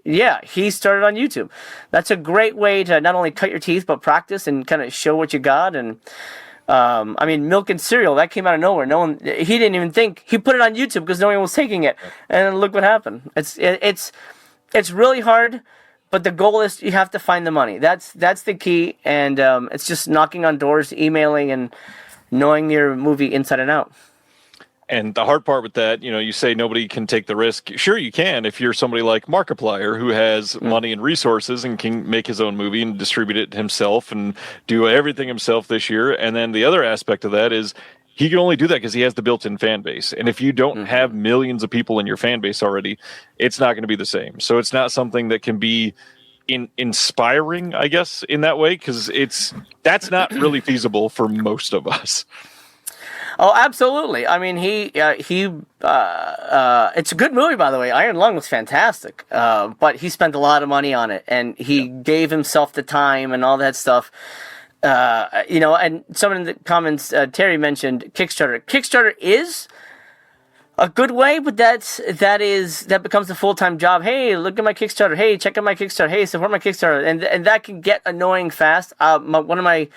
Yeah, he started on YouTube. That's a great way to not only cut your teeth, but practice and kind of show what you got. And Milk and Cereal, that came out of nowhere. He didn't even think. He put it on YouTube because no one was taking it, and look what happened. It's really hard, but the goal is you have to find the money. That's the key, and it's just knocking on doors, emailing, and knowing your movie inside and out. And the hard part with that, you say nobody can take the risk. Sure, you can if you're somebody like Markiplier, who has money and resources and can make his own movie and distribute it himself and do everything himself this year. And then the other aspect of that is he can only do that because he has the built-in fan base. And if you don't have millions of people in your fan base already, it's not going to be the same. So it's not something that can be inspiring, I guess, in that way, because that's not really feasible for most of us. Oh, absolutely. It's a good movie, by the way. Iron Lung was fantastic, but he spent a lot of money on it, and he gave himself the time and all that stuff. And someone in the comments, Terry mentioned Kickstarter. Kickstarter is a good way, but that becomes a full-time job. Hey, look at my Kickstarter. Hey, check out my Kickstarter. Hey, support my Kickstarter, and that can get annoying fast. One of my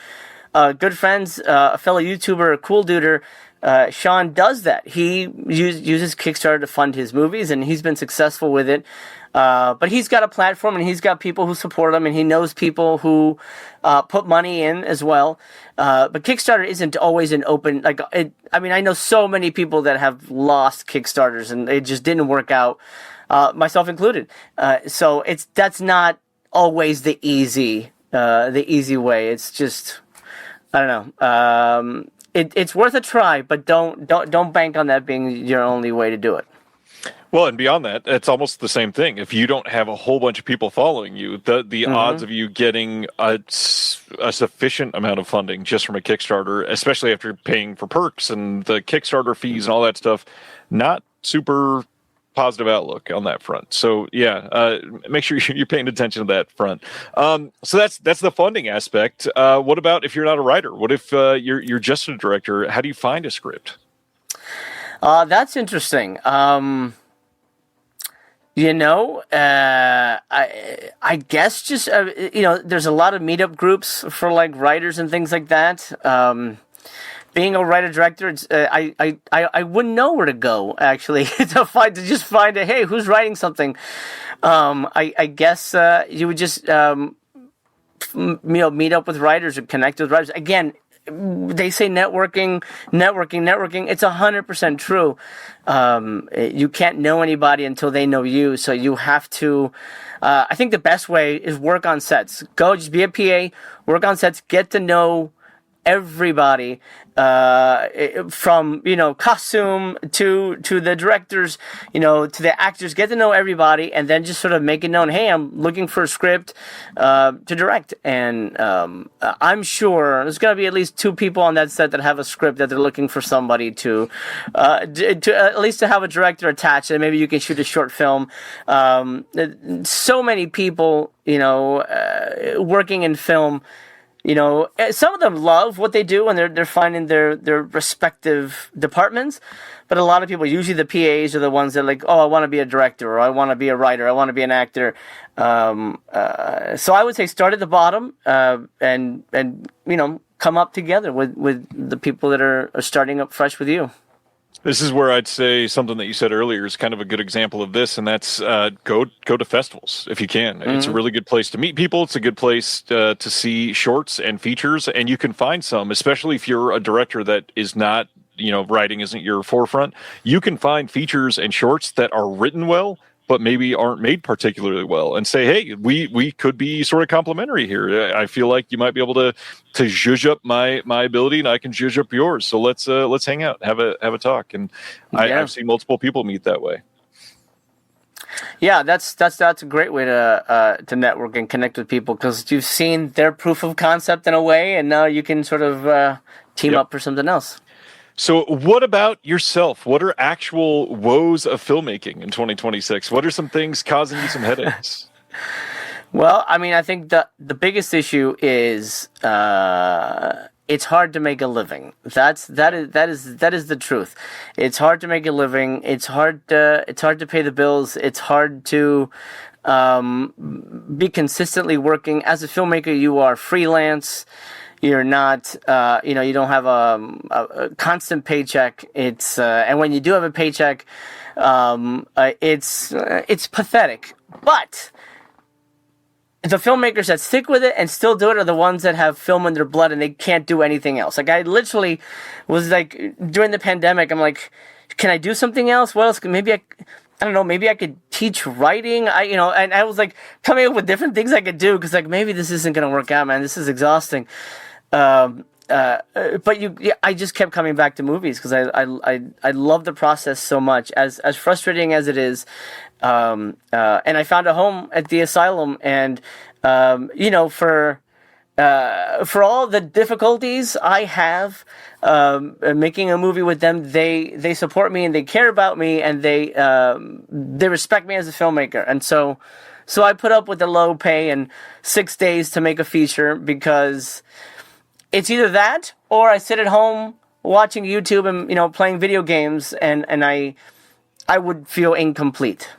good friends, a fellow YouTuber, a cool duder, Sean does that. He uses Kickstarter to fund his movies, and he's been successful with it. But he's got a platform, and he's got people who support him, and he knows people who put money in as well. But Kickstarter isn't always an open, I know so many people that have lost Kickstarters, and it just didn't work out, myself included. So that's not always the easy way. It's just, I don't know. It's worth a try, but don't bank on that being your only way to do it. Well, and beyond that, it's almost the same thing. If you don't have a whole bunch of people following you, the odds of you getting a sufficient amount of funding just from a Kickstarter, especially after paying for perks and the Kickstarter fees and all that stuff, not super positive outlook on that front. So yeah, make sure you're paying attention to that front. So that's the funding aspect. What about if you're not a writer? What if you're just a director? How do you find a script? That's interesting. I guess just there's a lot of meetup groups for like writers and things like that. Being a writer director, it's I wouldn't know where to go actually to find a hey, who's writing something. I guess you would just meet up with writers or connect with writers. Again, they say networking. It's 100% true. You can't know anybody until they know you. So you have to, I think the best way is work on sets. Just be a PA, work on sets, get to know everybody, from costume to the directors, to the actors. Get to know everybody, and then just sort of make it known. Hey, I'm looking for a script to direct, and I'm sure there's gonna be at least 2 people on that set that have a script that they're looking for somebody to at least to have a director attached, and maybe you can shoot a short film. So many people, working in film. Some of them love what they do, and they're finding their respective departments. But a lot of people, usually the PAs, are the ones that are like, oh, I want to be a director, or I want to be a writer, I want to be an actor. So I would say start at the bottom, and come up together with the people that are starting up fresh with you. This is where I'd say something that you said earlier is kind of a good example of this, and that's go to festivals if you can. Mm-hmm. It's a really good place to meet people. It's a good place to see shorts and features, and you can find some, especially if you're a director that is not, writing isn't your forefront. You can find features and shorts that are written well, but maybe aren't made particularly well, and say, hey, we could be sort of complementary here. I feel like you might be able to zhuzh up my ability, and I can zhuzh up yours. So let's hang out, have a talk. And I've seen multiple people meet that way. Yeah, that's a great way to network and connect with people, because you've seen their proof of concept in a way, and now you can sort of team up for something else. So what about yourself? What are actual woes of filmmaking in 2026? What are some things causing you some headaches? Well, I think the biggest issue is it's hard to make a living. That is the truth. It's hard to make a living. It's hard to pay the bills. It's hard to be consistently working. As a filmmaker, you are freelance. You're not, you don't have a constant paycheck. It's and when you do have a paycheck, it's pathetic. But the filmmakers that stick with it and still do it are the ones that have film in their blood and they can't do anything else. Like, I literally was like, during the pandemic, I'm like, can I do something else? What else? Maybe I don't know, maybe I could teach writing. And I was like coming up with different things I could do, because like, maybe this isn't going to work out, man. This is exhausting. But I just kept coming back to movies because I love the process so much, as frustrating as it is. And I found a home at the asylum, and for all the difficulties I have making a movie with them, they support me and they care about me, and they respect me as a filmmaker. And so I put up with the low pay and 6 days to make a feature, because it's either that or I sit at home watching YouTube and playing video games, and I would feel incomplete.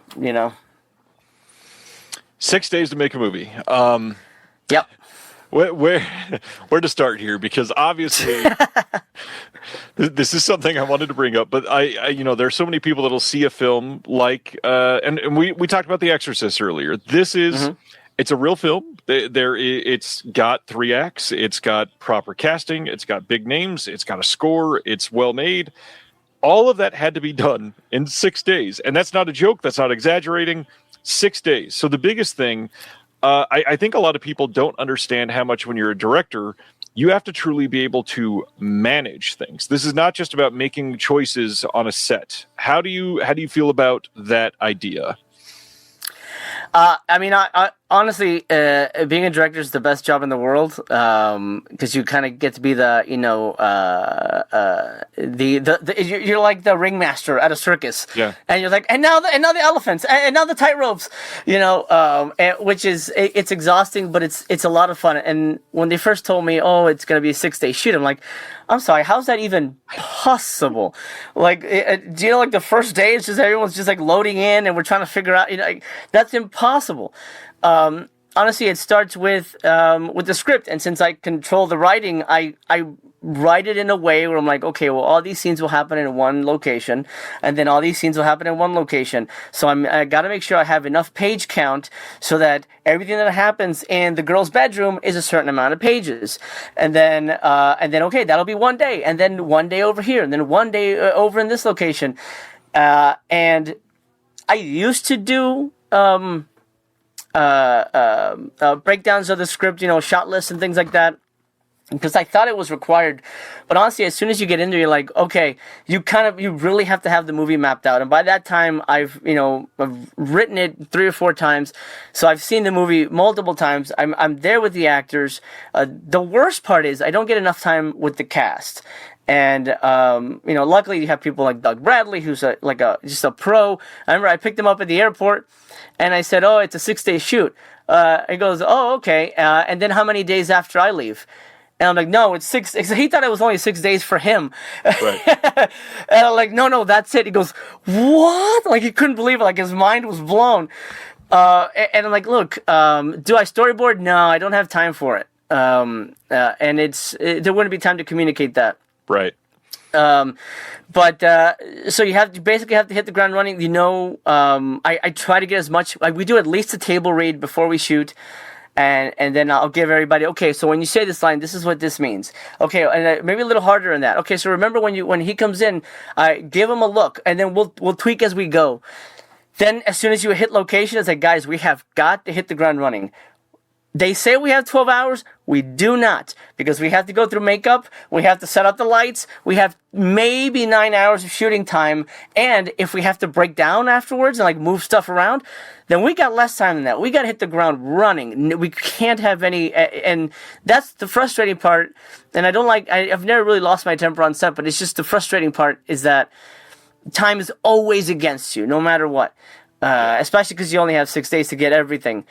6 days to make a movie. Yep. Where to start here? Because obviously This is something I wanted to bring up, but I there's so many people that'll see a film like, and we talked about The Exorcist earlier. This is, it's a real film. It's got 3 acts. It's got proper casting. It's got big names. It's got a score. It's well made. All of that had to be done in 6 days. And that's not a joke. That's not exaggerating. 6 days. So the biggest thing, I think a lot of people don't understand how much when you're a director, you have to truly be able to manage things. This is not just about making choices on a set. How do you feel about that idea? I mean, I honestly, being a director is the best job in the world, because you kind of get to be the, you're like the ringmaster at a circus, and you're like, and now the elephants, and now the tightropes, which is, it's exhausting, but it's a lot of fun. And when they first told me, oh, it's gonna be a 6-day shoot, I'm like, I'm sorry, how's that even possible? Like, do you know, like the first day, it's just everyone's just like loading in, and we're trying to figure out, like, that's impossible. Honestly, it starts with the script, and since I control the writing, I write it in a way where I'm like, okay, well, all these scenes will happen in one location, and then all these scenes will happen in one location. So I got to make sure I have enough page count so that everything that happens in the girl's bedroom is a certain amount of pages, and then okay, that'll be one day, and then one day over here, and then one day over in this location, and I used to do breakdowns of the script, shot lists and things like that, because I thought it was required. But honestly, as soon as you get into it, you're like, okay, you really have to have the movie mapped out. And by that time, I've written it 3 or 4 times, so I've seen the movie multiple times. I'm there with the actors. The worst part is I don't get enough time with the cast. And luckily you have people like Doug Bradley, who's just a pro. I remember I picked him up at the airport, and I said, "Oh, it's a 6-day shoot." He goes, "Oh, okay." And then how many days after I leave? And I'm like, "No, it's 6." He thought it was only 6 days for him. Right. And I'm like, "No, that's it." He goes, "What?" Like, he couldn't believe it. Like, his mind was blown. And I'm like, "Look, do I storyboard? No, I don't have time for it." And there wouldn't be time to communicate that. Right. So you basically have to hit the ground running. I try to get as much, like, we do at least a table read before we shoot. And then I'll give everybody, okay, so when you say this line, this is what this means. Okay, and maybe a little harder than that. Okay, so remember when he comes in, give him a look, and then we'll tweak as we go. Then as soon as you hit location, it's like, guys, we have got to hit the ground running. They say we have 12 hours. We do not, because we have to go through makeup. We have to set up the lights. We have maybe 9 hours of shooting time. And if we have to break down afterwards and like move stuff around, then we got less time than that. We got to hit the ground running. We can't have any, and that's the frustrating part. And I've never really lost my temper on set, but it's just the frustrating part is that time is always against you, no matter what. Especially because you only have 6 days to get everything.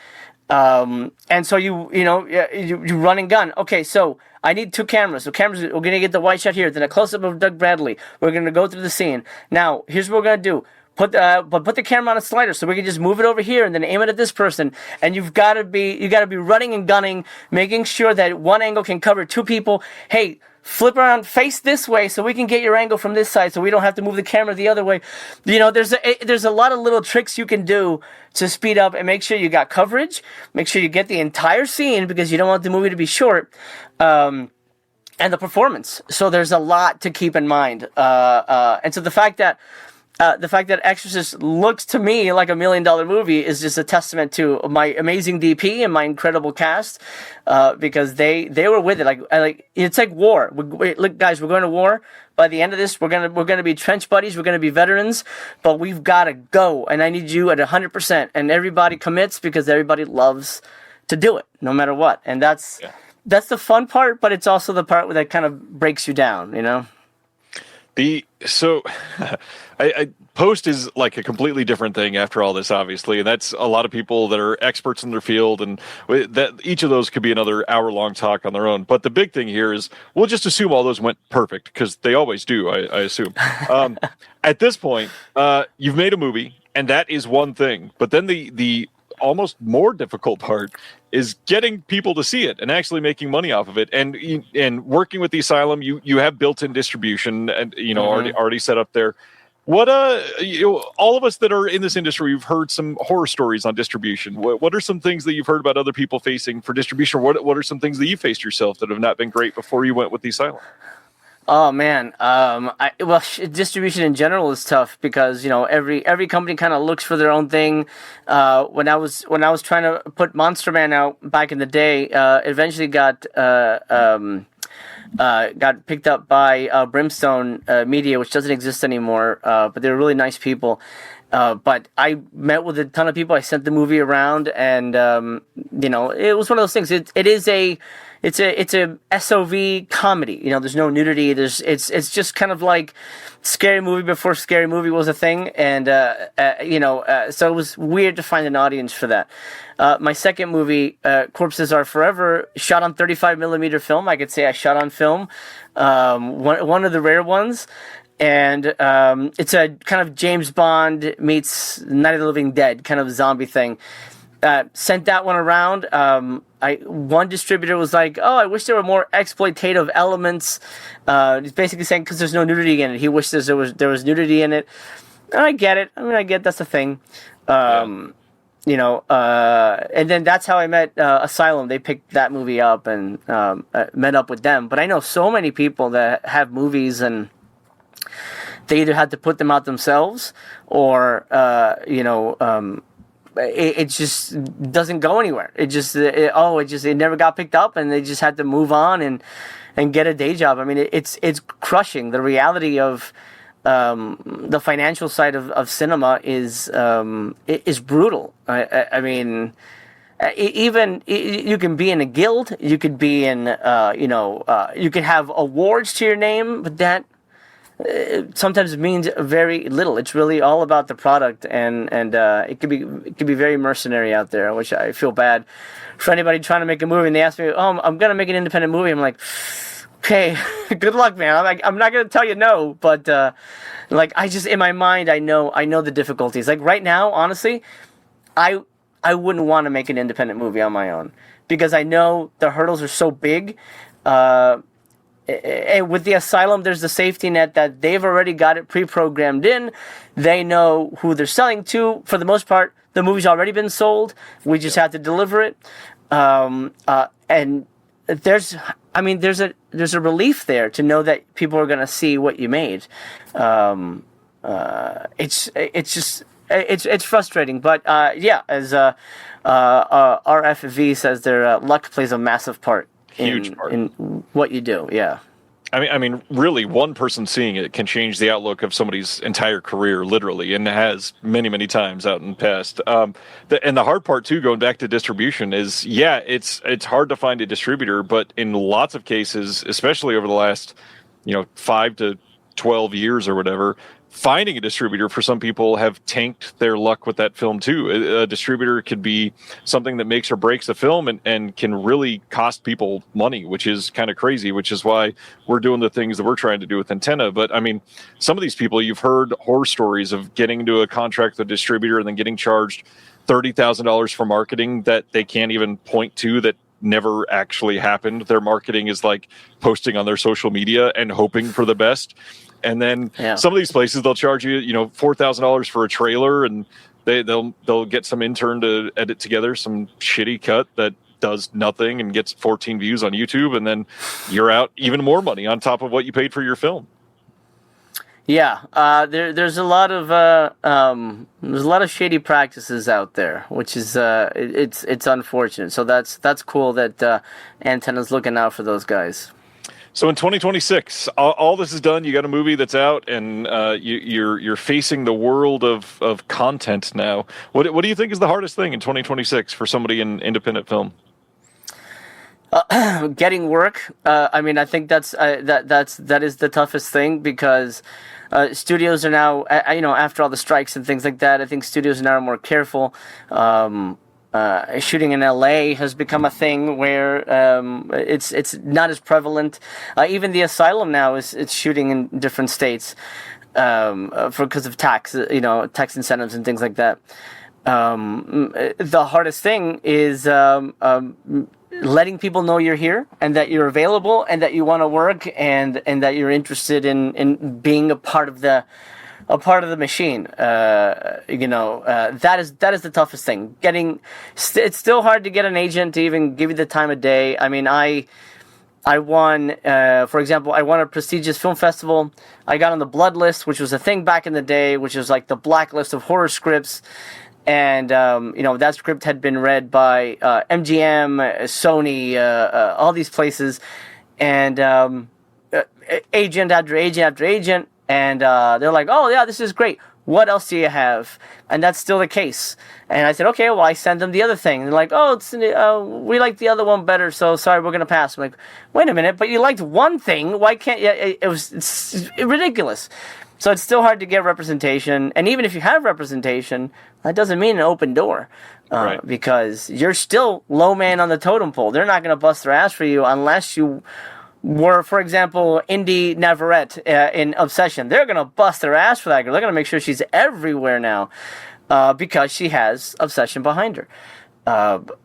And so you run and gun. Okay, so I need 2 cameras. So we're going to get the wide shot here, then a close-up of Doug Bradley. We're going to go through the scene. Now, here's what we're going to do. Put the camera on a slider so we can just move it over here and then aim it at this person. And you got to be running and gunning, making sure that one angle can cover 2 people. Hey, flip around, face this way so we can get your angle from this side so we don't have to move the camera the other way. There's a lot of little tricks you can do to speed up and make sure you got coverage, make sure you get the entire scene because you don't want the movie to be short, and the performance. So there's a lot to keep in mind. And so the fact that Exorcist looks to me like $1 million movie is just a testament to my amazing DP and my incredible cast, because they were with it. Like it's like war. Look, guys, we're going to war. By the end of this, we're gonna be trench buddies. We're gonna be veterans, but we've got to go. And I need you at 100%. And everybody commits because everybody loves to do it, no matter what. And that's the fun part, but it's also the part that kind of breaks you down. Post is like a completely different thing after all this, obviously, and that's a lot of people that are experts in their field, and that each of those could be another hour-long talk on their own. But the big thing here is we'll just assume all those went perfect, because they always do, I assume. At this point, you've made a movie, and that is one thing. But then the almost more difficult part is getting people to see it and actually making money off of it. And working with the Asylum, you have built-in distribution and already set up there. What all of us that are in this industry, we've heard some horror stories on distribution. What are some things that you've heard about other people facing for distribution? What are some things that you faced yourself that have not been great before you went with the Asylum? Oh man, distribution in general is tough because every company kind of looks for their own thing. When I was trying to put Monster Man out back in the day, eventually got picked up by Brimstone Media, which doesn't exist anymore, but they're really nice people. But I met with a ton of people. I sent the movie around, and it was one of those things. It's a SOV comedy. There's no nudity. It's just kind of like Scary Movie before Scary Movie was a thing, and so it was weird to find an audience for that. My second movie, Corpses Are Forever, shot on 35mm film. I could say I shot on film, one of the rare ones. And it's a kind of James Bond meets Night of the Living Dead kind of zombie thing. Sent that one around. One distributor was like, "Oh, I wish there were more exploitative elements." He's basically saying because there's no nudity in it, he wishes there was nudity in it. And I get it. I get that's a thing. And then that's how I met Asylum. They picked that movie up and met up with them. But I know so many people that have movies and they either had to put them out themselves or, it just doesn't go anywhere. It never got picked up and they just had to move on and get a day job. I mean, it's crushing. The reality of the financial side of cinema is brutal. I mean, even you can be in a guild, you could be in, you can have awards to your name, but that sometimes means very little. It's really all about the product, and it can be very mercenary out there, which I feel bad for anybody trying to make a movie and they ask me, "Oh, I'm gonna make an independent movie." I'm like, "Okay, good luck, man." I'm not gonna tell you no, but I just in my mind I know the difficulties. Like right now, honestly, I wouldn't want to make an independent movie on my own because I know the hurdles are so big. And with the Asylum, there's the safety net that they've already got it pre-programmed in. They know who they're selling to. For the most part, the movie's already been sold. We just have to deliver it. And there's a relief there to know that people are going to see what you made. It's frustrating, but as RFV says, their luck plays a massive part. Huge part in what you do. Yeah. I mean, really, one person seeing it can change the outlook of somebody's entire career, literally, and has many, many times out in the past. And the hard part too, going back to distribution, is it's hard to find a distributor, but in lots of cases, especially over the last 5 to 12 years or whatever, finding a distributor for some people have tanked their luck with that film too. A distributor could be something that makes or breaks a film and can really cost people money, which is kind of crazy, which is why we're doing the things that we're trying to do with Antenna. But I mean, some of these people, you've heard horror stories of getting into a contract with a distributor and then getting charged $30,000 for marketing that they can't even point to, that never actually happened. Their marketing is like posting on their social media and hoping for the best. And then some of these places, they'll charge you, $4,000 for a trailer, and they'll get some intern to edit together some shitty cut that does nothing and gets 14 views on YouTube, and then you're out even more money on top of what you paid for your film. Yeah, there's a lot of shady practices out there, which is it's unfortunate. So that's cool that Antenna's looking out for those guys. So in 2026, all this is done. You got a movie that's out, and you're facing the world of content now. What do you think is the hardest thing in 2026 for somebody in independent film? Getting work. I think that is the toughest thing because studios are now, after all the strikes and things like that, I think studios now are more careful. Shooting in LA has become a thing where it's not as prevalent. Even the Asylum now it's shooting in different states because of tax incentives and things like that. the hardest thing is letting people know you're here and that you're available and that you want to work and that you're interested in being a part of the machine. That is the toughest thing. It's still hard to get an agent to even give you the time of day. I mean, I won, for example, I won a prestigious film festival. I got on the Blood List, which was a thing back in the day, which was like the blacklist of horror scripts. And, that script had been read by MGM, Sony, all these places. And agent after agent after agent. And they're like, oh, yeah, this is great. What else do you have? And that's still the case. And I said, okay, well, I send them the other thing. And they're like, oh, we like the other one better, so sorry, we're going to pass. I'm like, wait a minute, but you liked one thing. Why can't you? It's ridiculous. So it's still hard to get representation. And even if you have representation, that doesn't mean an open door. Right. Because you're still low man on the totem pole. They're not going to bust their ass for you unless you were, for example, Indy Navarrete in Obsession. They're going to bust their ass for that girl. They're going to make sure she's everywhere now because she has Obsession behind her.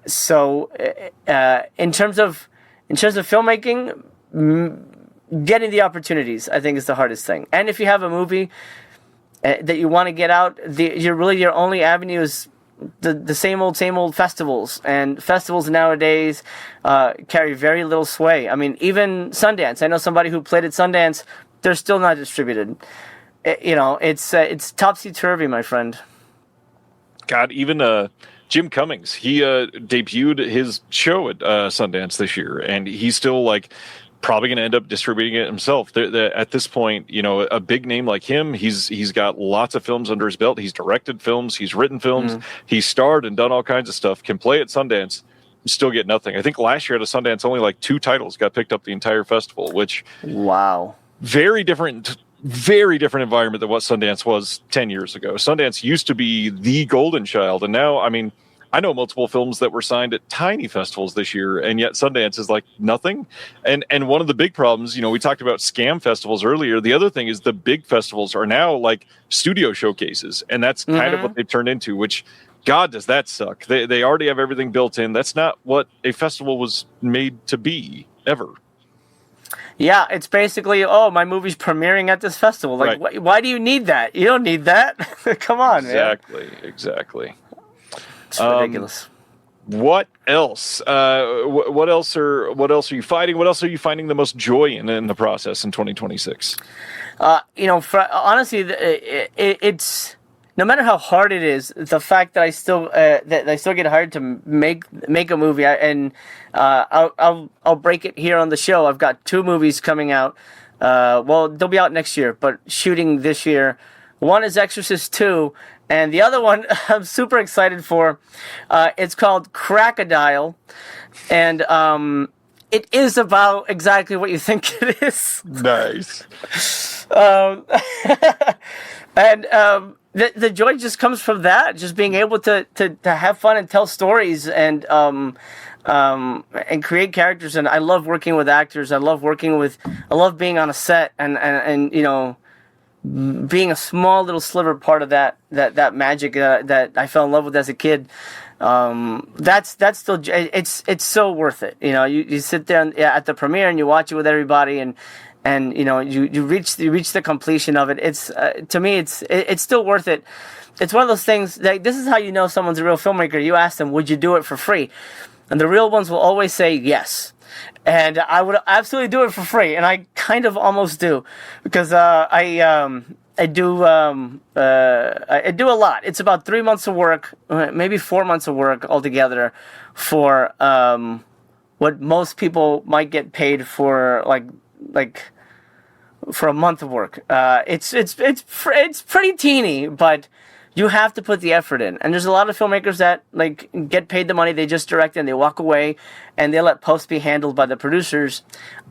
So in terms of filmmaking, getting the opportunities, I think, is the hardest thing. And if you have a movie that you want to get out, your only avenue is the same old festivals. And festivals nowadays carry very little sway. I mean, even Sundance. I know somebody who played at Sundance. They're still not distributed. It's topsy-turvy, my friend. God, even Jim Cummings, he debuted his show at Sundance this year, and he's still probably going to end up distributing it himself. At this point, a big name like him, he's got lots of films under his belt. He's directed films, he's written films, he's starred and done all kinds of stuff. Can play at Sundance, still get nothing. I think last year at a Sundance, only 2 titles got picked up the entire festival. Which very different environment than what Sundance was 10 years ago. Sundance used to be the golden child, and now, I mean, I know multiple films that were signed at tiny festivals this year, and yet Sundance is nothing. And one of the big problems, we talked about scam festivals earlier. The other thing is the big festivals are now studio showcases, and that's kind of what they've turned into, which, God, does that suck. They already have everything built in. That's not what a festival was made to be, ever. Yeah, it's basically, my movie's premiering at this festival. Right. Why do you need that? You don't need that. Come on, man. Exactly. It's ridiculous. What else? What else are you fighting? What else are you finding the most joy in the process in 2026? Honestly, it's no matter how hard it is, the fact that I still get hired to make a movie, I'll break it here on the show. I've got 2 movies coming out. They'll be out next year, but shooting this year. One is Exorcist 2, and the other one I'm super excited for. It's called Crocodile, and it is about exactly what you think it is. Nice. The joy just comes from that, just being able to have fun and tell stories and create characters. And I love working with actors. I love being on a set and being a small little sliver part of that magic that I fell in love with as a kid. That's still, it's so worth it. You sit there at the premiere and you watch it with everybody and you reach the completion of it. It's to me, it's still worth it. It's one of those things that this is how you know someone's a real filmmaker. You ask them, would you do it for free? And the real ones will always say yes. And I would absolutely do it for free, and I kind of almost do, because I do a lot. It's about 3 months of work, maybe 4 months of work altogether, for what most people might get paid for, for a month of work. It's pretty teeny, but you have to put the effort in. And there's a lot of filmmakers that get paid the money, they just direct and they walk away and they let post be handled by the producers.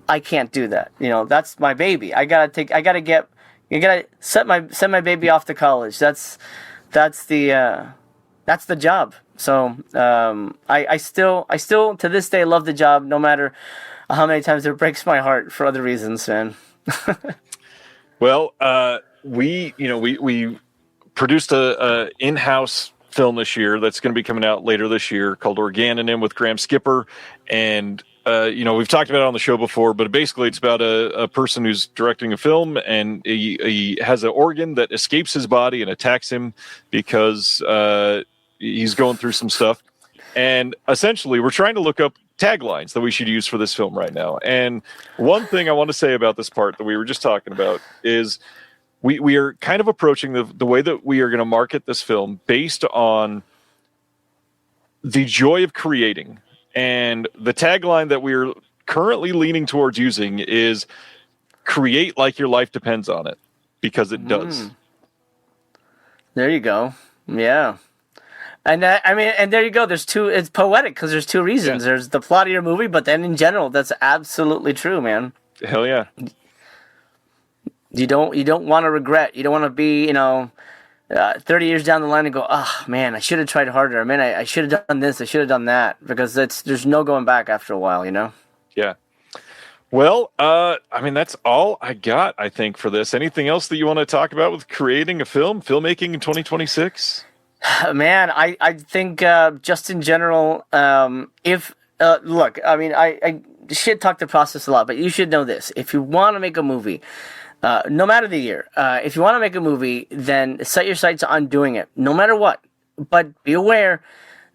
I can't do that. That's my baby. I gotta send my baby off to college. That's the job. So I still to this day love the job, no matter how many times it breaks my heart for other reasons, man. Well, we produced a in-house film this year that's going to be coming out later this year called Organonym with Graham Skipper. And, we've talked about it on the show before, but basically it's about a person who's directing a film, and he has an organ that escapes his body and attacks him because he's going through some stuff. And essentially we're trying to look up taglines that we should use for this film right now. And one thing I want to say about this part that we were just talking about is we are kind of approaching the way that we are going to market this film based on the joy of creating. And the tagline that we're currently leaning towards using is create like your life depends on it, because it does. There you go. Yeah. And and there you go. It's poetic because there's two reasons. Yeah. There's the plot of your movie, but then in general, that's absolutely true, man. Hell yeah. You don't want to regret. You don't want to be, 30 years down the line and go, oh man, I should have tried harder. Man, I should have done this. I should have done that, because there's no going back after a while, Yeah. Well, that's all I got, I think, for this. Anything else that you want to talk about with creating a filmmaking in 2026? Man, I think just in general, look, I shit talk the process a lot, but you should know this. If you want to make a movie, no matter the year, if you want to make a movie, then set your sights on doing it, no matter what. But be aware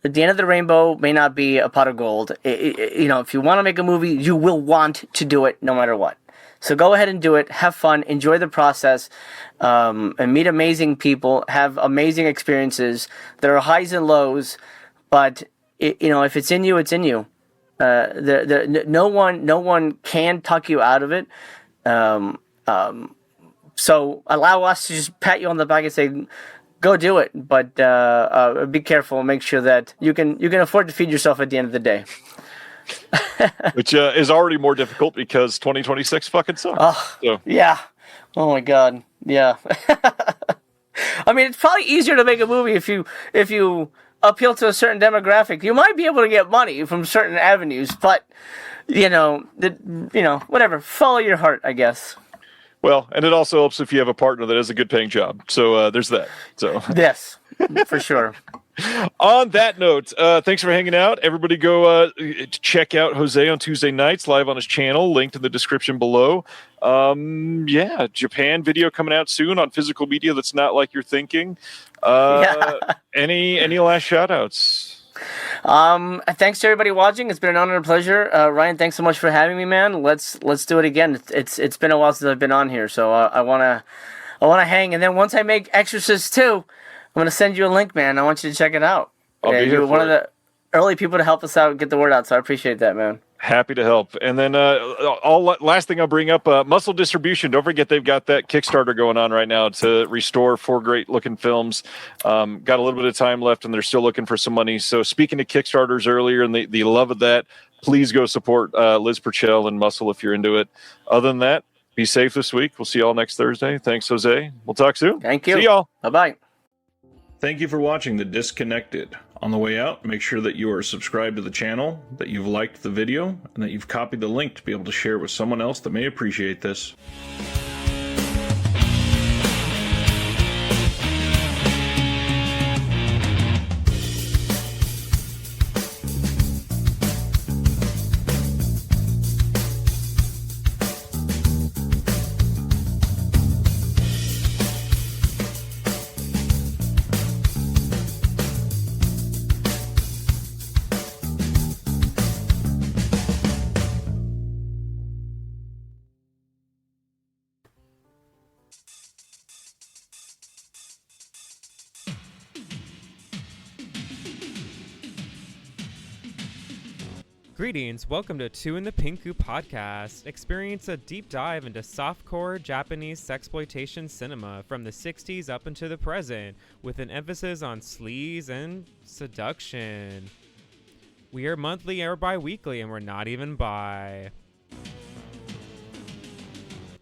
that the end of the rainbow may not be a pot of gold. If you want to make a movie, you will want to do it no matter what. So go ahead and do it. Have fun. Enjoy the process. And meet amazing people. Have amazing experiences. There are highs and lows, but if it's in you, it's in you. No one can tuck you out of it. So allow us to just pat you on the back and say, go do it. But be careful. Make sure that you can afford to feed yourself at the end of the day. Which is already more difficult because 2026 fucking sucks. Oh, so. Yeah. Oh my God. Yeah. It's probably easier to make a movie if you appeal to a certain demographic. You might be able to get money from certain avenues, but whatever. Follow your heart, I guess. Well, and it also helps if you have a partner that has a good paying job. So there's that. So yes, for sure. On that note, thanks for hanging out. Everybody go check out Jose on Tuesday nights live on his channel, linked in the description below. Japan video coming out soon on physical media that's not like you're thinking. Any last shout outs? Thanks to everybody watching. It's been an honor and a pleasure. Ryan, thanks so much for having me, man. Let's do it again. It's been a while since I've been on here, so I wanna hang. And then once I make Exorcist 2, I'm going to send you a link, man. I want you to check it out. You're one of the early people to help us out and get the word out, so I appreciate that, man. Happy to help. And then last thing I'll bring up, Muscle Distribution. Don't forget they've got that Kickstarter going on right now to restore 4 great-looking films. Got a little bit of time left, and they're still looking for some money. So speaking to Kickstarters earlier and the love of that, please go support Liz Purcell and Muscle if you're into it. Other than that, be safe this week. We'll see you all next Thursday. Thanks, Jose. We'll talk soon. Thank you. See y'all. Bye-bye. Thank you for watching The Disconnected. On the way out, make sure that you are subscribed to the channel, that you've liked the video, and that you've copied the link to be able to share it with someone else that may appreciate this. Greetings, welcome to Two in the Pinku podcast. Experience a deep dive into softcore Japanese sexploitation cinema from the 60s up into the present, with an emphasis on sleaze and seduction. We are monthly or bi-weekly, and we're not even bi.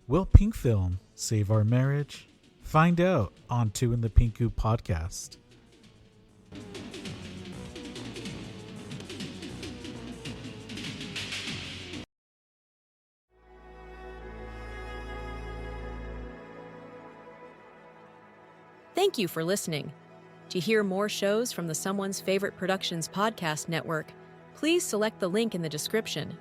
Will pink film save our marriage? Find out on Two in the Pinku podcast. Thank you for listening. To hear more shows from the Someone's Favorite Productions podcast network, please select the link in the description